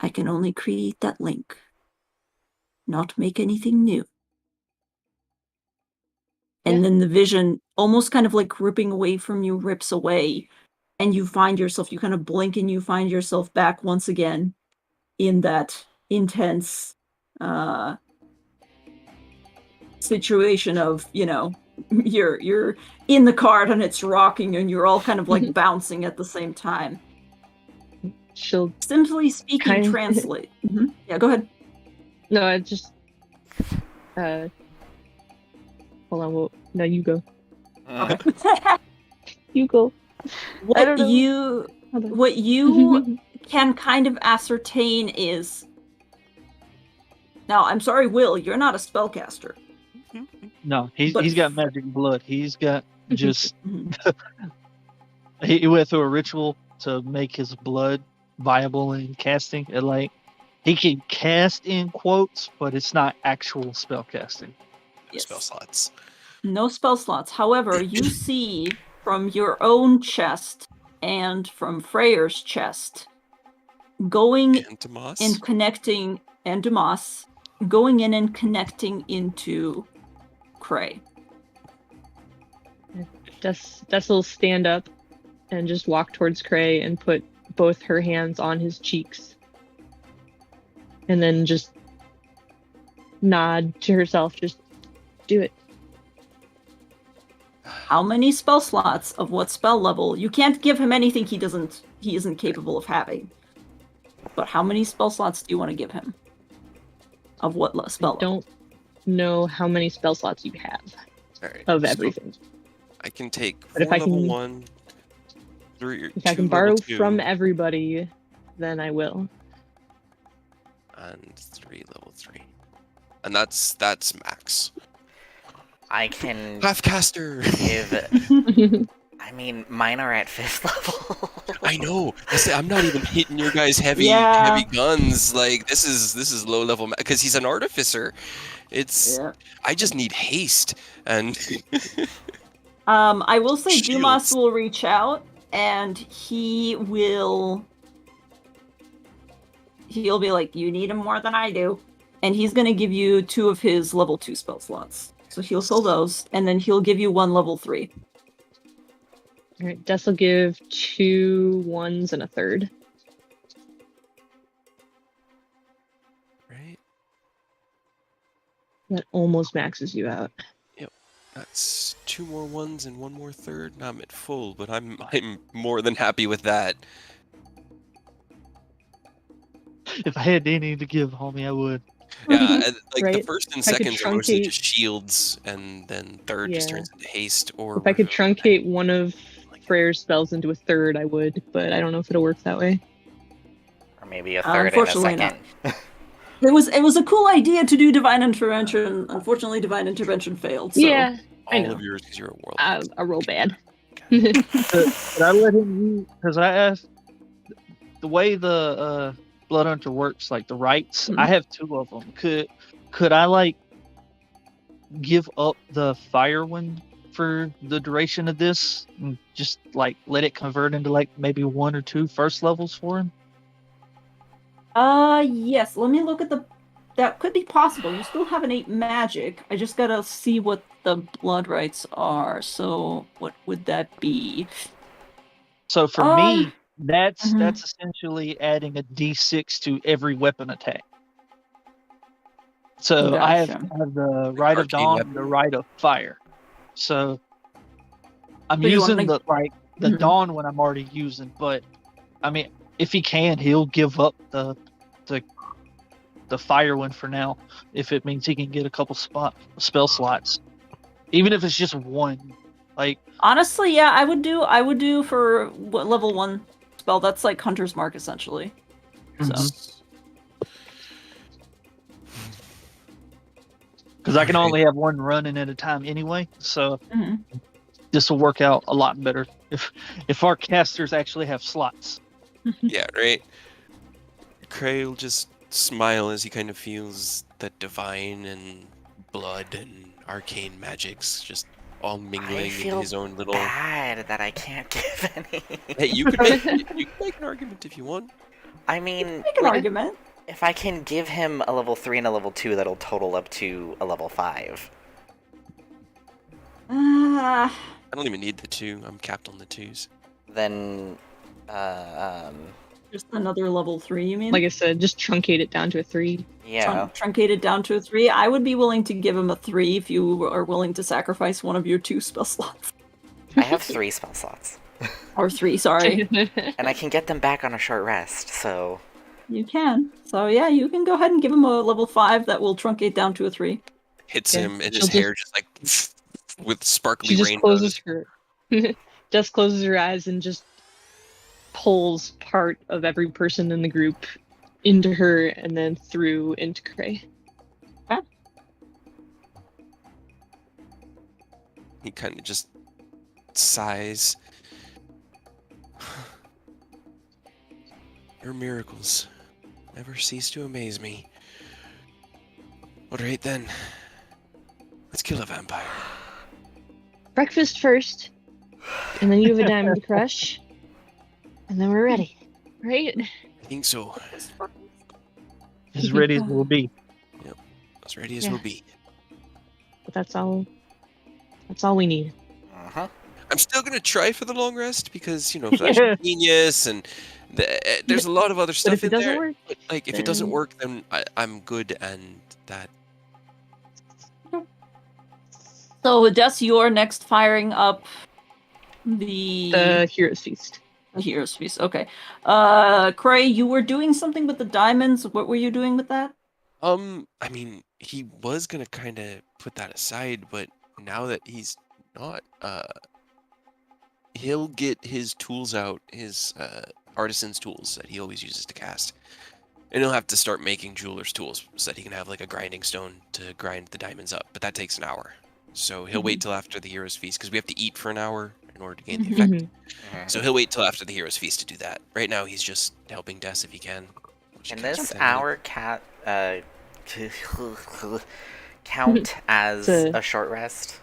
E: I can only create that link, not make anything new." And then the vision, almost kind of like ripping away from you, rips away, and you find yourself, you kind of blink and you find yourself back once again in that intense situation of, you know, you're in the cart and it's rocking and you're all kind of like bouncing at the same time.
C: She'll
E: Simply speaking, translate. Yeah, go ahead.
C: No, I just hold on. Well, no, you go. You go. I don't
E: What
C: know.
E: you
C: Hold on.
E: what you can kind of ascertain is... Now, I'm sorry, Will, you're not a spellcaster.
B: No, he's
E: But-
B: got magic blood. He's got just
E: Mhm.
B: he went through a ritual to make his blood viable in casting. And like he can cast in quotes, but it's not actual spell casting.
E: Yes.
D: Spell slots.
E: No spell slots. However, you see from your own chest and from Freyr's chest going
D: And Tomas.
E: and connecting, and Dumas, going in and connecting into Cray.
C: Dess will stand up and just walk towards Cray and put both her hands on his cheeks. And then just nod to herself, just do it.
E: How many spell slots of what spell level? You can't give him anything he isn't capable of having. But how many spell slots do you want to give him? Of what spell
C: I
E: level?
C: don't know how many spell slots you have
D: All right.
C: of
D: so
C: everything.
D: I can take
C: But if
D: 4
C: I
D: level
C: can-
D: 1, 3 or 2
C: If I can
D: level
C: borrow
D: 2,
C: from everybody, then I will.
D: and 3 level 3. And that's max.
A: I can
D: Half-caster!
A: give. I mean, mine are at 5th level.
D: I know. I'm not even hitting your guys' heavy
E: Yeah.
D: guns. Like this is low level because he's an artificer. It's
E: Yeah.
D: I just need haste and
E: I will say Dumas
D: Shields.
E: will reach out and he'll be like, you need him more than I do. And he's gonna give you 2 of his level 2 spell slots. So he'll fill those, and then he'll give you 1 level 3.
C: All right, Dess will give 2 1s and a 3rd.
D: right.
C: That almost maxes you out.
D: That's 2 more 1s and 1 more 3rd. Now I'm at full, but I'm more than happy with that.
B: If I had any to give, homie, I would.
D: Yeah, and, like the
C: Right.
D: first and
C: If I could
D: seconds are mostly
C: truncate-
D: just shields, and then 3rd just
C: Yeah.
D: turns into haste or.
C: If I could
D: reveal.
C: truncate one of Freyr's spells into a 3rd, I would, but I don't know if it'll work that way.
A: Or maybe a 3rd and a
E: Unfortunately
A: 2nd.
E: It was a cool idea to do divine intervention. Unfortunately, divine intervention failed. So.
C: Yeah, I
D: all
C: know.
D: of yours because you're a warlock.
C: I roll bad.
B: Could I let him use? Because I asked the way the Blood Hunter works, like the rights. I have 2 of them. Could I like give up the fire one for the duration of this, and just like let it convert into like maybe 1 or 2 first levels for him?
E: Yes. Let me look at the. That could be possible. You still have an 8 magic. I just gotta see what the blood rights are. So, what would that be?
B: So for
E: Uh,
B: me, that's
E: mhm.
B: that's essentially adding a D6 to every weapon attack. So I have
E: Gotcha.
B: the Rite of
D: Arcane
B: Dawn,
D: weapon.
B: and the Rite of Fire. So I'm
E: So you wanna
B: using the
E: Mhm.
B: Dawn one I'm already using, but I mean, if he can, he'll give up the Fire one for now, if it means he can get a couple spell slots, even if it's just 1. Like
E: Honestly, yeah, I would do for level 1 spell. That's like Hunter's Mark essentially. So.
B: Mhm. because I can only have 1 running at a time anyway, so
E: Mhm.
B: this will work out a lot better if our casters actually have slots.
D: Yeah, right. Cray will just smile as he kind of feels that divine and blood and arcane magics just all mingling
A: I
D: into
A: feel
D: his own little.
A: bad that I can't give any.
D: Hey, you can make an argument if you want.
A: I mean,
E: Make an
A: like,
E: argument.
A: if I can give him a level 3 and a level 2, that'll total up to a level 5.
E: Uh,
D: I don't even need the 2. I'm capped on the 2s.
A: Then,
E: just another level 3, you mean?
C: Like I said, just truncate it down to a 3.
A: yeah.
E: Truncated down to a 3. I would be willing to give him a 3 if you are willing to sacrifice one of your 2 spell slots.
A: I have 3 spell slots.
E: Or 3, sorry.
A: And I can get them back on a short rest, so...
E: You can. So yeah, you can go ahead and give him a level 5 that will truncate down to a 3.
D: Hits
C: Yeah,
D: him, and
C: she'll
D: his hair just like with sparkly
C: She just
D: rainbows.
C: closes her. Just closes her eyes and just pulls part of every person in the group into her and then through into Cray.
D: He kind of just sighs. Your miracles never cease to amaze me. All right then. Let's kill a vampire.
C: Breakfast first, and then you have a diamond crush, and then we're ready, right?
D: I think so.
B: As ready as we'll be.
D: As ready as
C: Yeah.
D: we'll be.
C: But that's all. That's all we need.
A: Uh-huh.
D: I'm still gonna try for the long rest because Flash of Genius and there's a lot of other
C: But
D: stuff
C: if it
D: in
C: doesn't
D: there.
C: work,
D: But, like if it doesn't
C: then-
D: work, then I'm good and that.
E: So that's your next firing up the
C: Hero's Feast.
E: Hero's Feast. Okay. Cray, you were doing something with the diamonds. What were you doing with that?
D: I mean, he was gonna kind of put that aside, but now that he's not, he'll get his tools out, his artisan's tools that he always uses to cast, and he'll have to start making jeweler's tools so that he can have like a grinding stone to grind the diamonds up. But that takes an hour, so he'll wait till after the Hero's Feast because we have to eat for an hour in order to gain the effect.
C: Mhm.
D: So he'll wait till after the Hero's Feast to do that. Right now, he's just helping Des if he can. which
A: Can
D: counts
A: this
D: 10 minutes.
A: hour count as
C: It's
A: a short rest?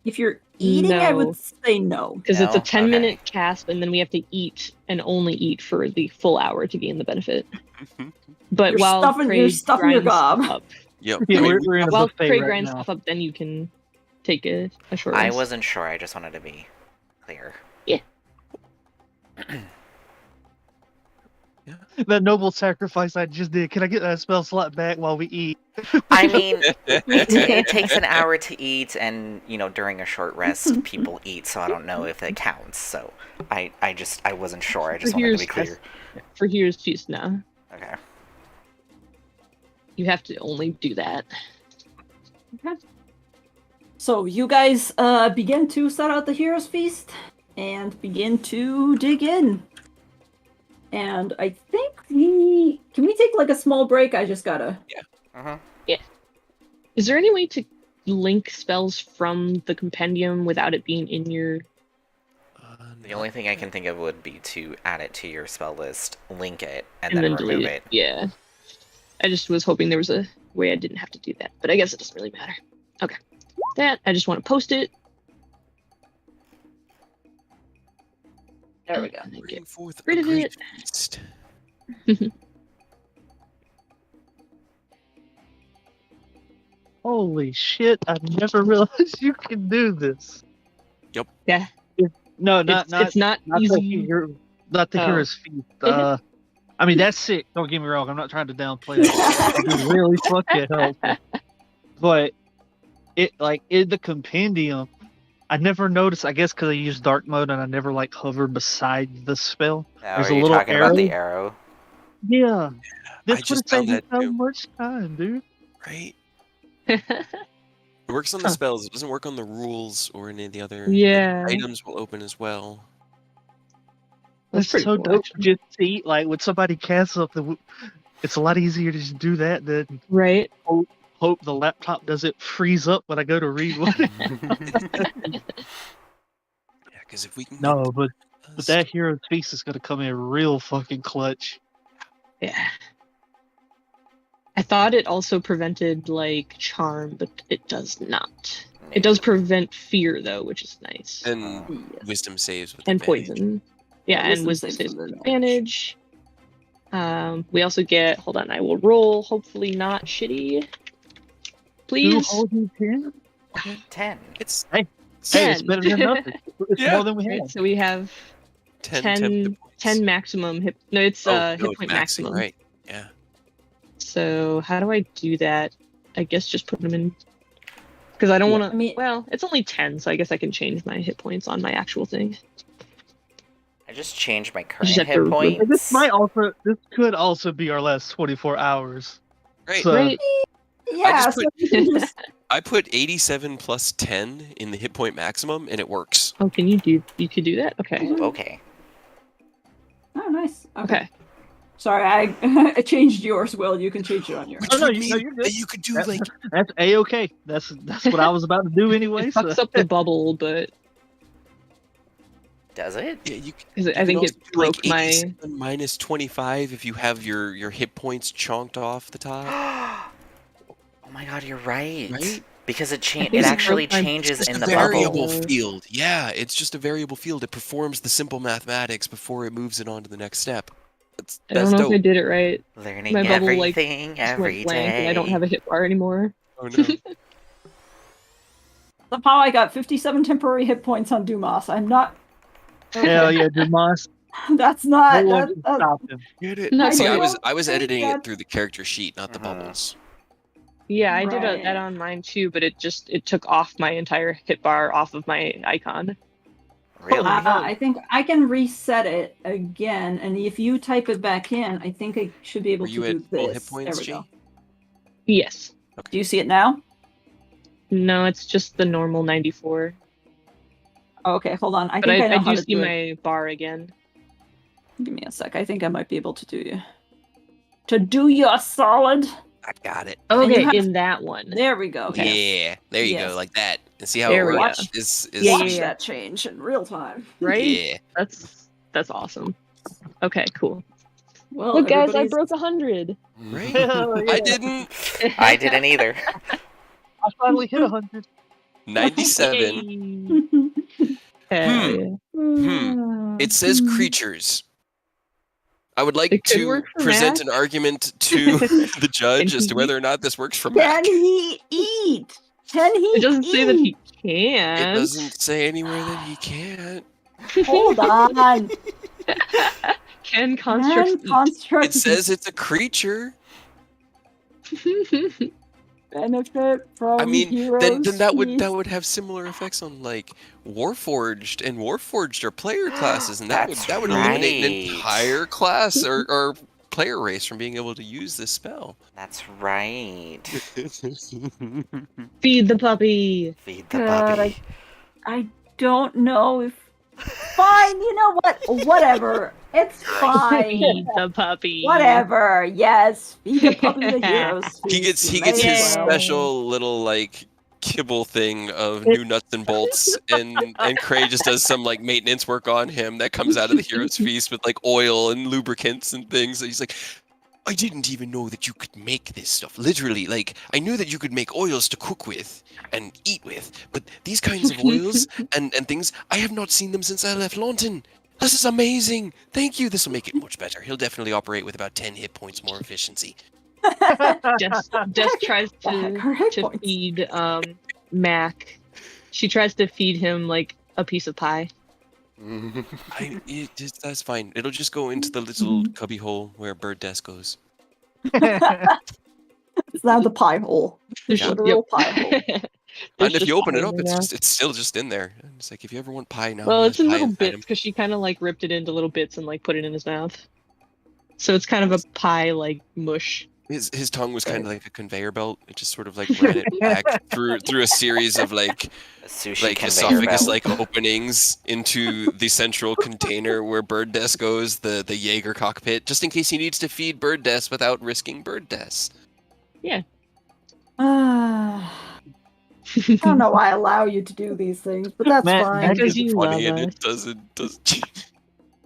E: If you're eating, I
C: No.
E: would say no.
C: Because it's a
A: No?
C: 10-minute
A: Okay.
C: cast, and then we have to eat and only eat for the full hour to gain the benefit. But
E: You're
C: while
E: stuffing-
C: Cray
E: you're stuffing your
C: grinds stuff
E: gob.
C: up,
D: Yep.
B: Yeah,
D: I mean,
B: we're in a
C: while
B: buffet
C: Cray
B: right
C: grinds
B: now.
C: stuff up, then you can take a short
A: I
C: rest.
A: wasn't sure. I just wanted to be clear.
B: That noble sacrifice I just did. Can I get that spell slot back while we eat?
A: I mean, it takes an hour to eat, and during a short rest, people eat. So I don't know if that counts. So I wasn't sure. I just wanted to be clear.
C: For Hero's Feast now,
A: Okay.
C: you have to only do that.
E: So you guys begin to set out the Hero's Feast and begin to dig in. And I think can we take like a small break? I just gotta.
A: Uh-huh.
C: Is there any way to link spells from the compendium without it being in your...
A: The only thing I can think of would be to add it to your spell list, link it, and
C: and
A: then
C: then
A: remove
C: delete
A: it.
C: Yeah. I just was hoping there was a way I didn't have to do that, but I guess it doesn't really matter. Okay. That, I just want to post it.
E: There we go.
C: And then
D: Bring
C: get
D: forth
C: rid
D: a
C: of
D: great
C: it.
D: feast.
B: Holy shit! I never realized you could do this.
C: Yeah.
B: No, not
C: It's not
B: not
C: easy.
B: not the
C: Oh.
B: Hero's Feast. I mean that's sick. Don't get me wrong. I'm not trying to downplay that. It'd be really fucking helpful. But it like in the compendium, I never noticed. I guess because I use dark mode and I never like hover beside the spell.
A: Now,
B: There's
A: are
B: a
A: you
B: little
A: talking about the arrow?
B: Yeah, this
D: just
B: would save
D: found
B: me
D: that
B: so
D: too.
B: much time, dude.
D: Right? It works on the
B: Huh.
D: spells. It doesn't work on the rules or any of the other
C: Yeah.
D: items will open as well.
C: That's
B: That's
C: pretty
B: so
C: cool,
B: dope.
C: actually.
B: Just see, like when somebody casts something, it's a lot easier to just do that than
C: Right?
B: hope the laptop doesn't freeze up when I go to read one.
D: Yeah, because if we can
B: No, but
D: get
B: that Hero's Feast is gonna come in real fucking clutch.
C: Yeah. I thought it also prevented, like, charm, but it does not. It does prevent fear, though, which is nice.
D: and
E: Yes.
D: wisdom saves with
C: And
D: advantage.
C: poison. Yeah,
E: Yeah,
C: and wisdom
E: wisdom
C: saves
E: saves
C: with
E: with
C: advantage. We also get, hold on, I will roll, hopefully not shitty.
B: Who
C: Please.
B: holds you 10?
A: 10.
D: It's
B: Hey, it's
C: 10.
B: better than nothing. It's
D: Yeah.
B: more than we
C: Right,
B: had.
C: so we have
D: 10
C: 10
D: hit points.
C: 10 maximum hit. No, it's
D: Oh,
C: hit
D: no, it's
C: point
D: maxing,
C: maximum.
D: right? Yeah.
C: So how do I do that? I guess just put them in. Because I don't
B: Yeah,
C: want to.
E: I mean-
C: well, it's only 10, so I guess I can change my hit points on my actual thing.
A: I just changed my
C: just
A: current
C: have
A: hit
C: to-
A: points.
B: This could also be our last 24 hours.
D: Right.
B: So-
C: Right?
E: Yeah,
D: just
E: so you can just
D: I put 87 plus 10 in the hit point maximum, and it works.
C: Oh, can you do? You could do that? Okay.
A: Ooh, okay.
E: Oh, nice.
C: Okay.
E: Sorry, I changed yours. Will, you can change it on yours.
D: Which
B: Oh, no,
D: would
B: you-
D: mean
B: no, you're good.
D: that you could do
B: That-
D: like
B: That's A-okay. That's what I was about to do anyway.
C: It
B: So.
C: fucks up the bubble, but
A: Does it?
D: yeah, you.
C: I think it broke
D: like
C: my.
D: 87 minus 25 if you have your hit points chonked off the top.
A: Oh my god, you're right.
D: Right?
A: Because it
C: think
A: it
C: it
A: actually
C: broke my-
A: changes
D: Just
A: in
D: a
A: the
D: variable
A: bubble.
C: bubble.
D: field. Yeah, it's just a variable field. It performs the simple mathematics before it moves it on to the next step.
C: I don't
D: That's
C: know
D: dope.
C: if I did it right.
A: Learning
C: My bubble, like,
A: everything
C: Just
A: every
C: went blank, and I don't
A: day.
C: have a hit bar anymore.
D: Oh no.
E: Somehow I got 57 temporary hit points on Dumas. I'm not.
B: Hell yeah, Dumas.
E: That's
B: No
E: not.
B: one
E: That,
B: can
E: that,
B: stop him.
D: Get it?
C: Not
D: See,
C: quite.
D: I was
E: think
D: editing
E: that-
D: it through the character sheet, not the
A: Mhm.
D: bubbles.
C: Yeah, I did
E: Right.
C: that on mine too, but it took off my entire hit bar off of my icon.
A: Really?
E: I think I can reset it again, and if you type it back in, I think I should be able
D: Were you
E: to
D: at
E: do this.
D: full hit points,
E: there we
D: G?
E: go.
C: Yes.
E: Do you see it now?
C: No, it's just the normal 94.
E: Oh, okay, hold on. I
C: But
E: think I know
C: I
E: how
C: do
E: to
C: see
E: do it.
C: my bar again.
E: Give me a sec. I think I might be able to do you. To do you a solid.
D: I got it.
E: And you
C: Okay,
E: have-
C: in that one.
E: There we go.
C: Okay.
E: Yes.
D: Yeah, there you
E: Yes.
D: go, like that. And see how
C: There
D: it
C: we
D: works?
E: go.
D: Is
C: Yeah,
E: Watch
C: yeah, yeah.
E: that change in real time.
C: Right?
D: yeah.
C: That's awesome. Okay, cool.
E: Well,
C: Look, guys, I
E: everybody's-
C: broke 100.
D: Right?
B: Hell yeah.
D: I didn't.
A: I didn't either.
B: I finally hit 100.
D: 97.
C: Hell yeah.
D: It says creatures. I would like
C: It could
D: to
C: work for
D: present
C: Mac.
D: an argument to the judge as to
C: he
D: whether or not this works for
E: Can
D: Mac.
E: he eat? Can he
C: It doesn't say that he
E: eat?
C: can't.
D: It doesn't say anywhere that he can't.
E: Hold on.
C: Can constructs
E: Can construct
D: It says it's a creature.
C: eat?
E: benefit from
D: I mean,
E: heroes
D: then that
E: feast?
D: would have similar effects on like Warforged, and Warforged are player classes, and that
A: That's
D: would eliminate an
A: right.
D: entire class or player race from being able to use this spell.
A: That's right.
C: Feed the puppy.
A: Feed the
E: God,
A: puppy.
E: I don't know if. Fine, you know what? Whatever. It's fine.
C: Feed the puppy.
E: Whatever. Yes. Feed the puppy the heroes.
D: He gets
E: feast.
D: his
C: Yay.
D: special little like kibble thing of new nuts and bolts, and Cray just does some like maintenance work on him that comes out of the hero's feast with like oil and lubricants and things. He's like, I didn't even know that you could make this stuff. Literally, like I knew that you could make oils to cook with and eat with, but these kinds of oils and things, I have not seen them since I left Launton. This is amazing. Thank you. This will make it much better. He'll definitely operate with about 10 hit points more efficiency.
C: Jess tries
E: Correct
C: to
E: points.
C: feed Mac. She tries to feed him like a piece of pie.
D: That's fine. It'll just go into the little cubby hole where bird desk goes.
E: It's now the pie hole.
C: There's
D: Yeah.
E: Literal pie hole.
D: And
C: There's
D: if
C: just
D: you open
C: pie
D: it up,
C: in
D: it's
C: there.
D: just it's still just in there. And it's like if you ever want pie now.
C: Well,
D: here's
C: it's in
D: pie
C: little
D: inside
C: bits
D: him.
C: because she kind of like ripped it into little bits and like put it in his mouth. So it's kind of a pie like mush.
D: His tongue was kind of like a conveyor belt. It just sort of like ran it back through a series of like
A: A sushi
D: like
A: conveyor
D: esophagus
A: belt.
D: like openings into the central container where bird desk goes, the Jaeger cockpit, just in case he needs to feed bird desk without risking bird desk.
E: I don't know why I allow you to do these things, but that's
B: Matt,
E: fine.
C: Because you
D: Funny,
C: love
D: and
C: us.
D: it doesn't.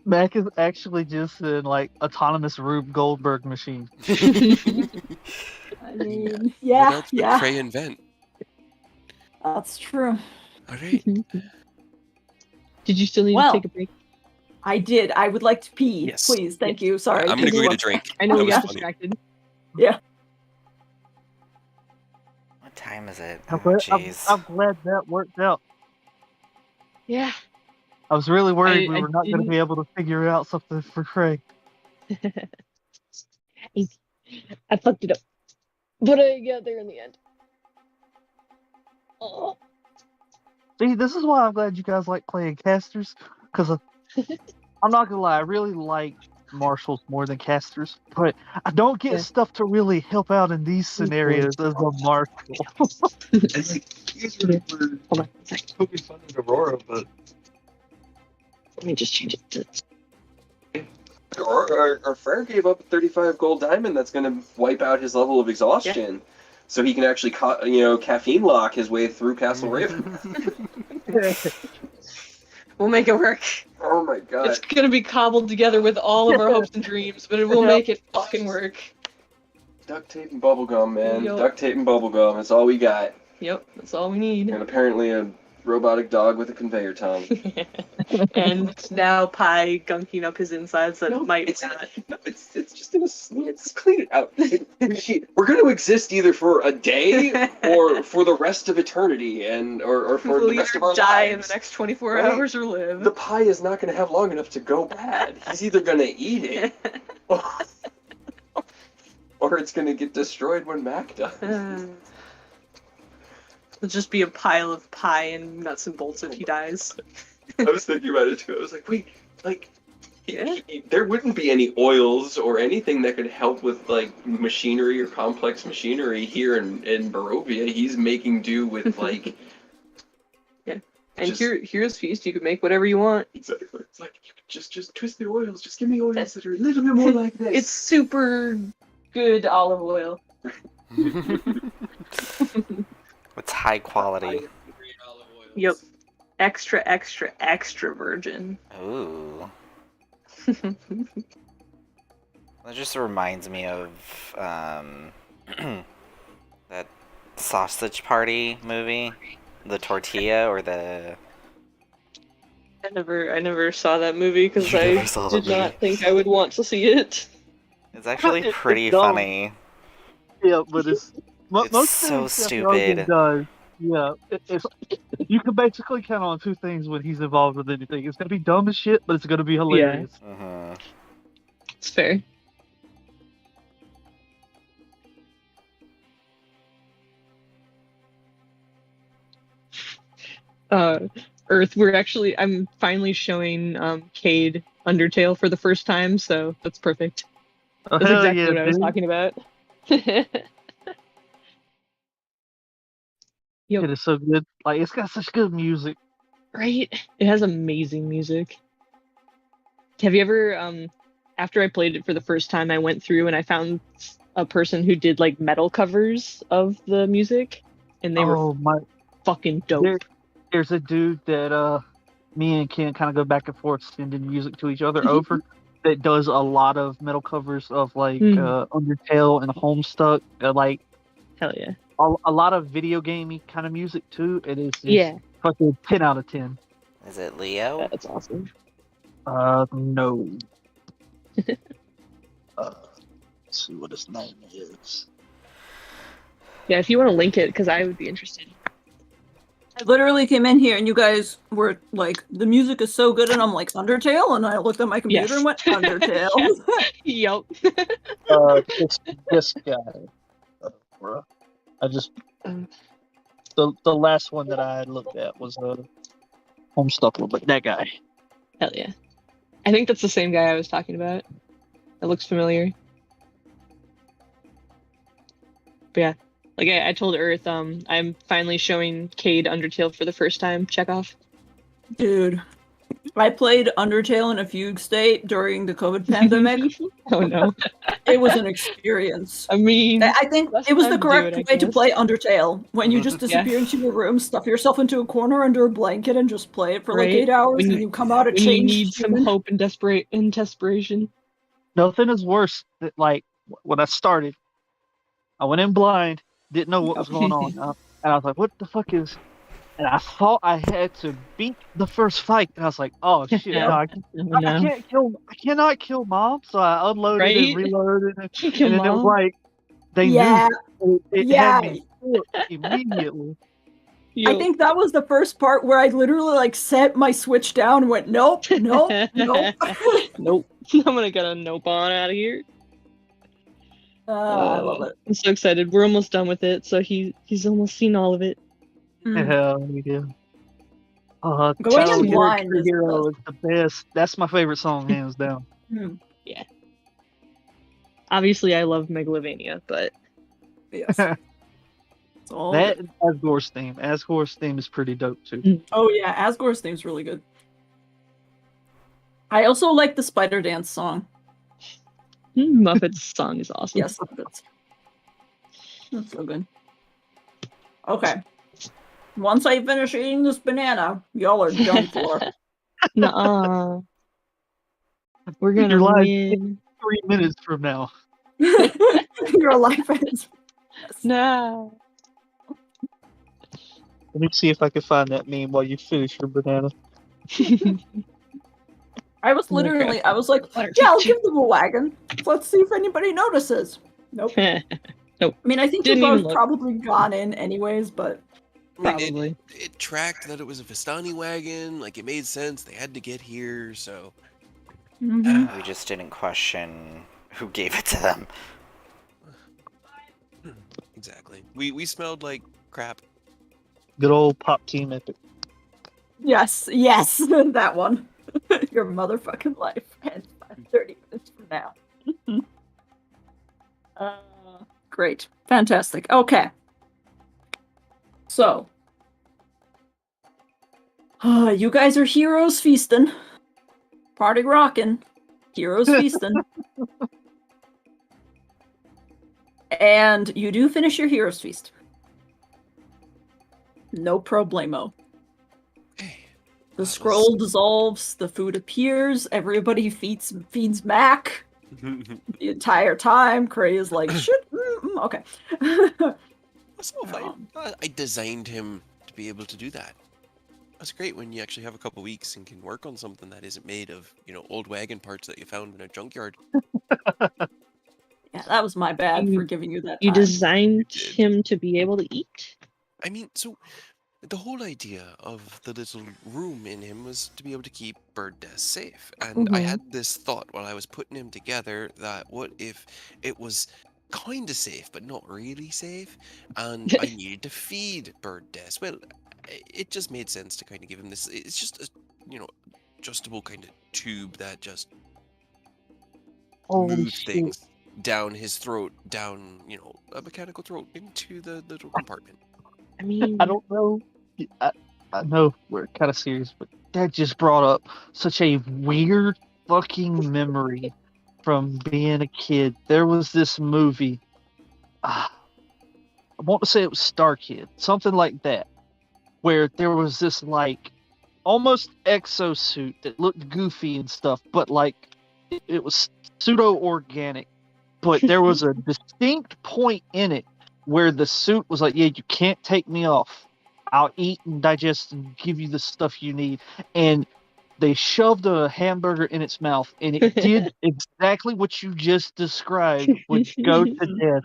B: Mac is actually just an like autonomous Rube Goldberg machine.
E: I mean,
D: What
E: yeah,
D: else would
E: yeah,
D: Cray invent?
E: that's true.
D: All right.
C: Did you still need
E: Well,
C: to take a break?
E: I did. I would like to pee,
D: Yes.
E: please. Thank you. Sorry.
D: I'm gonna
E: Just
D: go get a
E: one-
D: drink.
C: I know
D: That
C: we
D: was
C: got
D: funny.
C: distracted.
A: What time is it?
B: I'm
A: Oh,
B: glad,
A: jeez.
B: I'm glad that worked out.
C: Yeah.
B: I was really worried we
C: I
B: were not going to
C: didn't-
B: be able to figure out something for Craig.
C: I fucked it up. But I got there in the end. Oh.
B: See, this is why I'm glad you guys like playing casters, because I'm not gonna lie, I really like marshals more than casters, but I don't get
C: Yeah.
B: stuff to really help out in these scenarios as a marshal.
F: And like, you guys were
C: Hold on a sec.
F: poking fun at Aurora, but
C: Let me just change it to
G: our friend gave up a 35 gold diamond that's going to wipe out his level of exhaustion, so he can actually, caffeine lock his way through Castle Raven.
C: We'll make it work.
G: Oh my god.
C: It's gonna be cobbled together with all of our hopes and dreams, but it will make it fucking work.
G: Duct tape and bubblegum, man.
C: Yup.
G: Duct tape and bubblegum. That's all we got.
C: Yep, that's all we need.
G: And apparently a robotic dog with a conveyor tongue.
C: And now Pi gunking up his insides that might
G: it's
C: not.
G: No, it's just let's clean it out. We're going to exist either for a day or for the rest of eternity, or for
C: We'll
G: the rest
C: either
G: of our
C: die
G: lives.
C: in the next 24
G: Right?
C: hours or live.
G: The pie is not going to have long enough to go bad. He's either going to eat it, or it's going to get destroyed when Mac does.
C: It'll just be a pile of pie and nuts and bolts if he dies.
G: I was thinking about it too. I was like, wait, like,
C: Yeah.
G: there wouldn't be any oils or anything that could help with like machinery or complex machinery here in Barovia. He's making do with like.
C: And
G: just-
C: here's Feast, you can make whatever you want.
G: Exactly. It's like you could just twist the oils. Just give me oils that are a little bit more like this.
C: It's super good olive oil.
A: It's high quality.
C: Yep. Extra, extra, extra virgin.
A: Ooh. That just reminds me of that Sausage Party movie, the tortilla or the.
C: I never saw that movie because
A: You never
C: I
A: saw that
C: did not
A: movie?
C: think I would want to see it.
A: It's actually
B: It's
A: pretty
B: dumb.
A: funny.
B: Yeah, but it's
A: It's
B: most
A: so
B: things Seth
A: stupid.
B: Rogen does. Yeah, it's you can basically count on two things when he's involved with anything. It's gonna be dumb as shit, but it's gonna be hilarious.
A: Mhm.
C: It's fair. Earth, I'm finally showing Cade Undertale for the first time, so that's perfect.
B: Oh,
C: That's
B: hell
C: exactly
B: yeah,
C: what I was
B: dude.
C: talking about.
B: It is so good. Like it's got such good music.
C: Right? It has amazing music. Have you ever, after I played it for the first time, I went through and I found a person who did like metal covers of the music, and they were
B: Oh my!
C: fucking dope.
B: There's a dude that me and Ken kind of go back and forth sending music to each other over. That does a lot of metal covers of like Undertale and Homestuck. Like
C: Hell yeah.
B: a lot of video gamey kind of music too. It is just
C: Yeah,
B: fucking 10 out of 10.
A: Is it Leo?
C: that's awesome.
B: No. Let's see what his name is.
C: Yeah, if you want to link it, because I would be interested.
E: I literally came in here and you guys were like, the music is so good, and I'm like, Undertale? And I looked at my computer
C: Yes.
E: and went, Undertale?
C: Yep.
B: This guy. I just the last one that I had looked at was Homestuck, but that guy.
C: Hell yeah. I think that's the same guy I was talking about. It looks familiar. But yeah, like I told Earth, I'm finally showing Cade Undertale for the first time. Check off.
E: Dude, I played Undertale in a fugue state during the COVID pandemic.
C: Oh no.
E: It was an experience.
C: I mean,
E: I think
C: that's
E: it was
C: time
E: the
C: to do
E: correct
C: it, I
E: way to
C: guess.
E: play Undertale. When you just
C: Yeah.
E: disappear into your room, stuff yourself into a corner under a blanket, and just play it for like
C: Right?
E: 8 hours,
C: When
E: and
C: you-
E: you come out a
C: when you
E: changed
C: need some
E: human.
C: hope and desperation.
B: Nothing is worse than like when I started. I went in blind, didn't know what was going on, and I was like, "What the fuck is?" And I thought I had to beat the first fight, and I was like, "Oh shit,
C: Yeah.
B: no, I
C: No.
B: can't kill. I cannot kill mom." So I unloaded
C: Right?
B: and reloaded, and
C: Kill
B: then it was
C: mom.
B: like they
E: Yeah,
B: knew it
E: yeah.
B: had me hooked immediately.
E: I think that was the first part where I literally like set my Switch down and went, nope, nope, nope.
C: Nope. I'm gonna get a nope on out of here.
E: I love it.
C: I'm so excited. We're almost done with it, so he's almost seen all of it.
E: Mm.
B: Hell yeah.
E: Going in
B: Child
E: blind
B: Hero
E: is the
B: Hero is the best. That's my favorite song, hands down.
E: Mm.
C: Obviously, I love Megalovania, but
E: Yes. It's all
B: That
E: good.
B: and Asgore's theme. Asgore's theme is pretty dope too.
E: Oh yeah, Asgore's theme's really good. I also like the Spider Dance song.
C: Muppet's song is awesome.
E: Yes, that's so good. Okay. Once I finish eating this banana, y'all are done for.
C: Nuh-uh. We're
B: Your
C: gonna
B: life
C: win.
B: 3 minutes from now.
E: Your life ends.
C: No.
B: Let me see if I can find that meme while you finish your banana.
E: I was literally, I was like, yeah, I'll give them a wagon. Let's see if anybody notices. Nope.
C: Nope.
E: I mean, I think
C: Didn't
E: you've
C: even
E: both
C: look.
E: probably gone in anyways, but
D: I mean,
C: Probably.
D: it tracked that it was a Vistani wagon. Like, it made sense. They had to get here, so...
E: Mhm.
A: We just didn't question who gave it to them.
D: Exactly. We smelled like crap.
B: Good old Pop Team Epic.
E: Yes, that one. Your motherfucking life ends by 30 minutes from now. Great. Fantastic. Okay. So. You guys are heroes feasting. Party rocking. Heroes feasting. And you do finish your heroes feast. No problemo.
D: Hey,
E: The
D: that
E: scroll dissolves, the food appears, everybody feeds Mac the entire time. Cray is like, shit, okay.
D: was so fine. I designed him to be able to do that. That's great when you actually have a couple weeks and can work on something that isn't made of, old wagon parts that you found in a junkyard.
E: Yeah, that was my bad for
C: You-
E: giving you that
C: You
E: time.
C: designed
D: You did.
C: him to be able to eat?
D: I mean, so the whole idea of the little room in him was to be able to keep Bird Death safe. And I had this thought while I was putting him together that what if it was kind of safe, but not really safe, and I needed to feed Bird Death? Well, it just made sense to kind of give him this. It's just a, adjustable kind of tube that just
B: Holy
D: move
B: shit.
D: things down his throat, down, a mechanical throat into the little compartment.
C: I mean,
B: I don't know. I know we're kind of serious, but that just brought up such a weird fucking memory from being a kid. There was this movie. I want to say it was Star Kid, something like that, where there was this like almost exosuit that looked goofy and stuff, but like it was pseudo organic. But there was a distinct point in it where the suit was like, yeah, you can't take me off. I'll eat and digest and give you the stuff you need. And they shoved a hamburger in its mouth, and it did exactly what you just described, would go to death.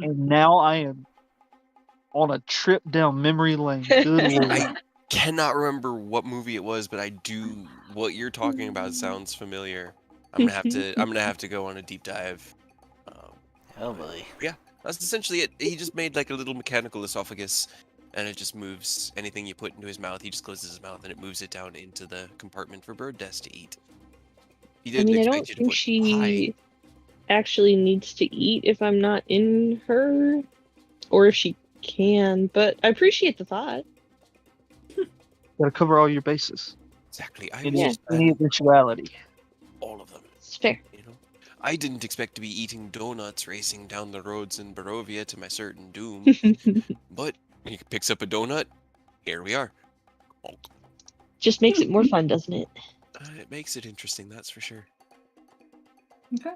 B: And now I am on a trip down memory lane. Good lord.
D: I cannot remember what movie it was, but I do. What you're talking about sounds familiar. I'm gonna have to go on a deep dive.
A: Oh boy.
D: Yeah, that's essentially it. He just made like a little mechanical esophagus, and it just moves anything you put into his mouth. He just closes his mouth, and it moves it down into the compartment for Bird Death to eat. He
C: I
D: didn't
C: mean, I
D: expect
C: don't
D: you to
C: think
D: put
C: she
D: pie.
C: actually needs to eat if I'm not in her, or if she can, but I appreciate the thought.
B: Gotta cover all your bases.
D: Exactly. I
B: In
D: was just
B: any eventuality.
D: all of them.
C: It's fair.
D: I didn't expect to be eating donuts racing down the roads in Barovia to my certain doom. But he picks up a donut. Here we are.
C: Just makes it more fun, doesn't it?
D: It makes it interesting, that's for sure.
E: Okay.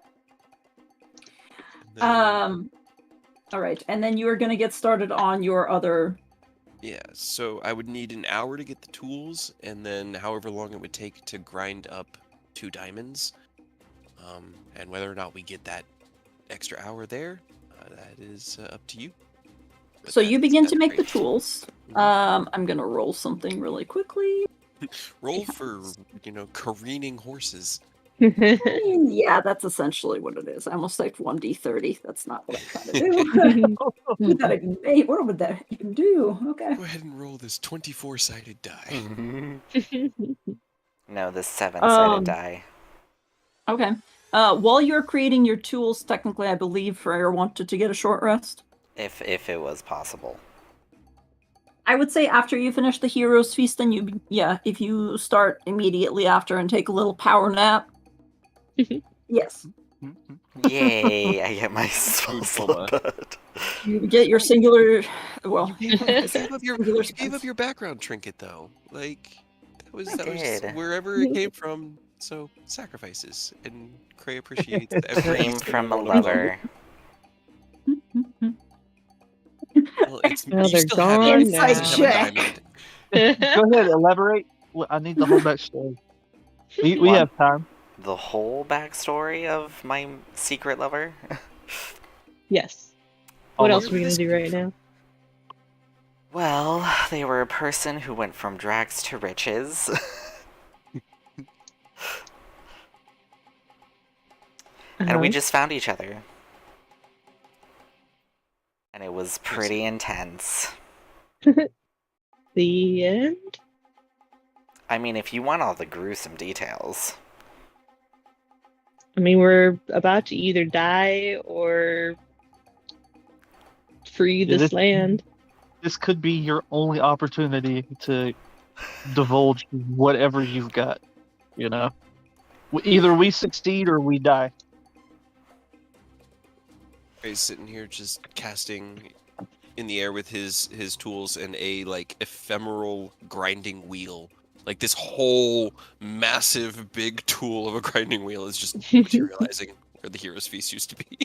D: And then,
E: All right, and then you are going to get started on your other.
D: yeah, so I would need an hour to get the tools, and then however long it would take to grind up 2 diamonds. And whether or not we get that extra hour there, that is up to you. But
E: So you begin to
D: that's
E: make the
D: great.
E: tools. I'm going to roll something really quickly.
D: Roll for, careening horses.
E: I mean, yeah, that's essentially what it is. I almost typed 1d30. That's not what I'm trying to do. What would that even do? Okay.
D: Go ahead and roll this 24-sided die.
A: No, the 7-sided
E: Um,
A: die.
E: Okay. While you're creating your tools, technically, I believe Freyr wanted to get a short rest.
A: If it was possible.
E: I would say after you finish the Heroes Feast, then if you start immediately after and take a little power nap. Yes.
A: Yay! I get my spell
D: Food
A: slot
D: coma.
A: back.
E: You get your singular. Well,
D: You gave up your
E: singular
D: you gave up
E: spells.
D: your background trinket though. Like that was
A: I did.
D: wherever it came from. So sacrifices, and Cray appreciates every
A: Came
D: single
A: from a
D: one of them.
A: lover.
D: Well, it's
C: Well,
D: you
C: they're
D: still have it.
C: gone
D: It doesn't have a
E: check.
D: diamond.
B: Go ahead, elaborate. I need the whole backstory. We
A: Want
B: have time.
A: the whole backstory of my secret lover?
C: Yes. What
B: Almost.
C: else are we gonna do right now?
A: Well, they were a person who went from drags to riches. And we just found each other. And it was pretty intense.
C: The end?
A: I mean, if you want all the gruesome details.
C: I mean, we're about to either die or free
B: Yeah,
C: this land.
B: This could be your only opportunity to divulge whatever you've got. You know, either we succeed or we die.
D: He's sitting here just casting in the air with his tools and a like ephemeral grinding wheel. Like this whole massive big tool of a grinding wheel is just materializing where the hero's feast used to be.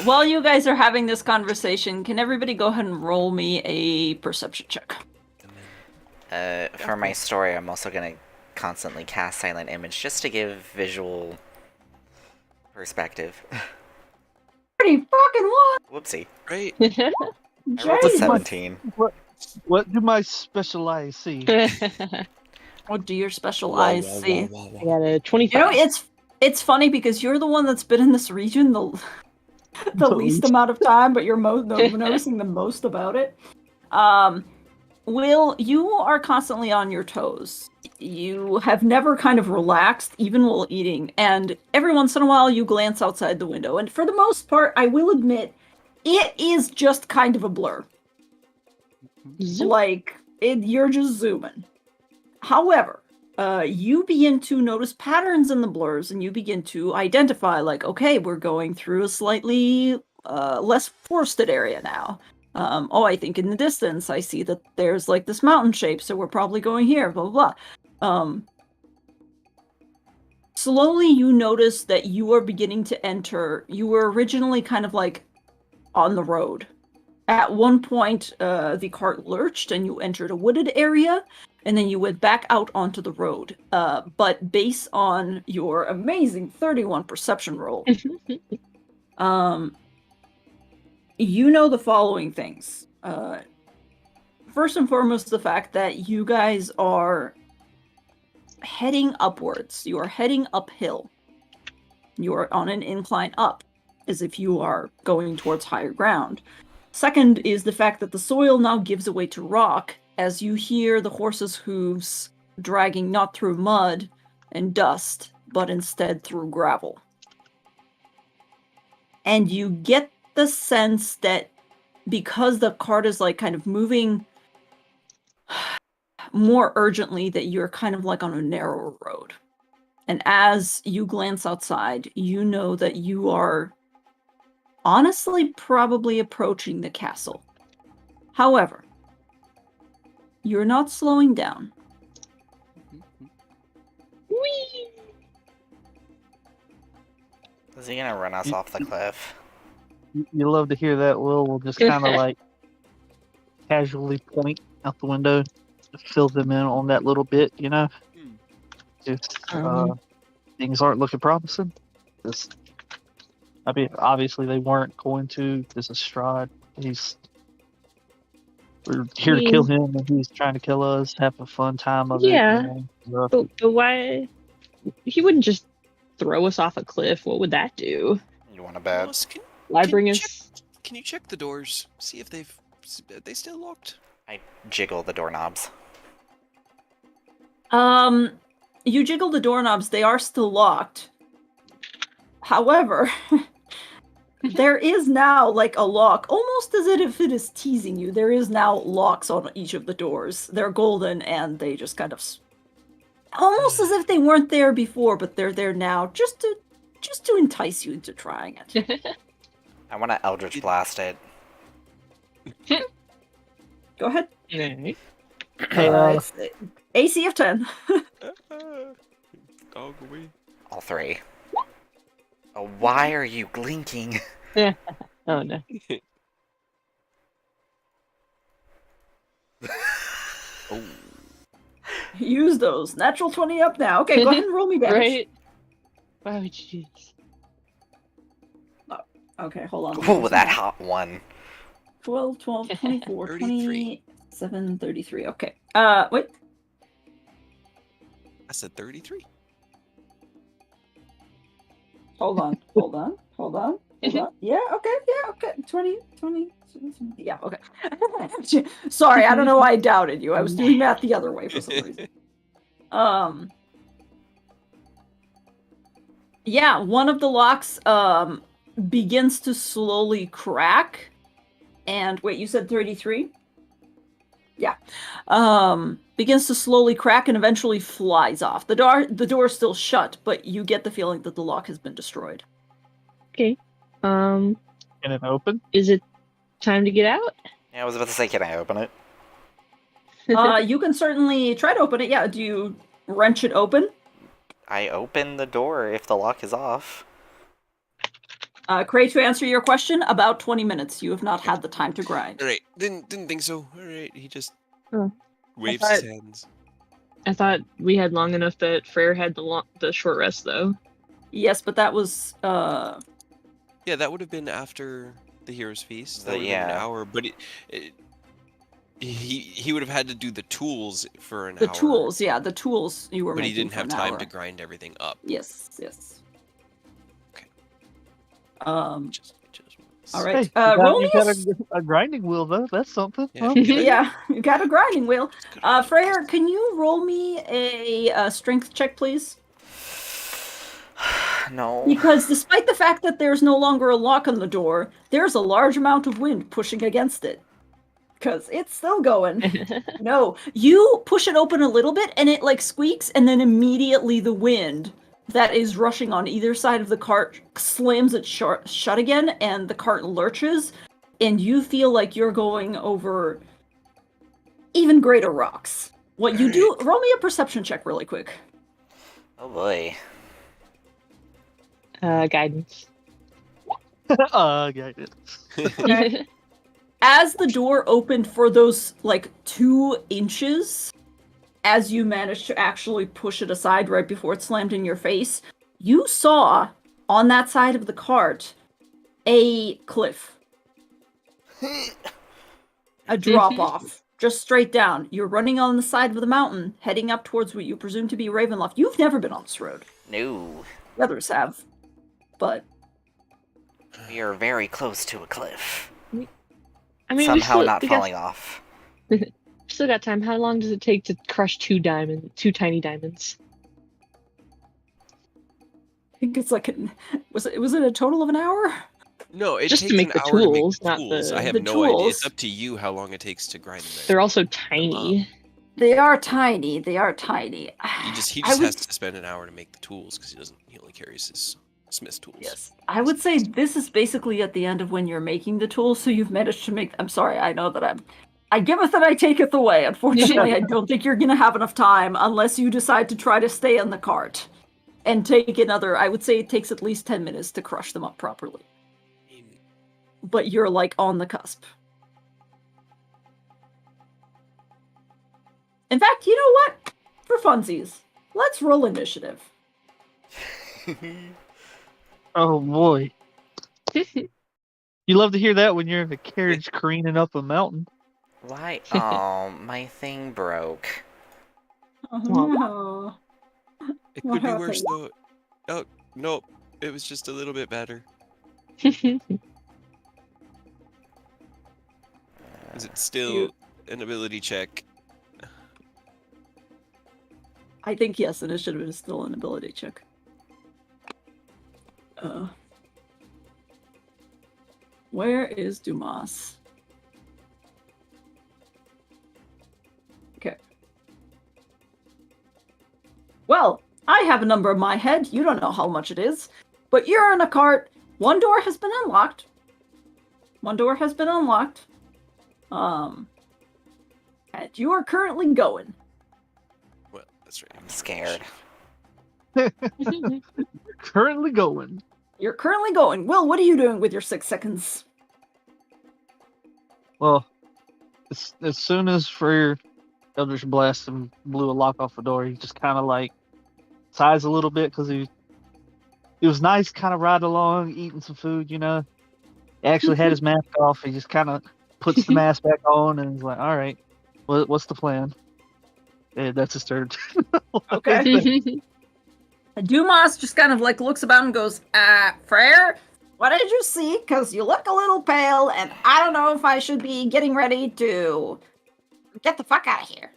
E: While you guys are having this conversation, can everybody go ahead and roll me a perception check?
A: For my story, I'm also gonna constantly cast Silent Image just to give visual perspective.
E: Pretty fucking what?
A: Whoopsie.
D: Right?
A: I rolled a
E: Jesus.
A: 17.
B: What do my special eyes see?
E: What do your special eyes see?
C: I got a 25.
E: You know, it's funny because you're the one that's been in this region the least amount of time, but you're noticing the most about it. Will, you are constantly on your toes. You have never kind of relaxed, even while eating, and every once in a while you glance outside the window, and for the most part, I will admit, it is just kind of a blur. Like, you're just zooming. However, you begin to notice patterns in the blurs, and you begin to identify, like, okay, we're going through a slightly less forested area now. I think in the distance I see that there's like this mountain shape, so we're probably going here, blah, blah, blah. Slowly you notice that you are beginning to enter, you were originally kind of like on the road. At one point, the cart lurched and you entered a wooded area, and then you went back out onto the road. But based on your amazing 31 perception roll, you know the following things. First and foremost, the fact that you guys are heading upwards. You are heading uphill. You are on an incline up, as if you are going towards higher ground. Second is the fact that the soil now gives way to rock, as you hear the horse's hooves dragging not through mud and dust, but instead through gravel. And you get the sense that because the cart is like kind of moving more urgently, that you're kind of like on a narrower road. And as you glance outside, you know that you are honestly probably approaching the castle. However, you're not slowing down.
C: Whee!
A: Is he gonna run us off the cliff?
B: You love to hear that, Will. We'll just kind of like casually point out the window to fill them in on that little bit, you know? If things aren't looking promising. I mean, obviously they weren't going to. This is Strahd. We're here to kill him, and he's trying to kill us. Have a fun time of it.
C: Yeah.
B: You know?
C: But why? He wouldn't just throw us off a cliff. What would that do?
A: You want to bet?
D: Alice,
C: Why
D: can
C: bring
D: you
C: us?
D: can you check the doors? See if are they still locked?
A: I jiggle the doorknobs.
E: You jiggle the doorknobs, they are still locked. However, there is now like a lock, almost as if it is teasing you. There is now locks on each of the doors. They're golden and they just kind of almost as if they weren't there before, but they're there now just to just to entice you into trying it.
A: I want to Eldritch Blast it.
E: Go ahead.
B: Hey,
E: It's AC of 10.
D: Dog away.
A: All three. Oh, why are you blinking?
C: Oh no.
D: Oh.
E: Use those. Natural 20 up now. Okay, go ahead and roll me damage.
C: Right? Why would you do this?
E: Okay, hold on.
A: Ooh, that hot one.
E: 12, 24,
D: 33.
E: 27, 33. Okay. Wait.
D: I said 33.
E: Hold on. Yeah, okay. 20. Yeah, okay. Sorry, I don't know why I doubted you. I was doing math the other way for some reason. Yeah, one of the locks begins to slowly crack. And wait, you said 33? Yeah. Begins to slowly crack and eventually flies off. The door is still shut, but you get the feeling that the lock has been destroyed.
C: Okay.
B: can it open?
C: Is it time to get out?
A: Yeah, I was about to say, can I open it?
E: You can certainly try to open it. Yeah, do you wrench it open?
A: I open the door if the lock is off.
E: Cray, to answer your question, about 20 minutes. You have not had the time to grind.
D: All right. Didn't think so. All right. He just
C: Oh.
D: waves
C: thought-
D: his hands.
C: I thought we had long enough that Freyr had the short rest though.
E: Yes, but that was
D: Yeah, that would have been after the Hero's Feast. That would have been an
A: Yeah.
D: hour, but he would have had to do the tools for an
E: the
D: hour.
E: tools. Yeah, the tools you were
D: But he
E: making
D: didn't
E: for
D: have
E: an
D: time
E: hour.
D: to grind everything up.
E: Yes.
D: Okay.
E: Just
D: Just
E: all
B: Hey,
E: right.
B: you
E: Roll
B: got
E: me
B: a grinding wheel though. That's something.
D: Yeah.
B: Huh?
E: yeah, you got a grinding wheel.
D: Good.
E: Freyr, can you roll me a strength check, please?
A: No.
E: Because despite the fact that there's no longer a lock on the door, there's a large amount of wind pushing against it. Because it's still going. No, you push it open a little bit and it like squeaks, and then immediately the wind that is rushing on either side of the cart slams it shut again, and the cart lurches, and you feel like you're going over even greater rocks. What you do, roll me a perception check really quick.
A: Oh boy.
C: Guidance.
B: Got it.
E: As the door opened for those like 2 inches, as you managed to actually push it aside right before it slammed in your face, you saw on that side of the cart a cliff. A drop off. Just straight down. You're running on the side of the mountain, heading up towards what you presume to be Ravenloft. You've never been on this road.
A: No.
E: The others have. But
A: We are very close to a cliff.
C: I mean,
A: Somehow not
C: we got-
A: falling off.
C: Still got time. How long does it take to crush two tiny diamonds?
E: I think it's like was it a total of an hour?
D: No, it
C: Just to
D: takes
C: make
D: an
C: the
D: hour to make
C: tools,
D: the
C: not
D: tools.
C: the-
D: I have
E: the
D: no idea. It's
E: tools.
D: up to you how long it takes to grind them.
C: They're also tiny.
E: They are tiny. They are tiny.
D: He just
E: I would-
D: has to spend an hour to make the tools because he only carries his smith's tools.
E: Yes. I would say this is basically at the end of when you're making the tools, so you've managed to make. I'm sorry, I know that I giveth and I taketh away. Unfortunately, I don't think you're gonna have enough time unless you decide to try to stay in the cart and take another. I would say it takes at least 10 minutes to crush them up properly.
D: I mean,
E: But you're like on the cusp. In fact, you know what? For funsies, let's roll initiative.
B: Oh boy. You love to hear that when you're in a carriage careening up a mountain.
A: Why? Oh, my thing broke.
E: Oh,
D: it
E: What
D: could be
E: happened?
D: worse though. Oh no, it was just a little bit better. Is it still an ability check?
E: I think yes, initiative is still an ability check. Where is Dumas? Okay. Well, I have a number in my head. You don't know how much it is. But you're in a cart. One door has been unlocked. And you are currently going.
D: Well, that's right.
A: I'm scared.
B: Currently going.
E: You're currently going. Will, what are you doing with your 6 seconds?
B: Well, as soon as Freyr Eldritch Blast and blew a lock off the door, he just kind of like sighs a little bit because it was nice kind of riding along, eating some food, you know. He actually had his mask off. He just kind of puts the mask back on and he's like, all right, what's the plan? Yeah, that's his turn.
E: Okay. Dumas just kind of like looks about and goes, Freyr, what did you see? Because you look a little pale, and I don't know if I should be getting ready to get the fuck out of here.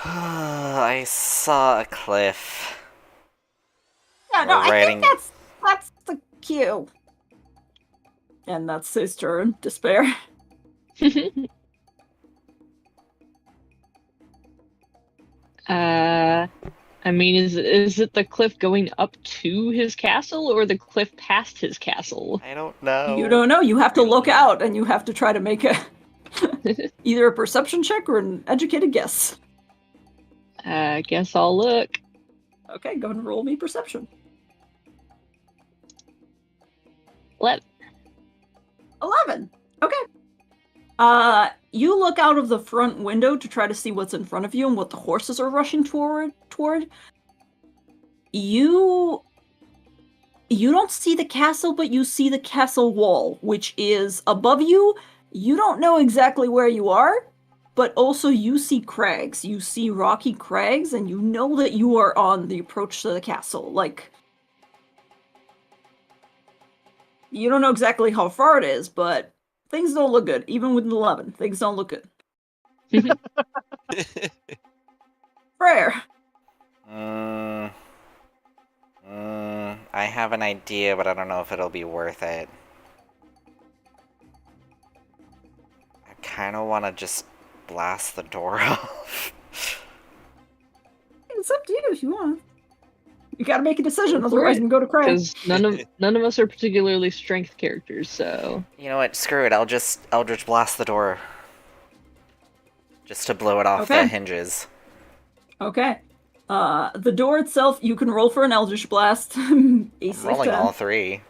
A: I saw a cliff.
E: Yeah, no,
A: We're
E: I think that's the cue. And that's his turn. Despair.
C: I mean, is it the cliff going up to his castle or the cliff past his castle?
A: I don't know.
E: You don't know. You have to
D: We don't
E: look
D: know.
E: out, and you have to try to make either a perception check or an educated guess.
C: I guess I'll look.
E: Okay, go ahead and roll me perception. 11. Okay. You look out of the front window to try to see what's in front of you and what the horses are rushing toward. You don't see the castle, but you see the castle wall, which is above you. You don't know exactly where you are, but also you see crags. You see rocky crags, and you know that you are on the approach to the castle. Like, you don't know exactly how far it is, but things don't look good. Even with an 11, things don't look good. Freyr.
A: I have an idea, but I don't know if it'll be worth it. I kind of want to just blast the door off.
E: It's up to you if you want. You gotta make a decision,
C: Go for
E: otherwise
C: it,
E: you can go to Craig.
C: Because none of us are particularly strength characters, so
A: You know what? Screw it. I'll just Eldritch Blast the door. Just to blow it off
E: Okay.
A: the hinges.
E: Okay. The door itself, you can roll for an Eldritch Blast. AC
A: I'm rolling
E: 10.
A: all 3.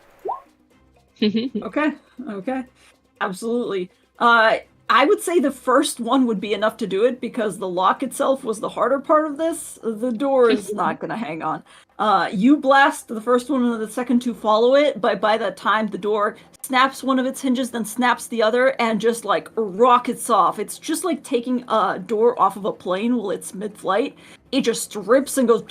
E: Okay. Absolutely. I would say the first one would be enough to do it because the lock itself was the harder part of this. The door is not going to hang on. You blast the first one and the second two follow it, but by that time the door snaps one of its hinges, then snaps the other, and just like rockets off. It's just like taking a door off of a plane while it's mid-flight. It just rips and goes,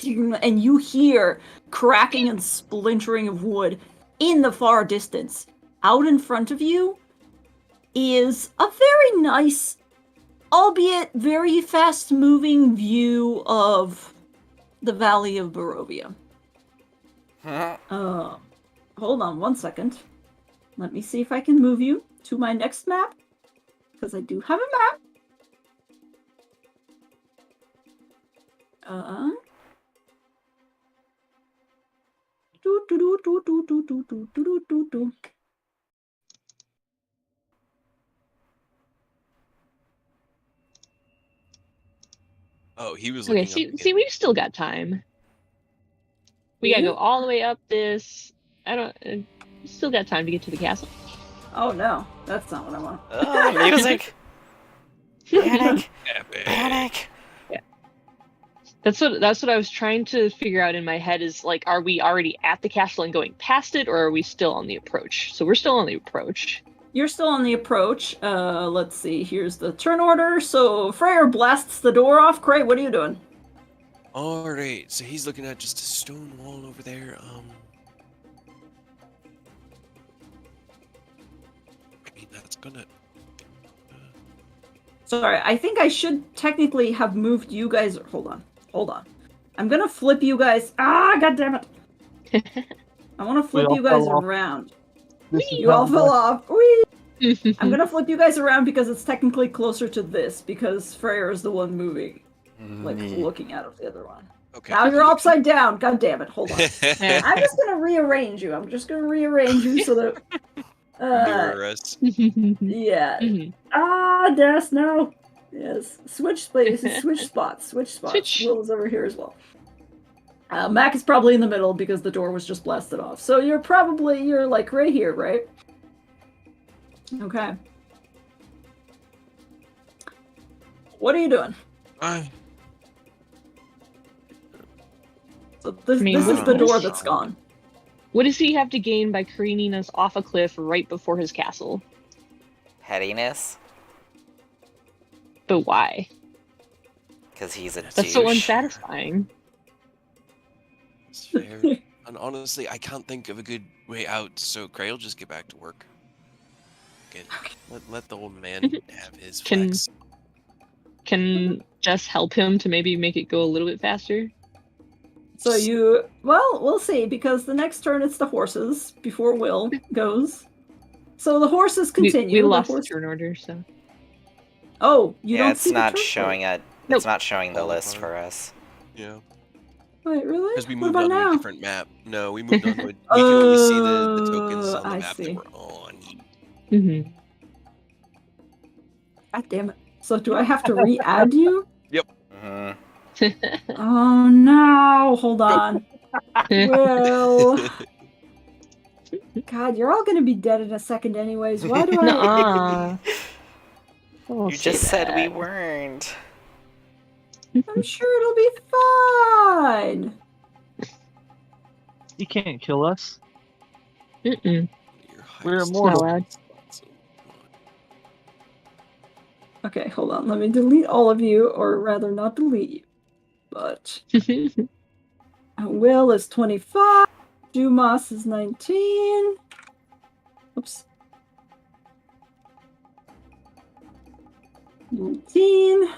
E: and you hear cracking and splintering of wood in the far distance. Out in front of you is a very nice, albeit very fast-moving view of the Valley of Barovia. Hold on 1 second. Let me see if I can move you to my next map, because I do have a map.
D: Oh, he was
C: okay.
D: looking up
C: See,
D: again.
C: we've still got time. We gotta go all the way up this. I don't. We still got time to get to the castle.
E: Oh no, that's not what I want.
A: Oh, music! Panic!
D: Epic.
A: Panic!
C: That's what I was trying to figure out in my head. Is like, are we already at the castle and going past it, or are we still on the approach? So we're still on the approach.
E: You're still on the approach. Let's see. Here's the turn order. So Freyr blasts the door off. Cray, what are you doing?
D: All right, so he's looking at just a stone wall over there. I mean, that's gonna.
E: Sorry, I think I should technically have moved you guys. Hold on. I'm gonna flip you guys. God damn it! I want to flip
B: all
E: you guys
B: fell off.
E: around.
B: This is
E: You all
B: not
E: fell
B: much.
E: off. Whee! I'm gonna flip you guys around because it's technically closer to this because Freyr is the one moving, like looking out of the other one.
D: Okay.
E: Now you're upside down. God damn it. Hold on.
C: Yeah.
E: I'm just gonna rearrange you. I'm just gonna rearrange you so that
D: Mirror us.
E: yeah. Des, no. Yes. Switch spaces, switch spots, switch spots.
C: Switch.
E: Will is over here as well. Mac is probably in the middle because the door was just blasted off. So you're like right here, right? Okay. What are you doing? So this
C: mean,
E: is
C: what-
E: the
C: what
E: door
C: is-
E: that's gone.
C: What does he have to gain by careening us off a cliff right before his castle?
A: Headiness,
C: But why?
A: because he's a
C: That's so
A: douche.
C: unsatisfying.
D: It's fair. And honestly, I can't think of a good way out, so Cray will just get back to work. Get, let the old man have his
C: Can-
D: flex.
C: Can Jess help him to maybe make it go a little bit faster?
E: So we'll see, because the next turn it's the horses before Will goes. So the horses continue.
C: We
E: the
C: lost the
E: horse...
C: turn order, so.
E: Oh, you
A: Yeah,
E: don't
A: it's
E: see
A: not
E: the turn
A: showing
E: order.
A: it.
C: Nope.
A: It's not showing the
D: All
A: list
D: apart.
A: for us.
D: Yeah.
E: Wait, really?
D: Because we
E: What
D: moved
E: about
D: on to
E: now?
D: a different map. No, we moved on to a... We can only see the tokens on the
E: I
D: map
E: see.
D: that we're on.
C: Mm-hmm.
E: God damn it. So do I have to re-add you?
A: Hmm.
E: Oh no, hold on. Well, God, you're all gonna be dead in a second anyways. Why do I...
C: Nuh-uh.
A: You just said we weren't.
E: I'm sure it'll be fine.
B: You can't kill us.
C: Mm-mm.
D: Your
B: We're
D: highest
B: immortal.
C: Not allowed.
D: spots of-
E: Okay, hold on. Let me delete all of you, or rather not delete you. But Will is 25. Dumas is 19. Oops. 19.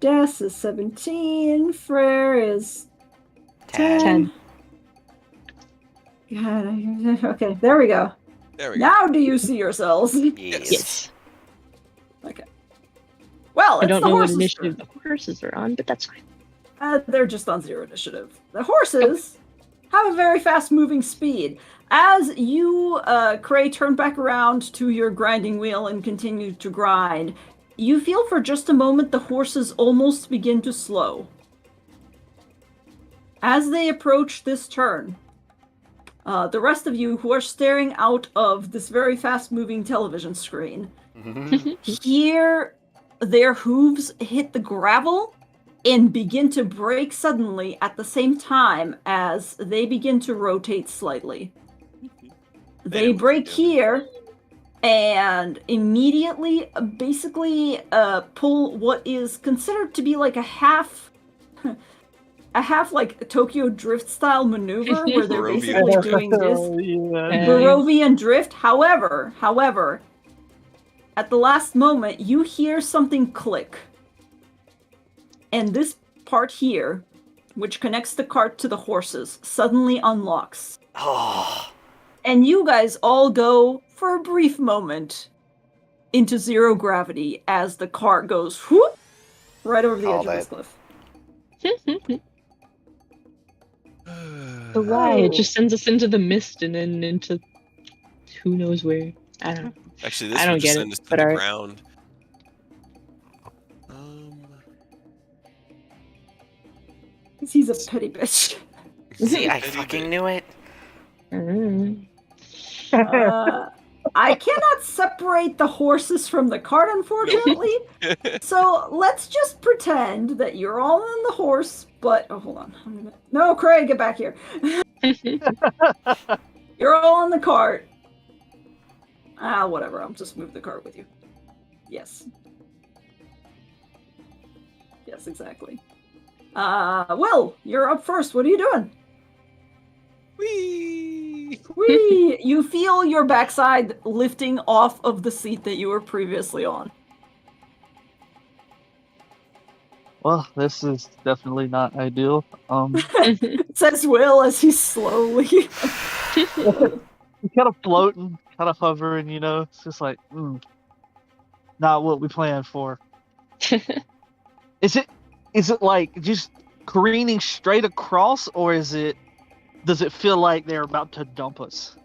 E: Des is 17. Frere is 10.
C: 10.
E: God, okay, there we go.
D: There we go.
E: Now do you see yourselves?
A: Yes.
C: Yes.
E: Well,
C: I
E: it's
C: don't
E: the
C: know what
E: horses'
C: initiative
E: turn.
C: the horses are on, but that's fine.
E: They're just on 0 initiative. The horses have a very fast-moving speed. As you, Cray, turn back around to your grinding wheel and continue to grind, you feel for just a moment the horses almost begin to slow. As they approach this turn, the rest of you who are staring out of this very fast-moving television screen hear their hooves hit the gravel and begin to break suddenly at the same time as they begin to rotate slightly. They break here and immediately basically pull what is considered to be like a half like Tokyo Drift style maneuver where they're
D: Barovian
E: basically
D: drift.
E: doing this
B: Yeah.
E: Barovian drift. However, at the last moment, you hear something click. And this part here, which connects the cart to the horses, suddenly unlocks.
A: Oh.
E: And you guys all go, for a brief moment, into 0 gravity as the cart goes whoop, right over the edge
A: Called
E: of this
A: it.
E: cliff.
C: But why?
E: Oh.
C: It just sends us into the mist and then into who knows where. I don't know.
D: Actually, this
C: I don't
D: would just
C: get
D: send
C: it,
D: us to
C: but
D: the
C: alright.
D: ground.
E: He's a petty bitch.
A: See, I
D: Petty
A: fucking
D: bit.
A: knew it.
C: Mm.
E: I cannot separate the horses from the cart, unfortunately. So let's just pretend that you're all in the horse, but... Oh, hold on. No, Craig, get back here. You're all in the cart. Whatever. I'll just move the cart with you. Yes. Yes, exactly. Will, you're up first. What are you doing?
D: Whee!
E: Whee! You feel your backside lifting off of the seat that you were previously on.
B: Well, this is definitely not ideal.
E: Says Will as he's slowly...
B: Kind of floating, kind of hovering, you know. It's just like, not what we planned for. Is it like just careening straight across, or does it feel like they're about to dump us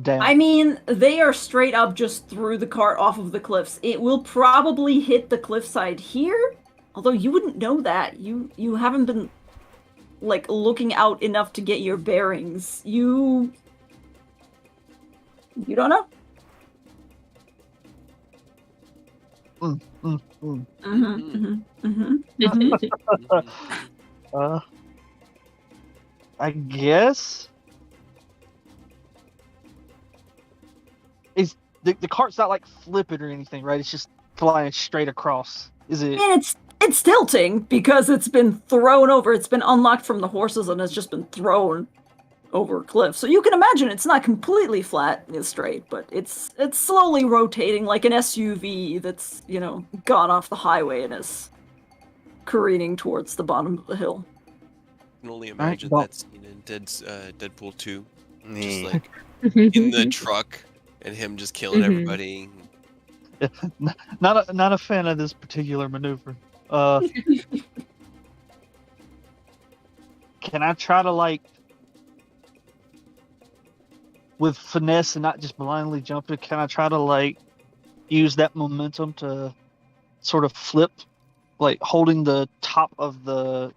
B: down?
E: I mean, they are straight up just threw the cart off of the cliffs. It will probably hit the cliffside here, although you wouldn't know that. You haven't been like looking out enough to get your bearings. You don't know.
B: I guess the cart's not like flipping or anything, right? It's just flying straight across. Is it?
E: And it's tilting because it's been thrown over. It's been unlocked from the horses and it's just been thrown over a cliff. So you can imagine it's not completely flat and straight, but it's slowly rotating like an SUV that's, gone off the highway and is careening towards the bottom of the hill.
D: I can only imagine that scene in Deadpool 2. Just
A: Yeah.
D: like in the truck and him just killing everybody.
B: Not a fan of this particular maneuver. Can I try to with finesse and not just blindly jumping? Can I try to use that momentum to sort of flip, holding the top of the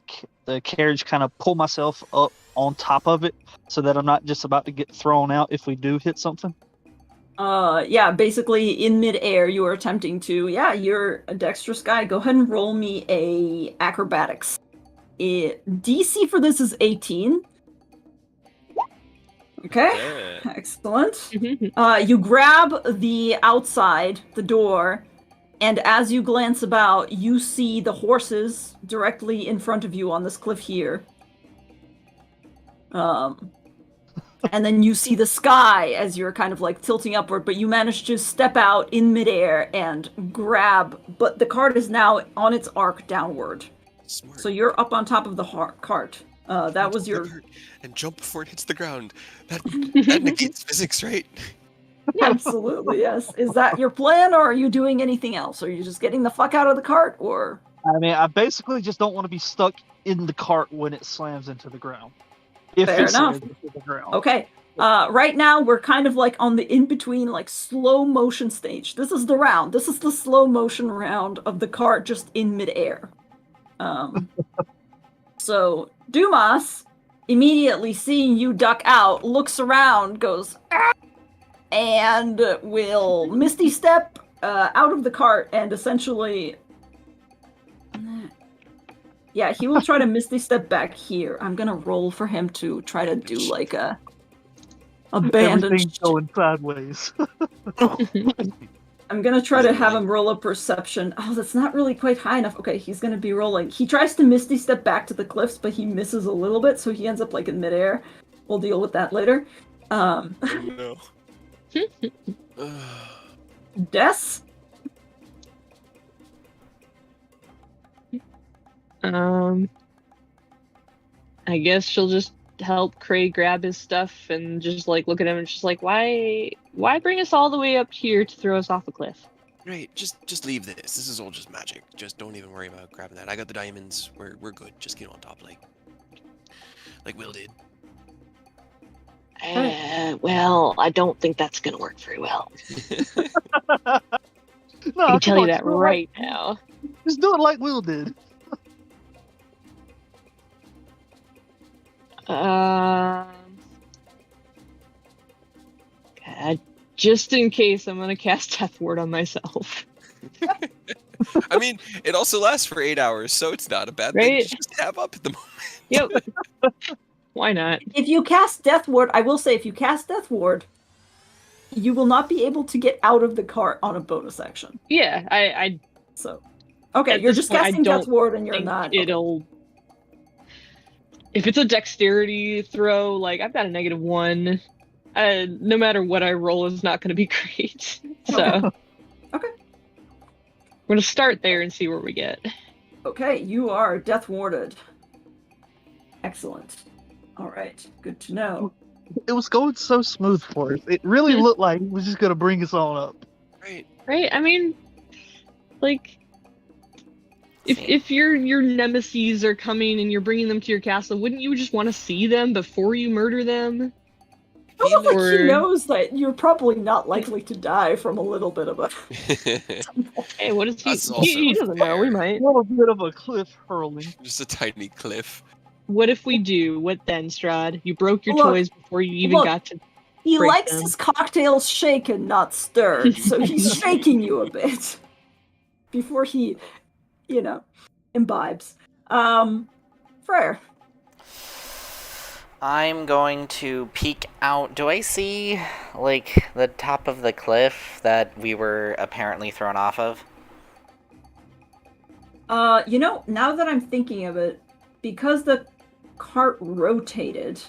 B: carriage, kind of pull myself up on top of it so that I'm not just about to get thrown out if we do hit something?
E: Yeah, basically in midair you are attempting to, you're a dexterous guy. Go ahead and roll me a acrobatics. DC for this is 18. Okay, excellent. You grab the outside, the door, and as you glance about, you see the horses directly in front of you on this cliff here. And then you see the sky as you're kind of tilting upward, but you manage to step out in midair and grab, but the cart is now on its arc downward.
D: Smart.
E: So you're up on top of the cart. That was your...
D: And jump before it hits the ground. That negates physics, right?
E: Absolutely, yes. Is that your plan, or are you doing anything else? Are you just getting the fuck out of the cart, or...
B: I mean, I basically just don't want to be stuck in the cart when it slams into the ground.
E: Fair enough. Okay. Right now we're kind of on the in-between slow motion stage. This is the round. This is the slow motion round of the cart just in midair. So Dumas, immediately seeing you duck out, looks around, goes, "Ah!" and will Misty Step out of the cart and essentially... Yeah, he will try to Misty Step back here. I'm gonna roll for him to try to do a bandage.
B: Everything's going sideways.
E: I'm gonna try to have him roll a perception. Oh, that's not really quite high enough. Okay, he's gonna be rolling. He tries to Misty Step back to the cliffs, but he misses a little bit, so he ends up in midair. We'll deal with that later.
D: Oh no.
E: Des?
C: I guess she'll just help Cray grab his stuff and just look at him and just why bring us all the way up here to throw us off a cliff?
D: Right, just leave this. This is all just magic. Just don't even worry about grabbing that. I got the diamonds. We're good. Just get on top like Will did.
C: Well, I don't think that's gonna work very well.
B: No,
C: I can tell you that
B: screw it.
C: right now.
B: Just do it like Will did.
C: Just in case, I'm gonna cast Death Ward on myself.
D: I mean, it also lasts for 8 hours, so it's not a bad thing
C: Right?
D: to just have up at the moment.
C: Yep. Why not?
E: If you cast Death Ward, I will say, if you cast Death Ward, you will not be able to get out of the cart on a bonus action.
C: Yeah, I
E: So, okay,
C: At
E: you're
C: this
E: just
C: point, I
E: casting Death
C: don't
E: Ward and you're
C: think
E: not.
C: it'll. If it's a dexterity throw, I've got a -1. No matter what I roll, is not going to be great. So,
E: Okay.
C: we're gonna start there and see where we get.
E: Okay, you are Death Warded. Excellent. All right, good to know.
B: It was going so smooth for us. It really looked like it was just going to bring us on up.
D: Right.
C: Right? I mean, If your nemesis are coming and you're bringing them to your castle, wouldn't you just want to see them before you murder them?
E: I don't think he
C: Or-
E: knows that you're probably not likely to die from a little bit of a.
C: Hey, what is he?
D: That's
C: He
D: also
C: doesn't know. We
D: fair.
C: might.
B: A little bit of a cliff hurling.
D: Just a tiny cliff.
C: What if we do? What then, Strahd? You broke your
E: Look,
C: toys before you even
E: look,
C: got to.
E: He
C: break
E: likes
C: them.
E: his cocktails shaken, not stirred, so he's shaking you a bit before he, imbibes. Frere.
A: I'm going to peek out. Do I see, like, the top of the cliff that we were apparently thrown off of?
E: Now that I'm thinking of it, because the cart rotated,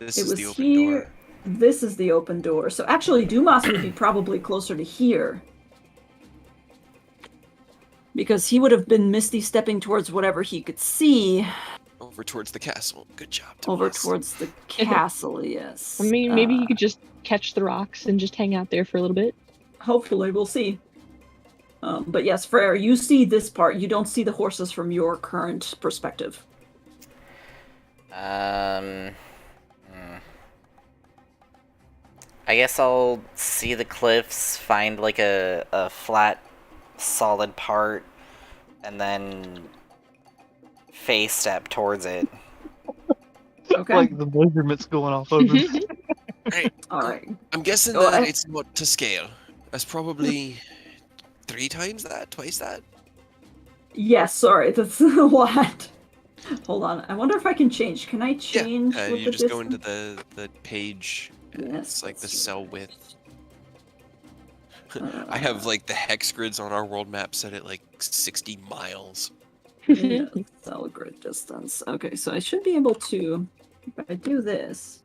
D: This
E: it
D: is
E: was
D: the open
E: here.
D: door.
E: This is the open door. So actually, Dumas would be probably closer to here. Because he would have been misty stepping towards whatever he could see.
D: Over towards the castle. Good job,
E: Over
D: Tomas.
E: towards the castle, yes.
C: I mean, maybe he could just catch the rocks and just hang out there for a little bit.
E: Hopefully, we'll see. But yes, Frere, you see this part. You don't see the horses from your current perspective.
A: I guess I'll see the cliffs, find like a flat, solid part, and then face step towards it.
E: Okay.
B: Like the measurements going off over.
D: Right.
E: All right.
D: I'm guessing
E: Go
D: that
E: ahead.
D: it's not to scale. That's probably 3 times that, twice that.
E: Yes, sorry, that's a lot. Hold on. I wonder if I can change. Can I change
D: Yeah,
E: with
D: you
E: the
D: just go into
E: distance?
D: the page. And
E: Yes,
D: it's like the
E: let's see.
D: cell width. I have like the hex grids on our world map set at like 60 miles.
E: Yeah, cell grid distance. Okay, so I should be able to, if I do this,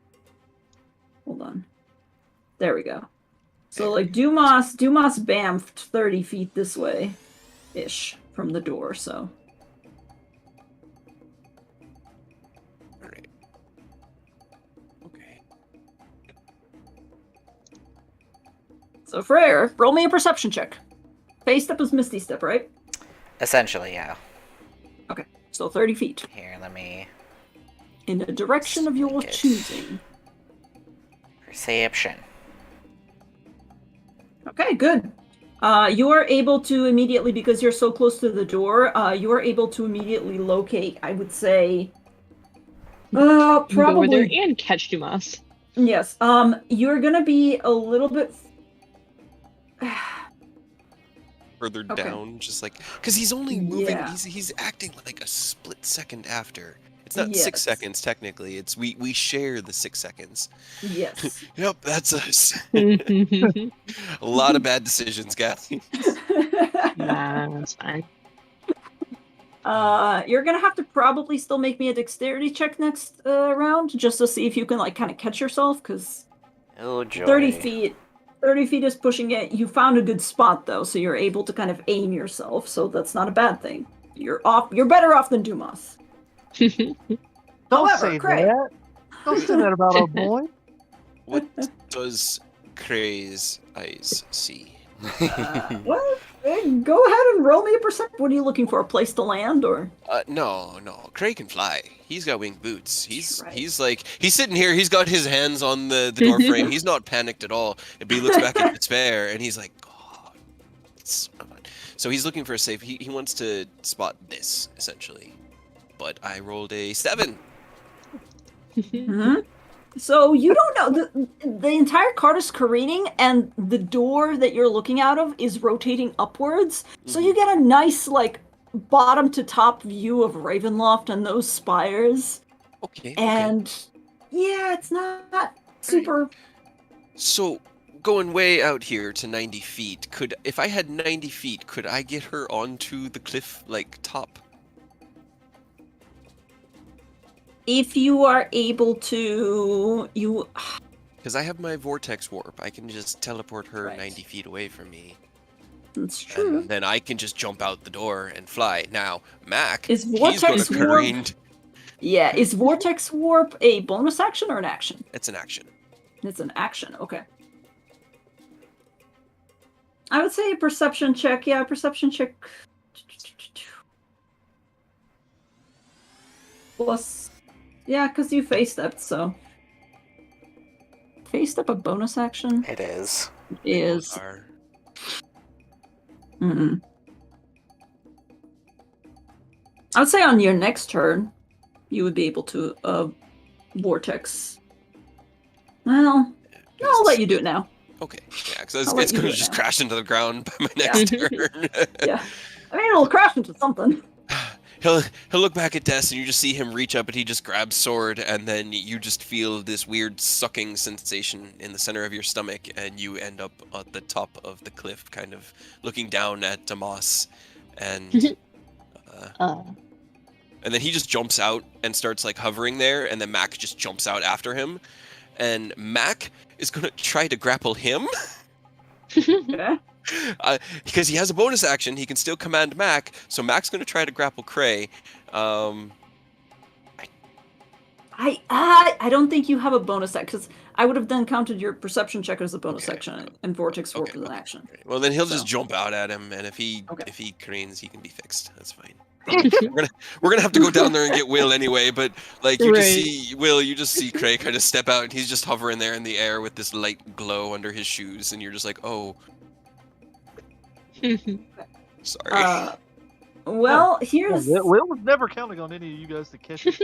E: hold on. There we go. So like Dumas bamfed 30 feet this way, ish, from the door. So
D: Alright. Okay.
E: so Frere, roll me a perception check. Phase step is Misty Step, right?
A: Essentially, yeah.
E: Okay, so 30 feet
A: Here, let me...
E: in a direction of your
A: Make it.
E: choosing.
A: Perception.
E: Okay, good. You are able to immediately, because you're so close to the door, you are able to immediately locate, I would say,
C: You can go over there
E: probably,
C: and catch Dumas.
E: yes. You're gonna be a little bit...
D: Further
E: Okay.
D: down, just like because he's only moving.
E: Yeah.
D: He's acting like a split second after. It's not 6
E: Yes.
D: seconds technically. It's we share the 6 seconds.
E: Yes.
D: Yep, that's us.
C: Nah,
D: A lot of bad decisions, guys.
C: that's fine.
E: You're gonna have to probably still make me a dexterity check next round, just to see if you can like kind of catch yourself, because
A: Oh, joy.
E: 30 feet. 30 feet is pushing it. You found a good spot though, so you're able to kind of aim yourself, so that's not a bad thing. You're better off than Dumas.
B: Don't
E: However,
B: say
E: Craig.
B: that. Don't say that about our boy.
D: What does Cray's eyes see?
E: Well, go ahead and roll me a perception. What are you looking for? A place to land, or?
D: No. Cray can fly. He's got winged boots. He's
E: Right.
D: he's like he's sitting here. He's got his hands on the door frame. He's not panicked at all. But he looks back in despair and he's like, God. So he's looking for a safe. He wants to spot this essentially. But I rolled a 7.
E: Mhm. So you don't know the entire cart is careening, and the door that you're looking out of is rotating upwards. So you get a nice like bottom to top view of Ravenloft and those spires.
D: Okay.
E: And yeah, it's not super.
D: So going way out here to 90 feet, if I had 90 feet, could I get her onto the cliff like top?
E: If you are able to,
D: Because I have my vortex warp. I can just teleport her
E: Right.
D: 90 feet away from me.
E: That's true.
D: And then I can just jump out the door and fly. Now, Mac,
E: Is
D: he's going
E: vortex
D: to
E: warp-
D: careen.
E: Yeah, is Vortex Warp a bonus action or an action?
D: It's an action.
E: It's an action, okay. I would say a perception check. Yeah, perception check. plus... Yeah, because you face stepped, so... Face step a bonus action?
A: It is.
D: They both
E: Is...
D: are.
E: Mm-mm. I would say on your next turn, you would be able to, vortex... Well... No, I'll let you do it now.
D: Okay, yeah, because
E: I'll let
D: it's
E: you
D: going
E: do
D: to
E: it
D: just
E: now.
D: crash into the ground by my next turn.
E: Yeah. I mean, it'll crash into something.
D: He'll look back at Des, and you just see him reach up, and he just grabs sword, and then you just feel this weird sucking sensation in the center of your stomach, and you end up at the top of the cliff, kind of looking down at Damas, and and then he just jumps out and starts like hovering there, and then Mac just jumps out after him, and Mac is gonna try to grapple him.
E: Okay.
D: Because he has a bonus action, he can still command Mac, so Mac's going to try to grapple Cray.
E: I don't think you have a bonus action, because I would have then counted your perception check as a bonus
D: Okay.
E: action, and Vortex Warp
D: Okay,
E: as an action.
D: okay. Well, then he'll
E: So.
D: just jump out at him, and if he
E: Okay.
D: cranes, he can be fixed. That's fine. We're gonna have to go down there and get Will anyway, but like you just
C: Right.
D: see Will, you just see Cray kind of step out, and he's just hovering there in the air with this light glow under his shoes, and you're just like, oh, sorry.
E: Well, here's...
B: Will was never counting on any of you guys to catch it.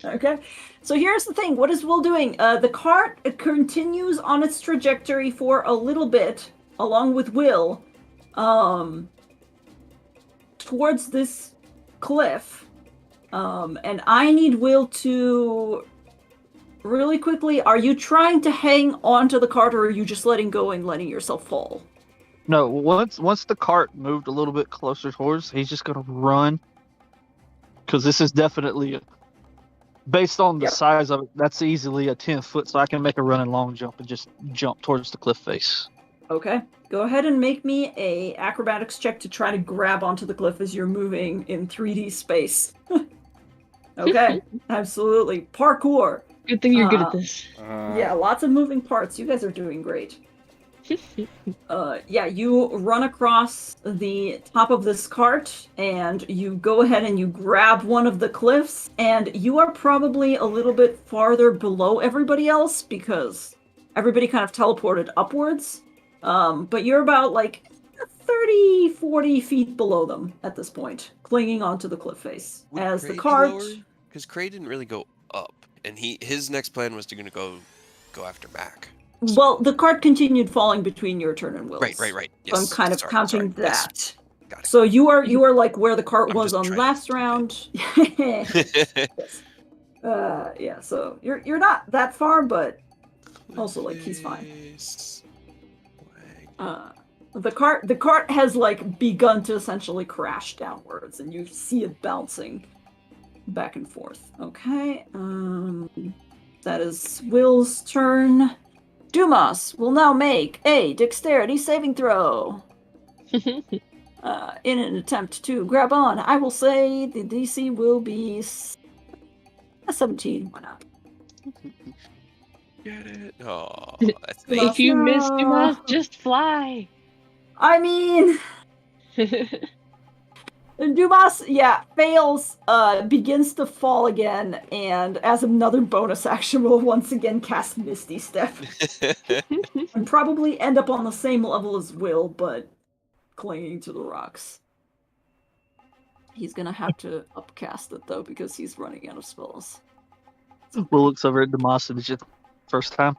E: Okay, so here's the thing. What is Will doing? The cart continues on its trajectory for a little bit, along with Will, towards this cliff. And I need Will to... Really quickly, are you trying to hang onto the cart, or are you just letting go and letting yourself fall?
B: No, once the cart moved a little bit closer towards, he's just gonna run. Because this is definitely, based on the
E: Yep.
B: size of it, that's easily a 10-foot, so I can make a running long jump and just jump towards the cliff face.
E: Okay, go ahead and make me a acrobatics check to try to grab onto the cliff as you're moving in 3D space. Okay, absolutely. Parkour.
C: Good thing you're good at this.
E: Yeah, lots of moving parts. You guys are doing great. Yeah, you run across the top of this cart, and you go ahead and you grab one of the cliffs, and you are probably a little bit farther below everybody else, because everybody kind of teleported upwards. But you're about, like, 30, 40 feet below them at this point, clinging onto the cliff face.
D: Would
E: As
D: Cray
E: the
D: be
E: cart...
D: lower? Because Cray didn't really go up, and his next plan was to go after Mac.
E: Well, the cart continued falling between your turn and Will's.
D: Right.
E: So I'm
D: Yes,
E: kind of
D: sorry,
E: counting
D: yes.
E: that.
D: Got it.
E: So you are like where the cart
D: I'm
E: was
D: just
E: on
D: trying
E: last
D: to
E: round. Yes. Yeah. So you're not that far, but also, like, he's fine. The cart has like begun to essentially crash downwards, and you see it bouncing back and forth. Okay. That is Will's turn. Dumas will now make a dexterity saving throw. In an attempt to grab on. I will say the DC will be 17. Why not?
D: Get it? Oh, that's
E: Well,
C: If you miss,
E: no.
C: Dumas, just fly.
E: I mean, Dumas, fails, begins to fall again, and as another bonus action will once again cast Misty Step. And probably end up on the same level as Will, but clinging to the rocks. He's gonna have to upcast it, though, because he's running out of spells.
B: Will looks over at Demas and it's just first time.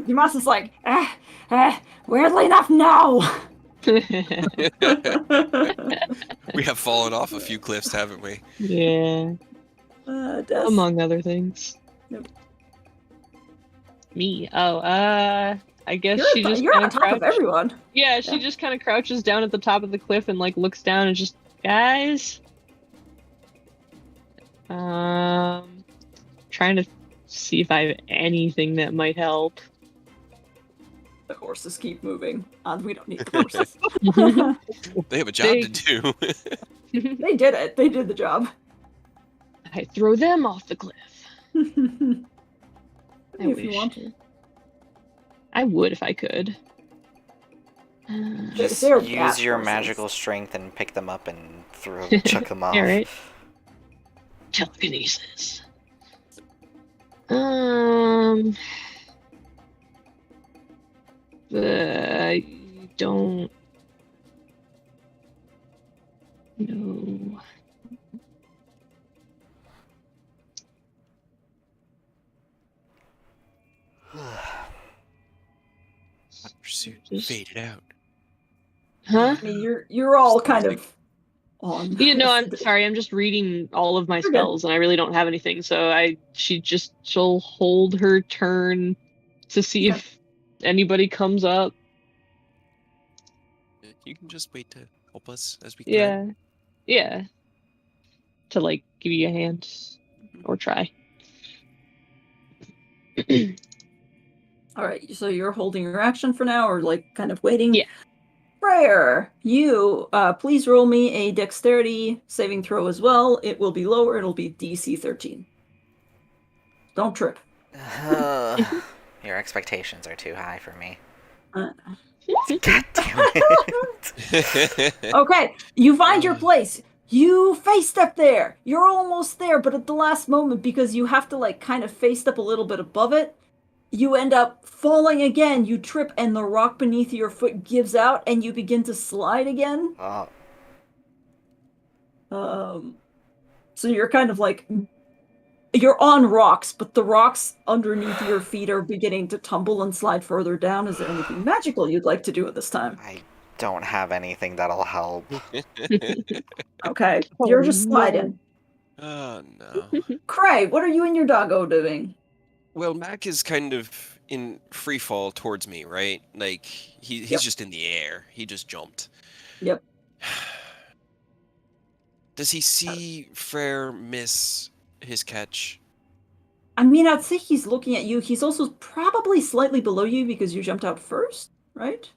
E: Dumas is like, weirdly enough, no!
D: We have fallen off a few cliffs, haven't we?
C: Yeah,
E: Des.
C: among other things.
E: Yep.
C: Me. Oh, I guess she just
E: You're
C: kind
E: on
C: of
E: top of everyone.
C: Yeah, she just kind of crouches down at the top of the cliff and like looks down and just, guys. Trying to see if I have anything that might help.
E: The horses keep moving. We don't need the horses.
D: They have a job to do.
E: They did it. They did the job.
C: I throw them off the cliff.
E: If you
C: wish.
E: want to.
C: I would if I could.
A: Just
E: They're
A: use
E: cat
A: your
E: horses.
A: magical strength and pick them up and chuck them off.
C: Yeah, right. telekinesis. I don't know.
D: Pursuit
C: Just-
D: faded out.
C: Huh?
E: I mean, you're all kind of on.
C: You know, I'm sorry. I'm just reading all of my
E: You're good.
C: spells, and I really don't have anything. So she'll hold her turn to see
E: Okay.
C: if anybody comes up.
D: You can just wait to help us as we
C: Yeah,
D: climb.
C: yeah. To like give you a hand or try.
E: All right, so you're holding your action for now, or like kind of waiting?
C: Yeah.
E: Prayer, you please roll me a dexterity saving throw as well. It will be lower. It'll be DC 13. Don't trip.
A: Your expectations are too high for me.
E: Uh,
A: God damn it.
E: Okay, you find your place. You face step there. You're almost there, but at the last moment, because you have to like kind of face step a little bit above it, you end up falling again. You trip, and the rock beneath your foot gives out, and you begin to slide again.
A: Oh,
E: So you're kind of like you're on rocks, but the rocks underneath your feet are beginning to tumble and slide further down. Is there anything magical you'd like to do at this time?
A: I don't have anything that'll help.
E: Okay,
C: Oh,
E: you're just
C: no.
E: sliding.
D: Oh no.
E: Cray, what are you and your doggo doing?
D: Well, Mac is kind of in free fall towards me, right? Like he's
E: Yep.
D: just in the air. He just jumped.
E: Yep.
D: Does he see Frere miss his catch?
E: I mean, I'd say he's looking at you. He's also probably slightly below you because you jumped out first, right?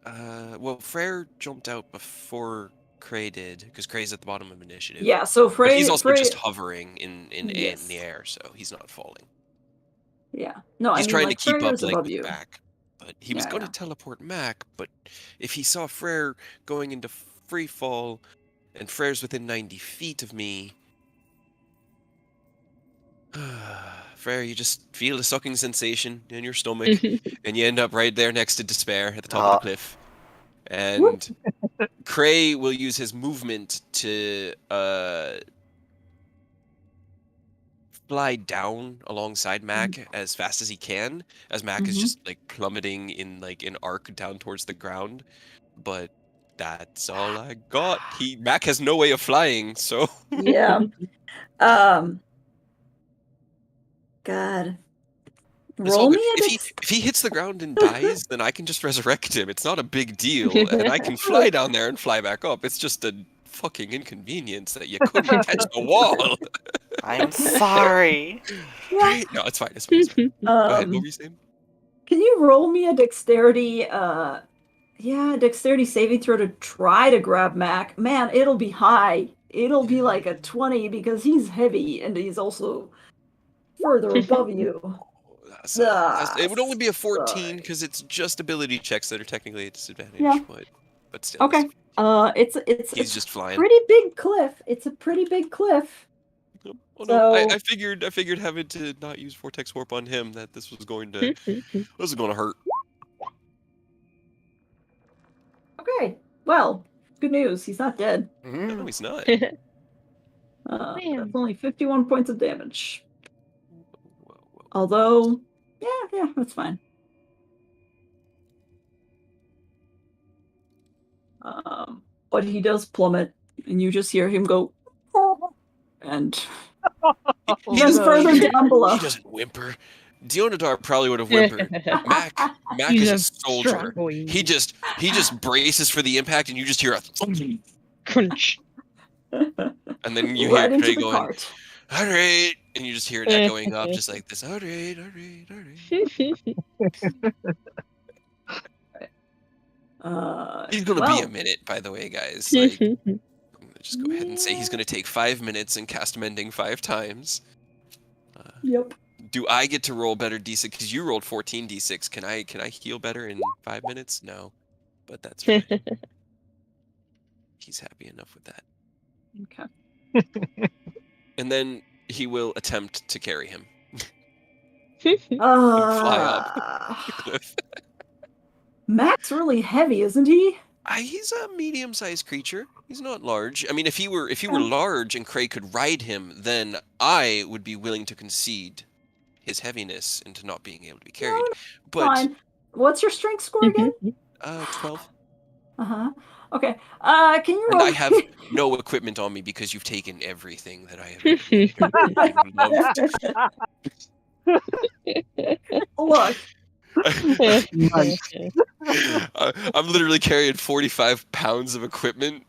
D: Well, Frere jumped out before Cray did, because Cray's at the bottom of initiative.
E: Yeah, so
D: But
E: Frey.
D: he's also
E: Frey,
D: just hovering in
E: Yes.
D: the air, so he's not falling.
E: Yeah. No,
D: He's
E: I mean,
D: trying
E: like,
D: to keep
E: Freyer's
D: up like
E: above
D: with
E: you.
D: Mac. But he was
E: Yeah,
D: going
E: yeah.
D: to teleport Mac, but if he saw Frere going into free fall and Frere's within 90 feet of me, Frere, you just feel a sucking sensation in your stomach, and you end up right there next to Despair at the top of the cliff. And Cray will use his movement to fly down alongside Mac as fast as he can, as Mac is
E: Mhm.
D: just like plummeting in like an arc down towards the ground. But that's all I got. Mac has no way of flying, so
E: Yeah. God.
D: it's all
E: Roll
D: good.
E: me a
D: If he hits the ground and dies, then I can just resurrect him. It's not a big deal, and I can fly down there and fly back up. It's just a fucking inconvenience that you couldn't catch the wall.
A: I'm sorry.
D: Right? No, it's fine. It's fine. It's fine. Go ahead. What were you saying?
E: Can you roll me a dexterity dexterity saving throw to try to grab Mac? Man, it'll be high. It'll be like a 20 because he's heavy and he's also further above you.
D: It would only be a 14 because it's just ability checks that are technically a disadvantage.
E: Yeah.
D: But still.
E: Okay. It's
D: He's just flying.
E: pretty big cliff. It's a pretty big cliff.
D: Oh no!
E: So-
D: I figured having to not use vortex warp on him that this was going to hurt.
E: Okay. Well, good news. He's not dead.
D: No, he's not.
E: That's only 51 points of damage.
D: Whoa.
E: Although, yeah, that's fine. But he does plummet, and you just hear him go, and
D: He
E: then
D: doesn't-
E: further down below.
D: He doesn't whimper. Deonadar probably would have whimpered. Mac
C: He's
D: is
C: a
D: a soldier.
C: strong boy.
D: He just braces for the impact, and you just hear a thump,
C: Crunch.
D: and then you
E: right
D: hear
E: into
D: Trey
E: the
D: going,
E: cart.
D: "All right," and you just hear it echoing up just like this. All right. He's gonna be a minute, by the way, guys. Like, I'm gonna just go ahead and say he's gonna take 5 minutes and cast Mending 5 times.
E: Yep.
D: Do I get to roll better d6? Because you rolled 14 d6. Can I heal better in 5 minutes? No, but that's fine. He's happy enough with that.
E: Okay.
D: And then he will attempt to carry him. Fly up the cliff.
E: Mac's really heavy, isn't he?
D: He's a medium-sized creature. He's not large. I mean, if he were large and Cray could ride him, then I would be willing to concede his heaviness into not being able to be carried. But
E: Fine. What's your strength score again?
D: 12.
E: Okay. Can you
D: And
E: roll?
D: I have no equipment on me because you've taken everything that I have loved.
E: Look.
D: I'm literally carrying 45 pounds of equipment,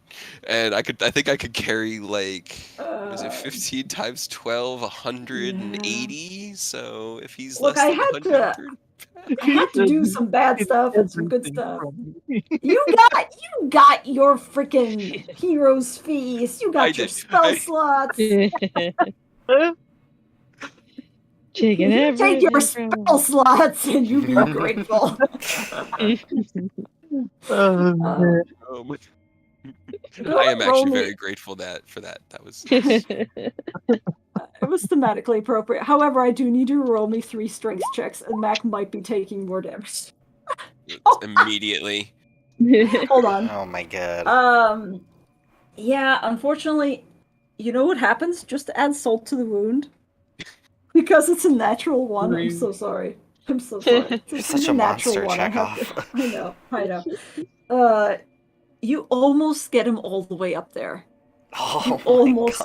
D: and I think I could carry like is it 15 times 12, 180? Yeah. So if he's
E: Look,
D: less
E: I
D: than
E: had
D: 100,
E: I had to do some bad stuff and some good stuff. You got your freaking hero's feast. You got your spell slots.
C: Taking
E: You take your spell slots and you be grateful.
D: I am actually very grateful for that. That was
E: it was thematically appropriate. However, I do need you to roll me 3 strength checks, and Mac might be taking more damage.
D: Immediately.
E: Hold on.
A: Oh my god.
E: Yeah, unfortunately, you know what happens? Just to add salt to the wound. Because it's a natural 1, I'm so sorry. I'm so sorry.
A: You're such a monster, Chekhov.
E: I know. You almost get him all the way up there.
A: Oh
E: almost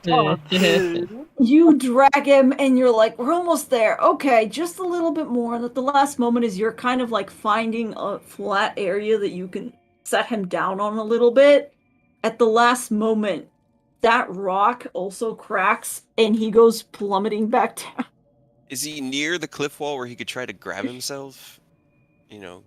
E: do. You drag him and you're like, we're almost there. Okay, just a little bit more. And at the last moment is you're kind of like finding a flat area that you can set him down on a little bit. At the last moment, that rock also cracks and he goes plummeting back down.
D: Is he near the cliff wall where he could try to grab himself?
E: Yeah,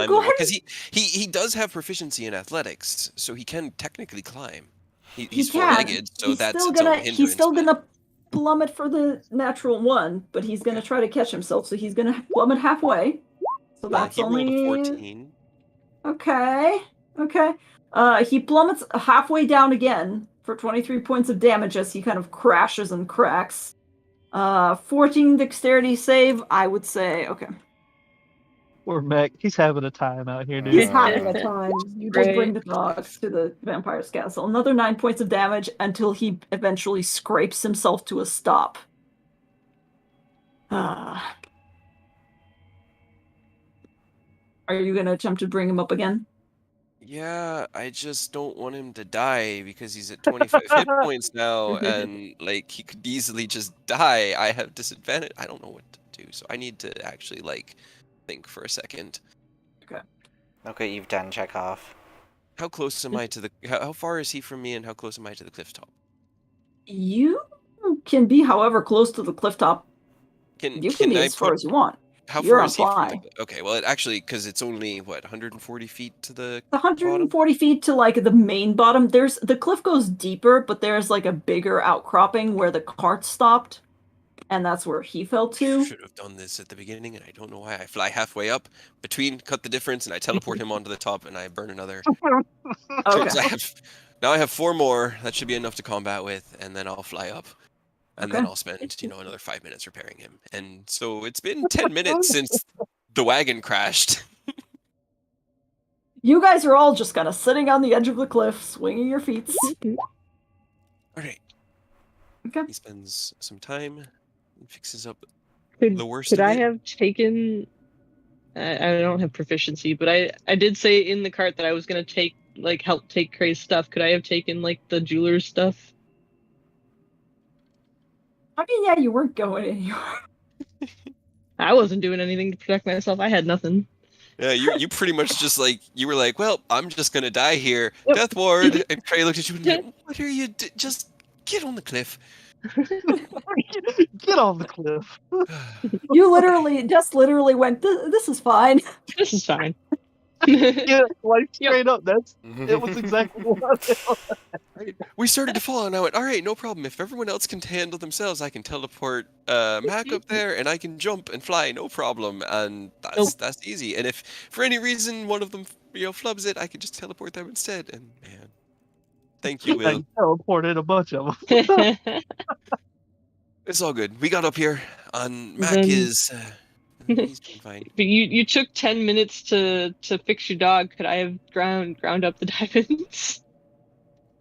E: go ahead.
D: Because he does have proficiency in athletics, so he can technically climb. He's four-legged, so that's
E: he's still gonna plummet for the natural 1, but he's gonna try to catch himself, so he's gonna plummet halfway. So that's
D: he
E: only
D: rolled a 14.
E: Okay. He plummets halfway down again for 23 points of damage as he kind of crashes and cracks. 14 dexterity save, I would say. Okay.
B: Poor Mac, he's having a time out here, dude.
E: He's having a time. You just bring the dogs to the vampire's castle. Another 9 points of damage until he eventually scrapes himself to a stop. Are you going to attempt to bring him up again?
D: Yeah, I just don't want him to die because he's at 25 hit points now, and like he could easily just die. I have disadvantage. I don't know what to do, so I need to actually like think for a second.
A: Okay, you've done Chekhov.
D: How close am I to the? How far is he from me, and how close am I to the cliff top?
E: You can be however close to the cliff top. You can be as far as you want.
D: How far is he from the... Okay, well, because it's only, 140 feet to the
E: 140
D: bottom?
E: feet to, like, the main bottom. The cliff goes deeper, but there's, like, a bigger outcropping where the cart stopped, and that's where he fell to.
D: Should have done this at the beginning, and I don't know why. I fly halfway up, cut the difference, and I teleport him onto the top, and I burn another.
E: Okay.
D: Now I have 4 more. That should be enough to combat with, and then I'll fly up. And then I'll spend, another 5 minutes repairing him. And so it's been 10 minutes since the wagon crashed.
E: You guys are all just kind of sitting on the edge of the cliff, swinging your feet.
D: Alright.
E: Okay.
D: He spends some time and fixes up
C: the
D: worst
C: of it.
D: Could
C: I have taken... I don't have proficiency, but I did say in the cart that I was going to take, help take Cray's stuff. Could I have taken, the jeweler's stuff?
E: I mean, yeah, you weren't going anywhere.
C: I wasn't doing anything to protect myself. I had nothing.
D: Yeah, you pretty much just you were like, well, I'm just gonna die here. Yep. Death ward. And Cray looked at you and went, what are you just get on the cliff.
B: Get on the cliff.
E: You literally went, this is fine.
C: This is fine.
B: Yeah, straight up. It was exactly what
D: we started to fall, and I went, all right, no problem. If everyone else can handle themselves, I can teleport Mac up there, and I can jump and fly, no problem. And that's easy. And if for any reason one of them, flubs it, I can just teleport them instead. And man, Thank you,
B: I
D: Will.
B: teleported a bunch of them.
D: It's all good. We got up here, and Mac
C: Then-
D: is. He's doing fine.
C: But you took 10 minutes to fix your dog. Could I have ground up the diamonds?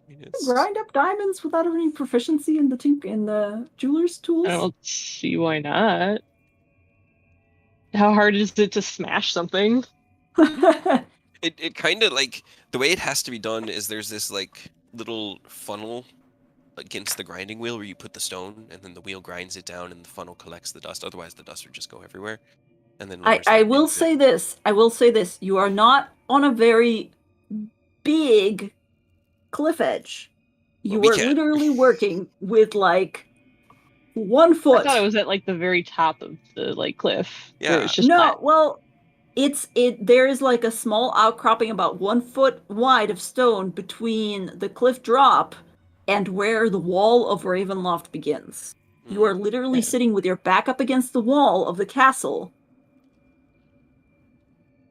D: I mean, it's-
E: Grind up diamonds without any proficiency in the jeweler's tools.
C: I don't see why not. How hard is it to smash something?
D: It kind of like the way it has to be done is there's this like little funnel against the grinding wheel where you put the stone and then the wheel grinds it down and the funnel collects the dust. Otherwise, the dust would just go everywhere. And then lowers
E: I
D: it
E: will
D: into-
E: say this. I will say this. You are not on a very big cliff edge. You
D: we
E: are
D: can.
E: literally working with like 1 foot.
C: I thought it was at like the very top of the like cliff. Where
D: Yeah.
C: it's just
E: No,
C: flat.
E: well, there is like a small outcropping about 1 foot wide of stone between the cliff drop and where the wall of Ravenloft begins. You are literally
C: Yeah.
E: sitting with your back up against the wall of the castle,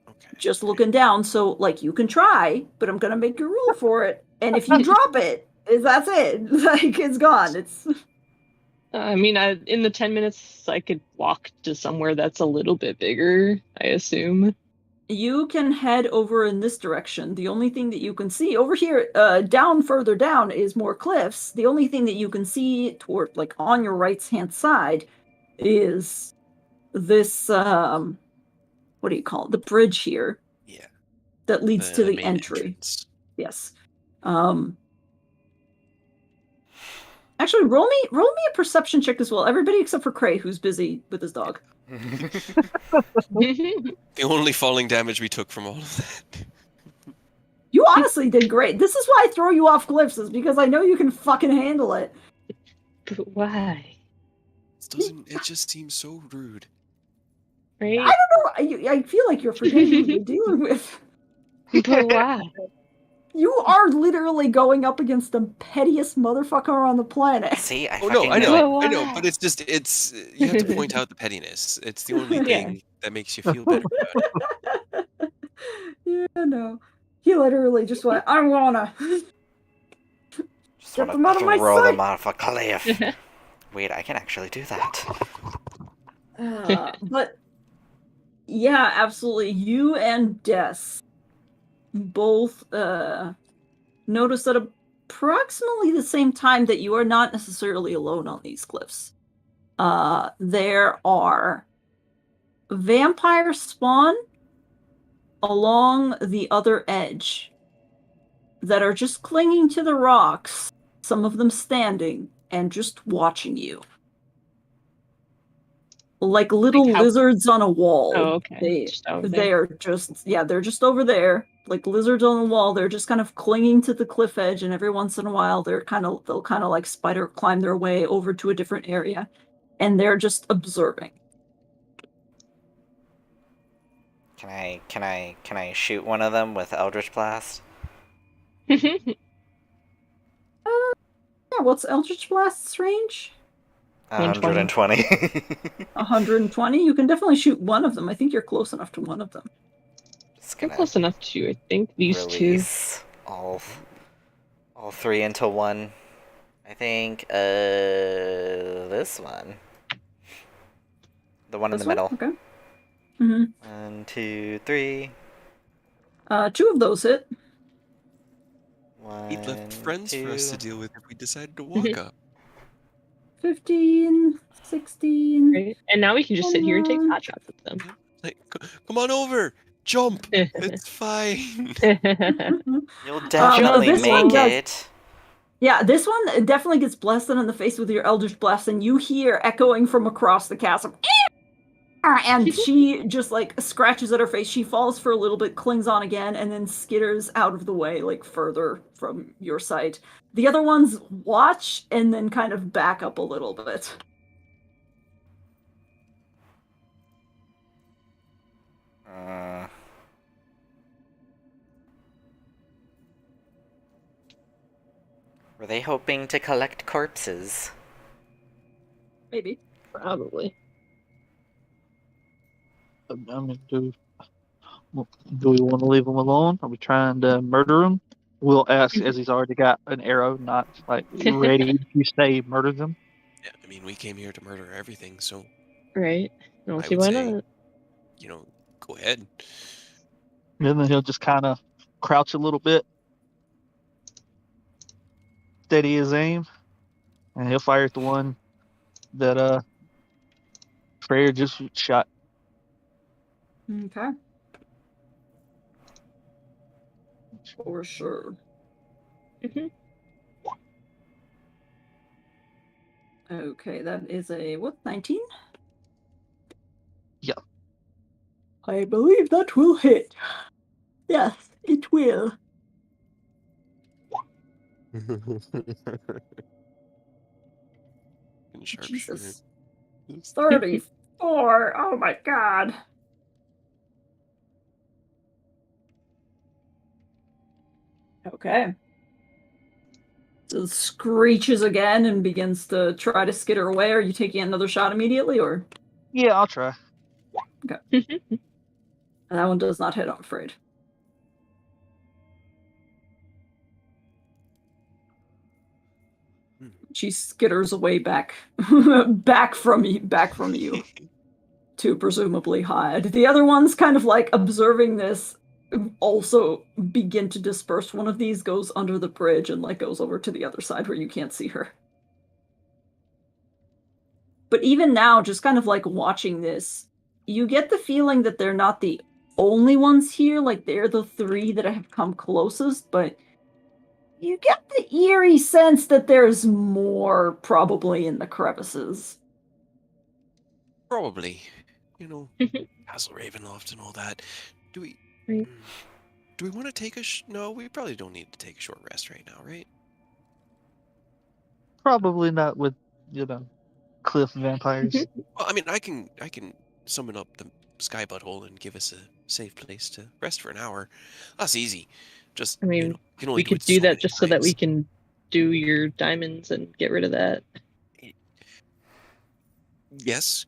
D: Okay.
E: just looking down. So, like, you can try, but I'm gonna make a rule for it. And if you drop it, that's it. Like, it's gone. It's
C: I mean, in the 10 minutes, I could walk to somewhere that's a little bit bigger, I assume.
E: you can head over in this direction. The only thing that you can see over here, down further down, is more cliffs. The only thing that you can see toward, like, on your right-hand side is this, what do you call it? The bridge here
D: Yeah.
E: that leads to the
D: main
E: entry.
D: entrance.
E: Yes. Actually, roll me a perception check as well. Everybody except for Cray, who's busy with his dog.
D: The only falling damage we took from all of that.
E: You honestly did great. This is why I throw you off cliffs, is because I know you can fucking handle it.
C: But why?
D: It just seems so rude.
C: Right?
E: I don't know. I feel like you're forgetting who you're dealing with.
C: But why?
E: You are literally going up against the pettiest motherfucker on the planet.
A: See, I
D: Oh no,
A: fucking
D: I
A: knew
D: know,
A: it.
D: I know, but it's you have to point out the pettiness. It's the only thing that makes you feel better about it.
E: Yeah, no. He literally just went, I wanna.
A: Just
E: Get
A: want
E: them out
A: to
E: of my
A: throw
E: sight!
A: them off a cliff. Wait, I can actually do that.
E: But yeah, absolutely. You and Des both notice at approximately the same time that you are not necessarily alone on these cliffs. There are vampire spawn along the other edge that are just clinging to the rocks, some of them standing and just watching you. Like little
C: Like how-
E: lizards on a wall.
C: Oh, okay. Just over there.
E: They're just, yeah, they're just over there. Like lizards on the wall. They're just kind of clinging to the cliff edge, and every once in a while they'll kind of like spider climb their way over to a different area. And they're just observing.
A: Can I shoot one of them with Eldritch Blast?
E: Yeah, what's Eldritch Blast's range?
C: 120.
A: 120.
E: 120. You can definitely shoot one of them. I think you're close enough to one of them.
A: Just
C: I'm
A: gonna
C: close enough to, I think, these
A: release all three into one. I think this one. The one in
E: This
A: the middle.
E: Okay. Mm-hmm.
A: 1, 2, 3.
E: 2 of those hit.
D: We'd left
A: 1,
D: friends
A: 2.
D: for us to deal with if we decided to walk up.
E: 15, 16.
C: two. Right? And now we can just sit here and take pot shots at them.
D: Like, come on over, jump. It's fine.
A: You'll definitely
E: this one
A: make
E: does.
A: it.
E: Yeah, this one definitely gets blasted in the face with your Eldritch Blast, and you hear echoing from across the castle. And she just like scratches at her face. She falls for a little bit, clings on again, and then skitters out of the way, like further from your sight. The other ones watch and then kind of back up a little bit.
A: Were they hoping to collect corpses?
E: Maybe.
C: Probably.
B: I mean, do we want to leave them alone? Are we trying to murder them? Will ask as he's already got an arrow, not like ready if you say murder them.
D: Yeah, I mean, we came here to murder everything, so
C: Right. I don't
D: I
C: see
D: would
C: why
D: say,
C: not.
D: Go ahead.
B: And then he'll just kind of crouch a little bit, steady his aim, and he'll fire at the one that Freyr just shot.
E: Okay. For sure.
C: hmm
E: Okay, that is a, what, 19?
B: Yeah.
E: I believe that will hit. Yes, it will.
D: Sharpshooter.
E: Jesus. 34. Oh my god. Okay. So it screeches again and begins to try to skitter away. Are you taking another shot immediately, or?
B: Yeah, I'll try.
E: That one does not hit, I'm afraid. She skitters away back back from you to presumably hide. The other ones kind of like observing this also begin to disperse. One of these goes under the bridge and like goes over to the other side where you can't see her. But even now, just kind of like watching this, you get the feeling that they're not the only ones here. Like they're the three that have come closest, but you get the eerie sense that there's more probably in the crevices.
D: Probably. Castle Ravenloft and all that. Do we...
C: Right.
D: Do we want to take a... No, we probably don't need to take a short rest right now, right?
B: Probably not with, cliff vampires.
D: Well, I mean, I can summon up the sky butthole and give us a safe place to rest for an hour. That's easy. Just,
C: I mean,
D: you can only
C: we could
D: it
C: do
D: so
C: that
D: many
C: just so that we
D: times.
C: can do your diamonds and get rid of that.
D: Yes.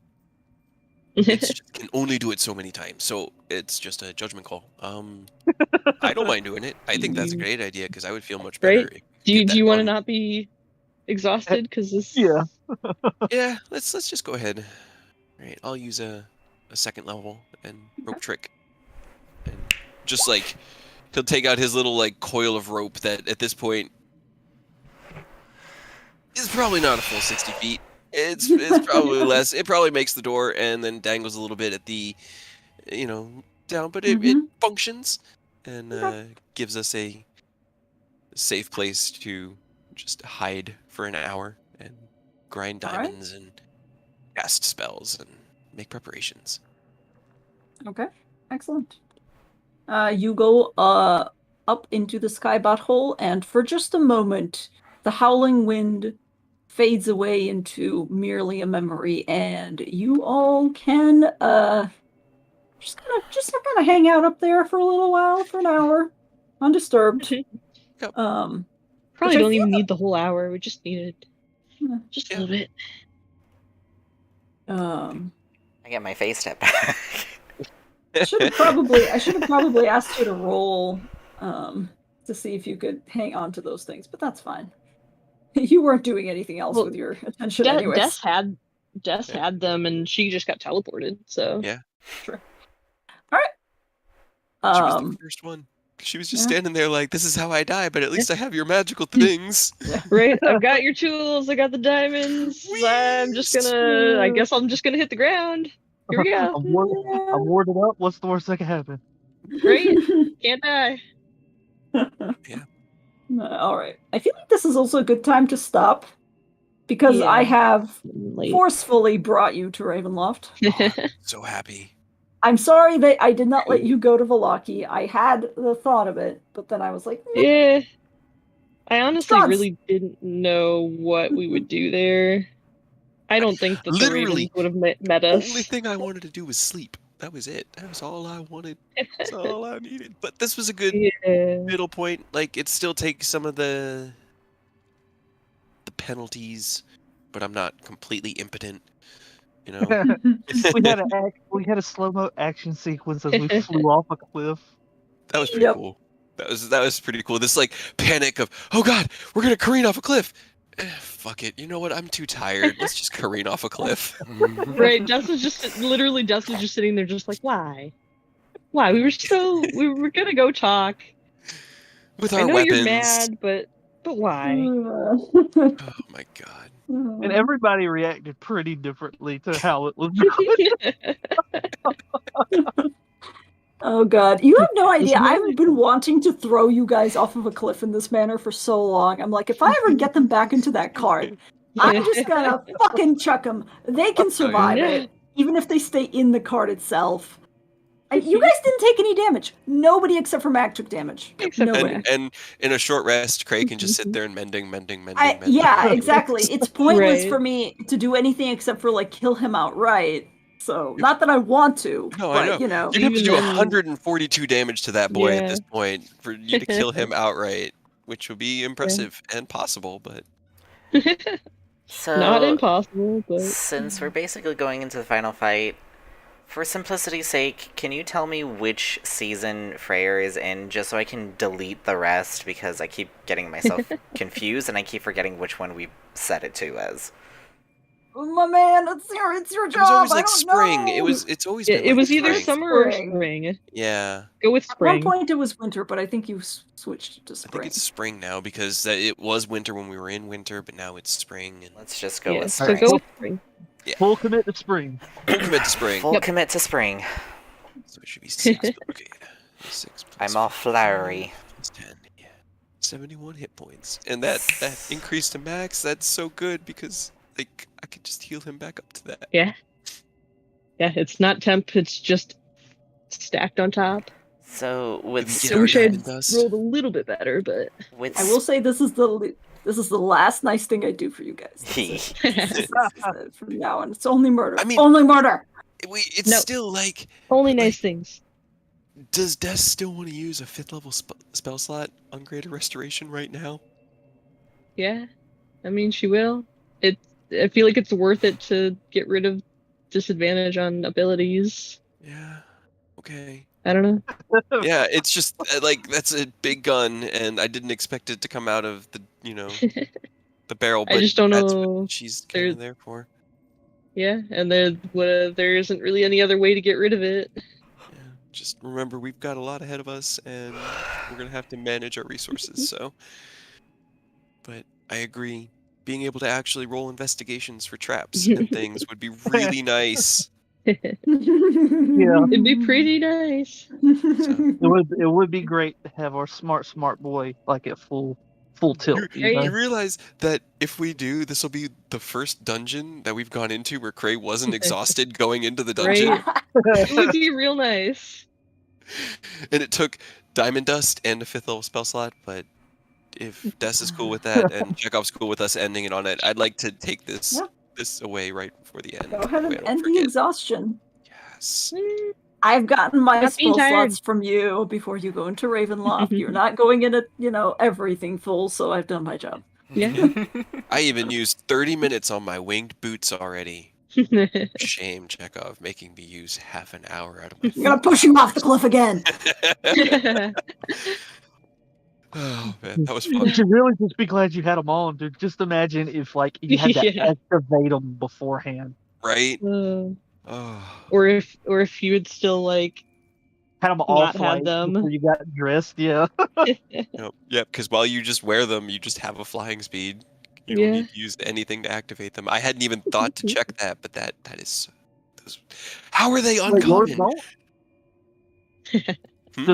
D: It can only do it so many times, so it's just a judgment call. I don't mind doing it. I think that's a great idea because I would feel much better.
C: Right? Do you want to not be exhausted? Because this.
B: Yeah.
D: Yeah, let's just go ahead. All right, I'll use a second level and rope trick, and just like he'll take out his little like coil of rope that at this point is probably not a full 60 feet. It's probably less. It probably makes the door and then dangles a little bit at the, down, but it functions and gives us a safe place to just hide for an hour and grind diamonds and cast spells and make preparations.
E: Okay, excellent. You go up into the sky butthole, and for just a moment, the howling wind fades away into merely a memory, and you all can just kind of hang out up there for a little while, for an hour, undisturbed.
D: Yep.
C: Probably don't even need the whole hour. We just needed just a little bit.
A: I get my face step back.
E: I should have probably asked you to roll to see if you could hang on to those things, but that's fine. You weren't doing anything else with your attention anyways.
C: Des had them, and she just got teleported, so...
D: Yeah.
E: Sure. Alright.
D: She was the first one. She was just standing there like, this is how I die, but at least I have your magical things.
C: Right? I've got your tools, I got the diamonds, I guess I'm just gonna hit the ground. Here we go.
B: I'm warded up. What's the worst that can happen?
C: Right? Can't die.
D: Yeah.
E: All right. I feel like this is also a good time to stop because I have forcefully brought you to Ravenloft.
D: Oh, so happy.
E: I'm sorry that I did not let you go to Vallaki. I had the thought of it, but then I was like,
C: yeah. I honestly really didn't know what we would do there. I don't think that the Ravens would have met us.
D: The only thing I wanted to do was sleep. That was it. That was all I wanted. That's all I needed. But this was a good middle point. Like, it still takes some of the penalties, but I'm not completely impotent. We
B: had a slow-mo action sequence as we flew off a cliff.
D: That was pretty cool. That was pretty cool. This like panic of, oh god, we're gonna careen off a cliff. Fuck it. You know what? I'm too tired. Let's just careen off a cliff.
C: Right, Dust was just sitting there, just like, why? Why? We were gonna go talk.
D: With
C: I
D: our
C: know
D: weapons.
C: you're mad, but why?
D: Oh my god.
B: And everybody reacted pretty differently to how it was.
E: Oh god, you have no idea.
C: Isn't that
E: I've been wanting to throw you guys off of a cliff in this manner for so long. I'm like, if I ever get them back into that cart, I'm just gonna fucking chuck them. They can survive it, even if they stay in the cart itself. You guys didn't take any damage. Nobody except for Mac took damage.
C: Except for
E: Nobody.
C: Mac.
D: And in a short rest, Craig can just sit there and mending.
E: Yeah, exactly. It's pointless
C: Right.
E: for me to do anything except for like kill him outright. So not that I want to,
D: No,
E: but
D: I know.
E: you know.
D: You'd have to
C: Even
D: do
C: then-
D: 142 damage to that boy at
C: Yeah.
D: this point for you to kill him outright, which would be impressive and possible, but
A: So,
C: Not impossible, but
A: since we're basically going into the final fight, for simplicity's sake, can you tell me which season Freyr is in, just so I can delete the rest, because I keep getting myself confused and I keep forgetting which one we set it to as.
E: My man, it's your
D: it
E: job.
D: was always
E: I
D: like
E: don't
D: spring.
E: know.
D: It's always
C: it,
D: been
C: it
D: like
C: was either
D: spring.
C: summer or
E: Spring.
C: spring.
D: Yeah,
C: Go with
E: At one
C: spring.
E: point it was winter, but I think you switched to
D: I think
E: spring.
D: it's spring now because it was winter when we were in winter, but now it's spring. And
A: Let's just go
C: Yeah,
A: with
C: so
A: spring.
C: go with spring.
B: Full commit to spring.
D: full commit to spring.
A: Full
C: Yep.
A: commit to spring.
D: So it should be 6. Okay, 6 plus
A: I'm all flowery.
D: plus 10. Yeah, 71 hit points, and that increase to max. That's so good because like I could just heal him back up to that.
C: Yeah. Yeah, it's not temp, it's just stacked on top.
A: So, with
D: Did we get
C: I
D: our
C: wish I had
D: diamond dust?
C: rolled a little bit better, but
A: with
E: I will say this is the last nice thing I do for you guys. That's it. This is it from now on. It's only murder.
D: I mean-
E: only murder.
D: It's
C: No.
D: still like,
C: only nice things.
D: does Des still want to use a 5th level spell slot on Greater Restoration right now?
C: Yeah. I mean, she will. I feel like it's worth it to get rid of disadvantage on abilities.
D: Yeah. Okay.
C: I don't know.
D: Yeah, it's just like that's a big gun, and I didn't expect it to come out of the the barrel. But
C: I just don't
D: that's
C: know.
D: what she's kind
C: There-
D: of there for.
C: Yeah, and there isn't really any other way to get rid of it.
D: Yeah. Just remember, we've got a lot ahead of us, and we're gonna have to manage our resources. So, but I agree. Being able to actually roll investigations for traps and things would be really nice.
B: Yeah.
C: It'd be pretty nice.
B: It would be great to have our smart boy like at full tilt. You
C: Right.
B: know?
D: You realize that if we do, this will be the first dungeon that we've gone into where Cray wasn't exhausted going into the dungeon.
C: Right. It would be real nice.
D: And it took Diamond Dust and a 5th level spell slot, but if Des is cool with that and Chekhov's cool with us ending it on it, I'd like to take this
E: Yeah.
D: this away right before the end.
E: Go ahead
D: that way
E: and
D: I don't
E: end the
D: forget.
E: exhaustion.
D: Yes.
E: I've gotten my
C: Not being
E: spell
C: tired.
E: slots from you before you go into Ravenloft. You're not going in at, everything full, so I've done my job.
C: Yeah.
D: I even used 30 minutes on my winged boots already. Shame, Chekhov, making me use half an hour out of my
E: I'm gonna push you off the cliff again.
D: Oh man, that was fun.
B: You should really just be glad you had them on, dude. Just imagine if like you had to
C: Yeah.
B: activate them beforehand.
D: Right?
C: Uh,
D: Oh.
C: or if you would still like
B: Had them
C: Not
B: off
C: had
B: like
C: them.
B: before you got dressed. Yeah.
D: Yep, because while you just wear them, you just have a flying speed. You
C: Yeah.
D: don't need to use anything to activate them. I hadn't even thought to check that, but that is. How are they
B: Wait, yours
D: uncommon?
B: don't?
D: Hmm?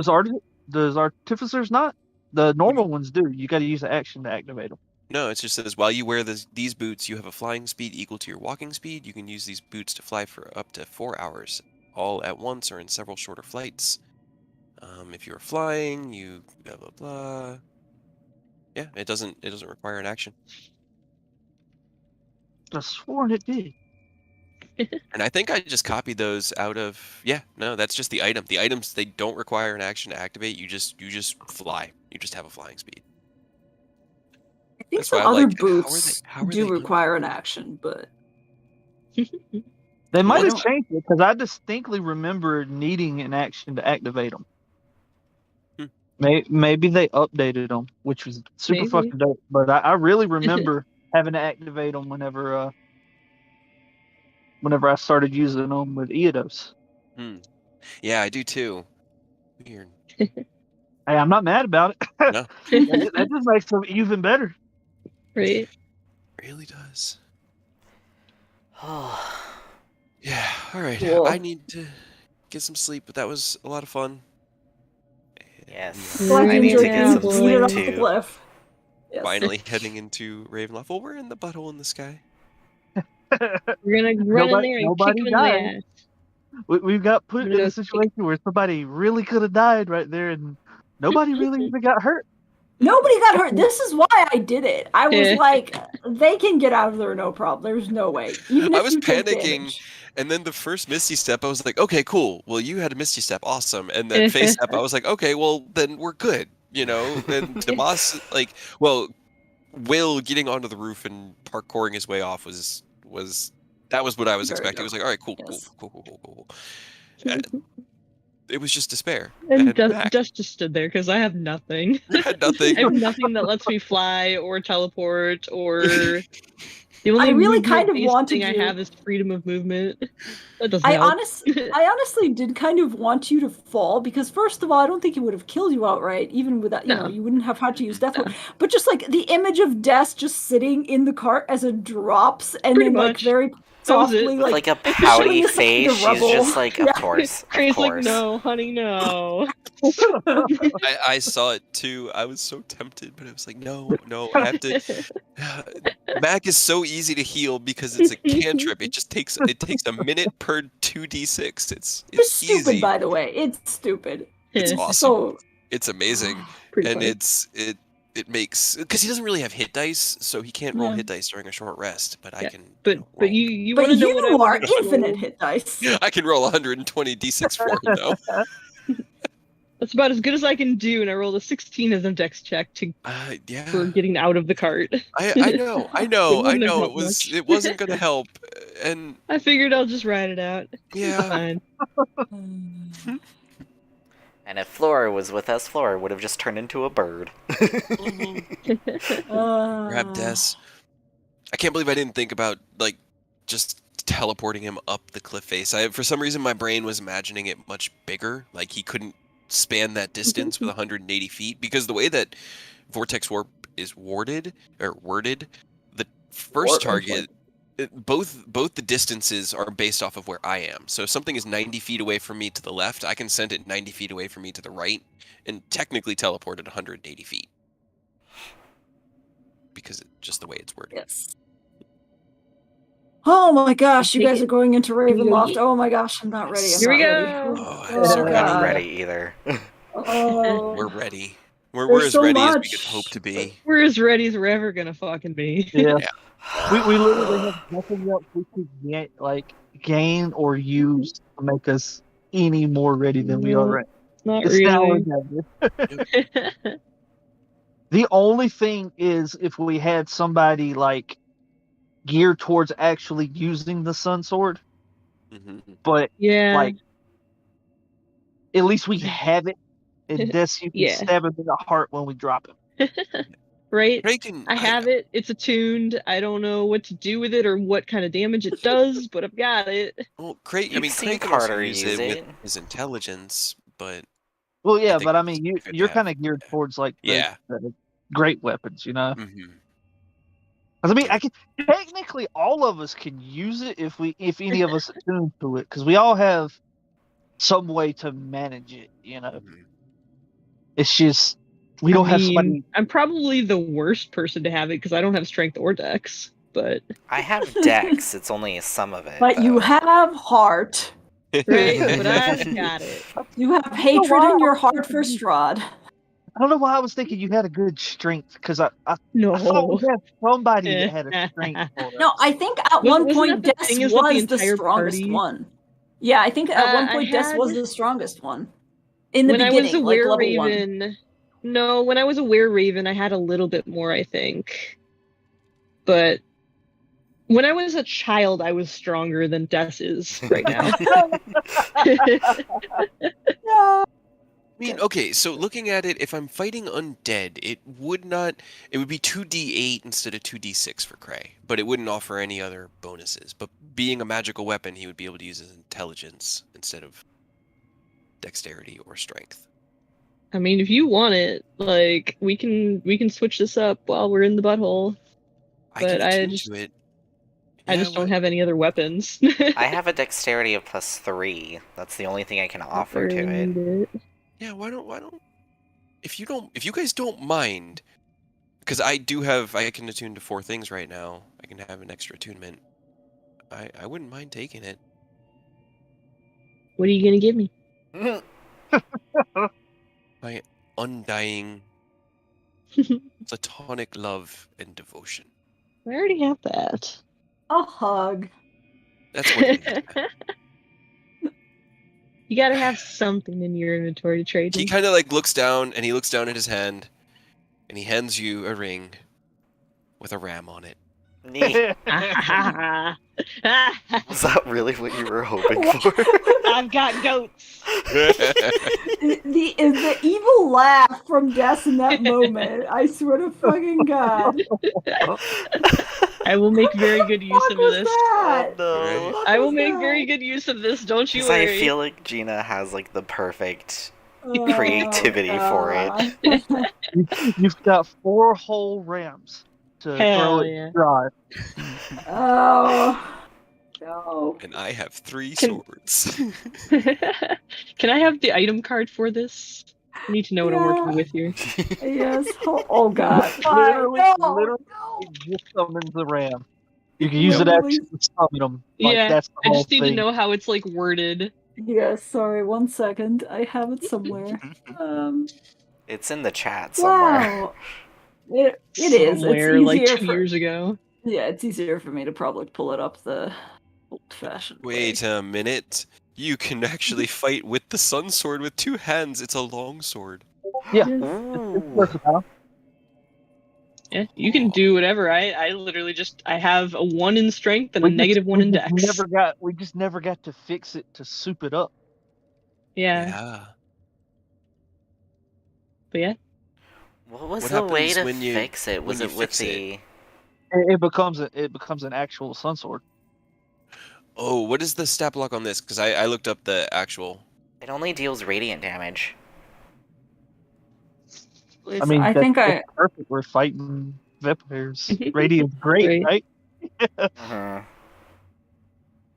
B: Does artificers not? The normal ones do. You got to use an action to activate them.
D: No, it just says while you wear these boots, you have a flying speed equal to your walking speed. You can use these boots to fly for up to 4 hours, all at once or in several shorter flights. If you're flying, you blah blah blah. Yeah, it doesn't require an action.
B: I sworn it did.
D: And I think I just copied those out of no, that's just the item. The items, they don't require an action to activate. You just fly. You just have a flying speed.
E: I think
D: That's why
E: some
D: I'm
E: other
D: like, how are
E: boots
D: they- how are
E: do
D: they
E: require an action, but
B: They might
E: Well,
B: have changed it because I distinctly remember needing an action to activate them. Maybe they updated them, which was super
C: Maybe.
B: fucking dope. But I really remember having to activate them whenever I started using them with Eodos.
D: Yeah, I do too. Weird.
B: Hey, I'm not mad about it.
D: No,
B: That just makes them even better.
C: Right.
D: really does.
A: Oh,
D: Yeah. All right.
E: Cool.
D: I need to get some sleep, but that was a lot of fun.
A: yes.
E: Glad
C: I
E: you
C: need
E: enjoyed
C: to
E: getting
C: nap,
E: yeeted off
C: boys.
E: the cliff. Yes.
D: Finally heading into Ravenloft. Well, we're in the butthole in the sky.
C: We're gonna run in there and kick
B: Nobody
C: him in the
B: died.
C: ass.
B: We've got put
C: I'm
B: in
C: gonna
B: a
C: go
B: situation where somebody really could have died right there, and nobody really even got hurt.
E: Nobody got hurt. This is why I did it. I was
C: Yeah.
E: like, they can get out of there no problem. There's no way. Even if
D: I was
E: you take
D: panicking,
E: damage.
D: and then the first Misty Step, I was like, okay, cool. Well, you had a Misty Step, awesome. And then Face Step, I was like, okay, well, then we're good, you know? And Tomas, like, well, Will getting onto the roof and parkouring his way off was that was what I was
E: Very
D: expecting. It was like, all right, cool.
E: Yes.
D: It was just despair.
C: And
D: Mac
C: just stood there because I have nothing.
D: had nothing.
C: I have nothing that lets me fly or teleport or the only
E: I really kind of
C: movement-based
E: wanted
C: thing I
E: you-
C: have is freedom of movement. That doesn't
E: I
C: help.
E: honestly did kind of want you to fall because first of all, I don't think it would have killed you outright, even without
C: No.
E: you wouldn't have had to use death.
C: No.
E: But just like the image of Des just sitting in the cart as it drops and
C: Pretty
E: then like
C: much.
E: very
C: That was it.
E: softly
A: With
E: like
A: like a pouty
E: showing us, like, the
A: face, she's
E: rubble.
A: just like, of
E: Yeah.
A: course, of
C: Crane's like,
A: course.
C: no, honey, no.
D: I saw it too. I was so tempted, but I was like, no, I have to. Mac is so easy to heal because it's a cantrip. It takes a minute per 2d6. It's
E: It's stupid,
D: easy.
E: by the way. It's stupid.
D: It's
C: Yeah.
D: awesome.
E: So
D: It's amazing,
C: Pretty
D: and
C: funny.
D: it makes because he doesn't really have hit dice, so he can't roll
E: Yeah.
D: hit dice during a short rest. But I
C: Yeah.
D: can.
C: But
D: roll.
C: you
E: but
C: want to know what I
E: you
C: would
E: are
C: have
E: infinite
C: rolled?
E: hit dice.
D: I can roll 120 d6 for him though.
C: That's about as good as I can do, and I rolled a 16 as a dex check
D: Yeah.
C: for getting out of the cart.
D: I know.
C: It wouldn't have helped
D: It
C: much.
D: wasn't gonna help, and
C: I figured I'll just ride it out. It's
D: yeah.
C: fine.
A: And if Flora was with us, Flora would have just turned into a bird.
D: Grab Des. I can't believe I didn't think about like just teleporting him up the cliff face. For some reason my brain was imagining it much bigger, like he couldn't span that distance with 180 feet because the way that Vortex Warp is worded, the first target, both the distances are based off of where I am. So if something is 90 feet away from me to the left, I can send it 90 feet away from me to the right and technically teleport at 180 feet. Because it's just the way it's worded.
E: Yes. Oh my gosh, you
C: Take
E: guys
C: it.
E: are going into Ravenloft.
C: Yeah.
E: Oh my gosh, I'm not ready. I'm
C: Here we
E: not
C: go.
E: ready.
D: Oh,
A: I'm
D: I'm so
A: not
E: God.
A: ready either.
E: Oh.
D: We're ready. We're
E: There's
D: as
E: so
D: ready as we
E: much.
D: could hope to be.
C: We're as ready as we're ever gonna fucking be.
B: Yeah. We literally have nothing else we could gain or use to make us any more ready than we are right.
C: Not
B: It's now or
C: really.
B: never. The only thing is if we had somebody like geared towards actually using the Sun Sword, but
C: Yeah.
B: like at least we have it, and this you can
C: Yeah.
B: stab him in the heart when we drop him.
C: Right?
D: Kraken,
C: I have it. It's attuned. I don't know what to do with it or what kind of damage it does, but I've got it.
D: Well, Kraken,
A: You've seen
D: Kraken also
A: Carter
D: use
A: use
D: it with
A: it.
D: his intelligence, but
B: Well, yeah,
D: think
B: but I
D: it's
B: mean,
D: good to
B: you're
D: have.
B: kind of geared towards like
D: Yeah.
B: the great weapons, you know.
D: Mhm.
B: 'Cause I mean, technically all of us can use it if any of us attune to it, because we all have some way to manage it, you know.
D: Mhm.
B: It's just we don't have somebody.
C: I'm probably the worst person to have it because I don't have strength or dex, but
A: I have Dex. It's only some of it.
E: But you
A: though.
E: have heart.
C: right? But I've got it.
E: You have hatred in your heart for Strahd.
B: I don't know why I was thinking you had a good strength, because I thought
C: No.
B: we had somebody that had a strength for
E: No,
B: us.
E: I think at
C: Wasn't
E: one point
C: that the thing
E: Des
C: is with the
E: was the
C: entire
E: strongest
C: party?
E: one. Yeah, I think at one
C: I
E: point Des
C: had-
E: was the strongest one. In the
C: When I
E: beginning,
C: was a
E: like level 1.
C: were-raven, no, when I was a were-raven, I had a little bit more, I think. But when I was a child, I was stronger than Des is right now.
E: Yeah.
D: I mean, okay, so looking at it, if I'm fighting undead, it would be 2d8 instead of 2d6 for Cray, but it wouldn't offer any other bonuses. But being a magical weapon, he would be able to use his intelligence instead of dexterity or strength.
C: I mean, if you want it, like we can switch this up while we're in the butthole.
D: I can
C: But I
D: attune
C: just
D: to it.
C: I
D: Yeah,
C: just don't
D: what?
C: have any other weapons.
A: I have a dexterity of +3. That's the only thing I can offer to
C: Really
A: it.
C: need it.
D: Yeah, why don't if you guys don't mind, because I can attune to 4 things right now. I can have an extra attunement. I wouldn't mind taking it.
C: What are you gonna give me?
D: My undying platonic love and devotion.
C: I already have that.
E: A hug.
D: That's what it is.
C: You gotta have something in your inventory to trade
D: He
C: with.
D: kind of like looks down and he looks down at his hand and he hands you a ring with a ram on it.
A: Neat. Was that really what you were hoping for?
C: I've got goats.
E: The evil laugh from Des in that moment. I swear to fucking God.
C: I will make very good use
E: What
C: of
E: was
C: this.
E: that?
A: No.
E: What
C: I will
E: was
C: make
E: that?
C: very good use of this, don't you
A: Because
C: worry.
A: I feel like Gina has like the perfect
E: Oh,
A: creativity for it.
E: God.
B: You've got 4 whole rams to throw
C: Hell
B: at
C: yeah.
B: Strahd.
E: Oh. No.
D: And I have 3
C: Can-
D: swords.
C: Can I have the item card for this? I need to know what I'm working
E: Yeah.
C: with here.
E: Yes. Oh, God. Why?
B: Literally,
E: No.
B: literally,
E: No.
B: it just summons the ram. You can use it
E: Literally.
B: actually to summon them. Like,
C: Yeah,
B: that's the
C: I
B: whole
C: just need to
B: thing.
C: know how it's like worded.
E: Yes, sorry, 1 second. I have it somewhere.
A: It's in the chat somewhere.
E: Wow. It is.
C: Somewhere
E: It's
C: like
E: easier
C: 2
E: for
C: years ago.
E: Yeah, it's easier for me to probably pull it up the old-fashioned way.
D: Wait a minute. You can actually fight with the sun sword with 2 hands. It's a long sword.
B: Yeah.
E: Yes.
A: Ooh.
B: Versatile.
C: Yeah, you can do whatever. I literally just I have a 1 in strength and a -1 in dex.
B: We just never got to fix it to soup it up.
C: Yeah, but yeah.
A: What was
D: What
A: the way
D: happens
A: to
D: when you-
A: fix it? Was
D: when
A: it
D: you
A: with
D: fix
A: the...
B: It becomes an actual sun sword.
D: Oh, what is the stat block on this? Because I looked up the actual.
A: It only deals radiant damage.
B: I mean,
E: I
B: that's,
E: think
B: that's perfect. We're fighting vampires. Radiant's great,
C: Right.
B: right?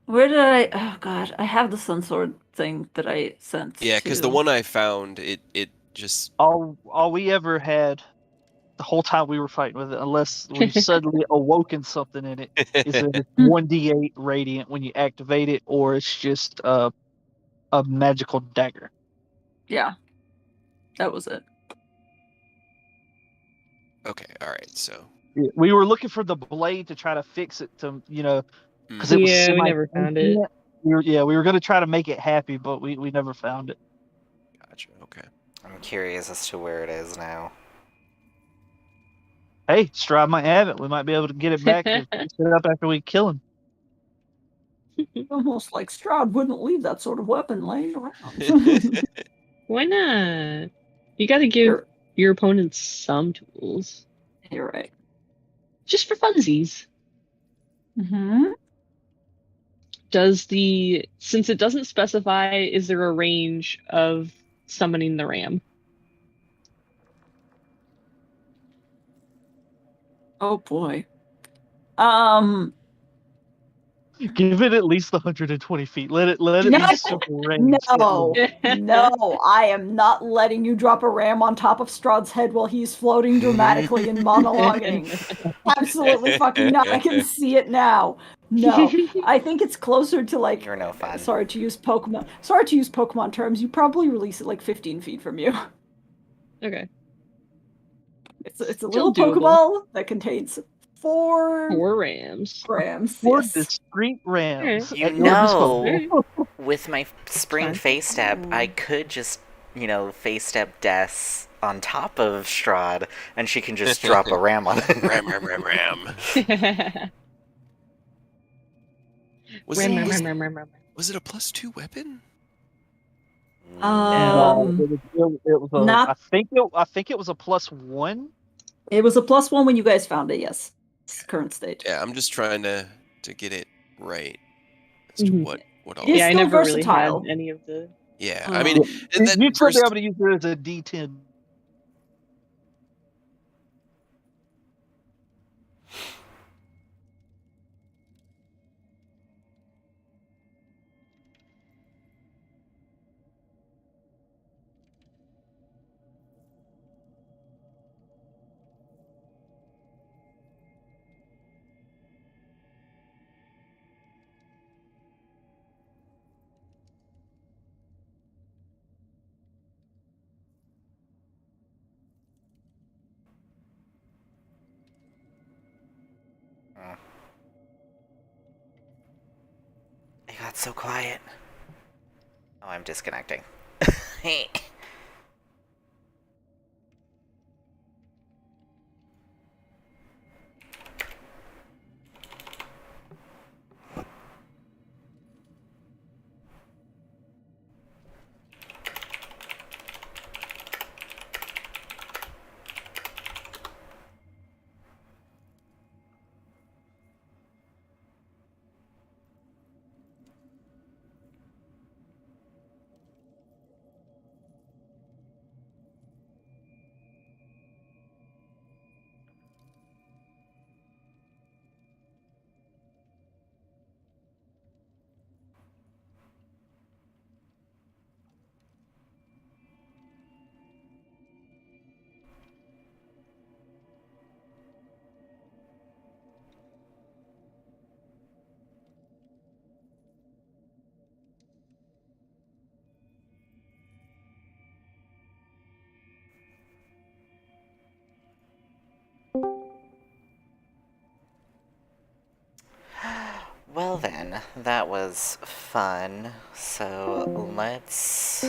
E: Where did I? Oh God, I have the sun sword thing that I sent.
D: Yeah, because the
E: to-
D: one I found, it just.
B: All we ever had the whole time we were fighting with it, unless we've suddenly awoken something in it, is that it's 1d8 radiant when you activate it, or it's just a magical dagger.
E: Yeah, that was it.
D: Okay, alright, so.
B: We were looking for the blade to try to fix it to, because it was
C: Yeah, we never found it.
B: we were going to try to make it happy, but we never found it.
D: Gotcha, okay.
A: I'm curious as to where it is now.
B: Hey, Strahd might have it. We might be able to get it back if we set it up after we kill him.
E: Almost like Strahd wouldn't leave that sort of weapon laying around.
C: Why not? You gotta give your opponents some tools.
E: You're right.
C: Just for funsies.
E: Mm-hmm.
C: Since it doesn't specify, is there a range of summoning the ram?
E: Oh boy.
B: Give it at least 120 feet. Let it
E: No!
B: be simple range.
E: No, no, I am not letting you drop a ram on top of Strahd's head while he's floating dramatically and monologuing. Absolutely fucking not. I can see it now. No, I think it's closer to like.
A: You're no fun.
E: Sorry to use Pokemon terms. You probably release it like 15 feet from you.
C: Okay.
E: It's a
C: Still
E: little
C: doable.
E: Pokeball that contains 4
C: rams.
E: rams.
B: 4
E: Yes.
B: discreet rams.
A: You
B: at your
A: know,
B: disposal.
A: with my spring
C: fine.
A: face step, I could just, face step Des on top of Strahd, and she can just drop a ram on it.
D: Ram. Was it a +2 weapon?
E: Um,
B: it was a.
E: not-
B: I think it was a +1.
E: It was a +1 when you guys found it. Yes, it's current state.
D: Yeah, I'm just trying to get it right as to
C: Mhm.
D: what all.
E: It is
C: Yeah, I
E: still
C: never really had
E: versatile.
C: any of the.
D: Yeah, I mean,
E: Um,
D: and that
B: You should be
D: first,
B: able to use it as a D10.
A: Mm. It got so quiet. Oh, I'm disconnecting. Well then, that was fun. So let's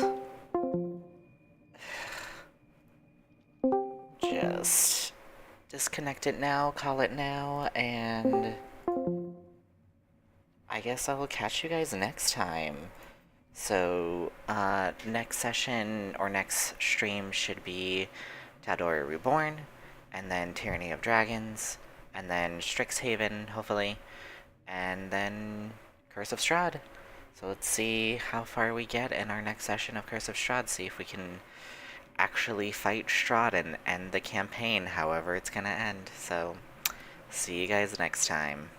A: just disconnect it now, call it now, and I guess I will catch you guys next time. So, next session or next stream should be Tal'Dorei Reborn, and then Tyranny of Dragons, and then Strixhaven, hopefully, and then Curse of Strahd. So let's see how far we get in our next session of Curse of Strahd, see if we can actually fight Strahd and end the campaign however it's gonna end. So, see you guys next time.